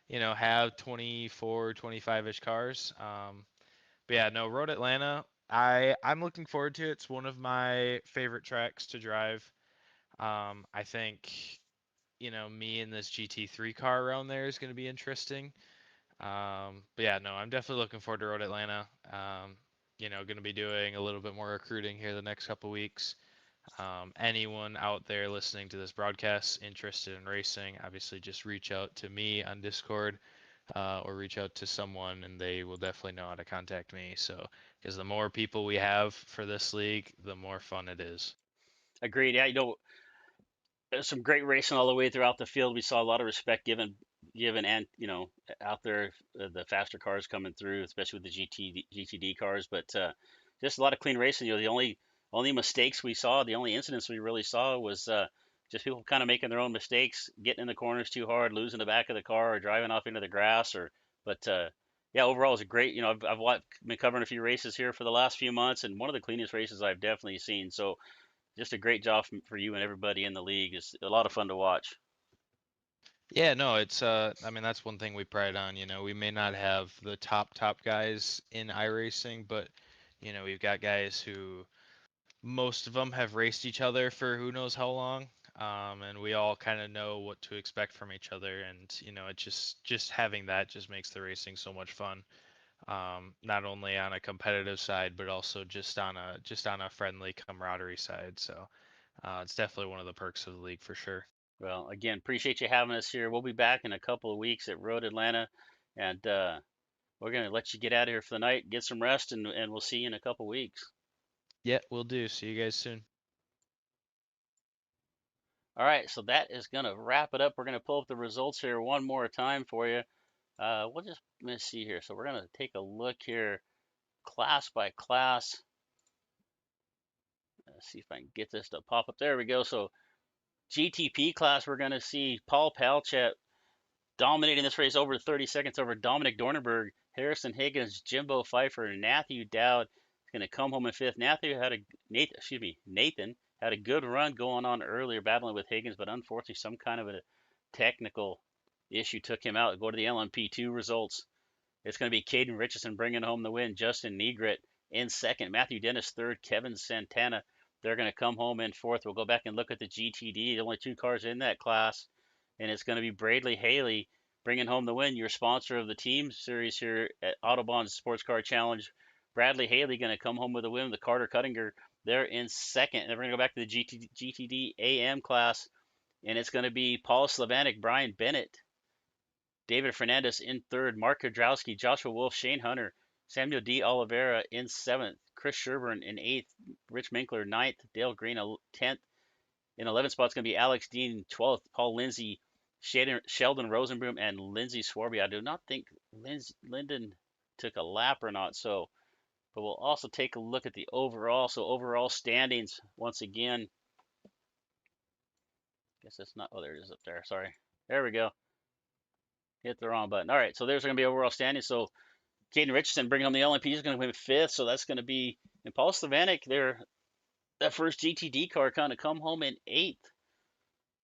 Speaker 5: have 24, 25-ish cars. But yeah, no, Road Atlanta, I'm looking forward to it. It's one of my favorite tracks to drive. I think, me in this GT3 car around there is going to be interesting. But yeah, no, I'm definitely looking forward to Road Atlanta. Going to be doing a little bit more recruiting here the next couple weeks. Anyone out there listening to this broadcast interested in racing, obviously just reach out to me on Discord or reach out to someone, and they will definitely know how to contact me. So, because the more people we have for this league, the more fun it is.
Speaker 1: Agreed. Yeah, there's some great racing all the way throughout the field. We saw a lot of respect given and out there, the faster cars coming through, especially with the GTD cars, but just a lot of clean racing. The only mistakes we saw, the only incidents we really saw was just people kind of making their own mistakes, getting in the corners too hard, losing the back of the car, or driving off into the grass. Yeah, overall it's a great. I've been covering a few races here for the last few months, and one of the cleanest races I've definitely seen. So just a great job for you and everybody in the league. It's a lot of fun to watch.
Speaker 5: Yeah, no, it's I mean that's one thing we pride on, you know. We may not have the top guys in iRacing, but you know, we've got guys who most of them have raced each other for who knows how long. And we all kind of know what to expect from each other, and you know, it just having that just makes the racing so much fun. Not only on a competitive side, but also just on a friendly camaraderie side. So it's definitely one of the perks of the league for sure.
Speaker 1: Well, again, appreciate you having us here. We'll be back in a couple of weeks at Road Atlanta, and we're gonna let you get out of here for the night, get some rest, and we'll see you in a couple of weeks.
Speaker 5: Yeah, we'll do. See you guys soon.
Speaker 1: All right, so that is gonna wrap it up. We're gonna pull up the results here one more time for you. We'll just let me see here. So we're gonna take a look here, class by class. Let's see if I can get this to pop up. There we go. So GTP class, we're gonna see Paul Palchet dominating this race over 30 seconds over Dominic Dornenberg, Harrison Higgins, Jimbo Pfeiffer, and Matthew Dowd is going to come home in fifth. Nathan had a good run going on earlier, battling with Higgins, but unfortunately some kind of a technical issue took him out. Go to the LMP2 results. It's going to be Caden Richardson bringing home the win, Justin Negret in second, Matthew Dennis third, Kevin Santana. They're going to come home in fourth. We'll go back and look at the GTD. The only two cars in that class, and it's going to be Bradley Haley bringing home the win. Your sponsor of the team series here at Autobahn Sportscar Challenge. Bradley Haley going to come home with a win. The Carter Cuttinger, they're in second. And we're going to go back to the GTD AM class, and it's going to be Paul Slavanic, Brian Bennett, David Fernandez in third, Mark Kudrowski, Joshua Wolf, Shane Hunter, Samuel D. Oliveira in seventh, Chris Sherburne in eighth, Rich Minkler ninth, Dale Green 10th. In 11th spot, it's going to be Alex Dean 12th, Paul Lindsay, Sheldon Rosenbroom, and Lindsay Swarby. I do not think Linden took a lap or not, so, but we'll also take a look at the overall. So overall standings once again. Guess that's not. Oh, there it is up there. Sorry. There we go. Hit the wrong button. All right, so there's going to be overall standings. So Caden Richardson bringing home the LMP is going to win fifth, so that's going to be, and Paul Slavanic, that first GTD car kind of come home in eighth.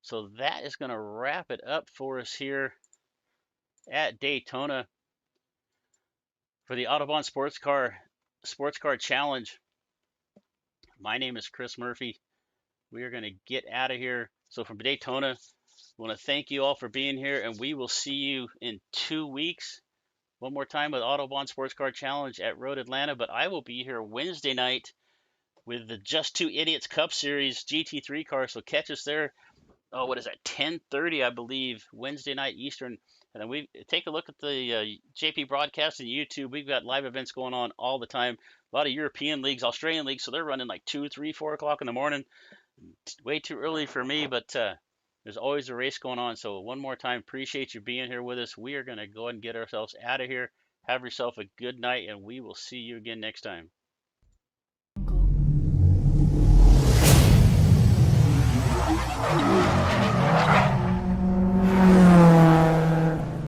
Speaker 1: So that is going to wrap it up for us here at Daytona for the Autobahn Sportscar Challenge. My name is Chris Murphy. We are going to get out of here. So from Daytona, I want to thank you all for being here, and we will see you in 2 weeks. One more time with Autobahn Sportscar Challenge at Road Atlanta, but I will be here Wednesday night with the Just Two Idiots Cup Series GT3 car, so catch us there. Oh, what is that? 10:30, I believe, Wednesday night Eastern. And then we take a look at the JP Broadcasting YouTube. We've got live events going on all the time. A lot of European leagues, Australian leagues, so they're running like 2, 3, 4 o'clock in the morning. Way too early for me, but there's always a race going on. So one more time, appreciate you being here with us. We are going to go ahead and get ourselves out of here. Have yourself a good night, and we will see you again next time.
Speaker 6: Cool.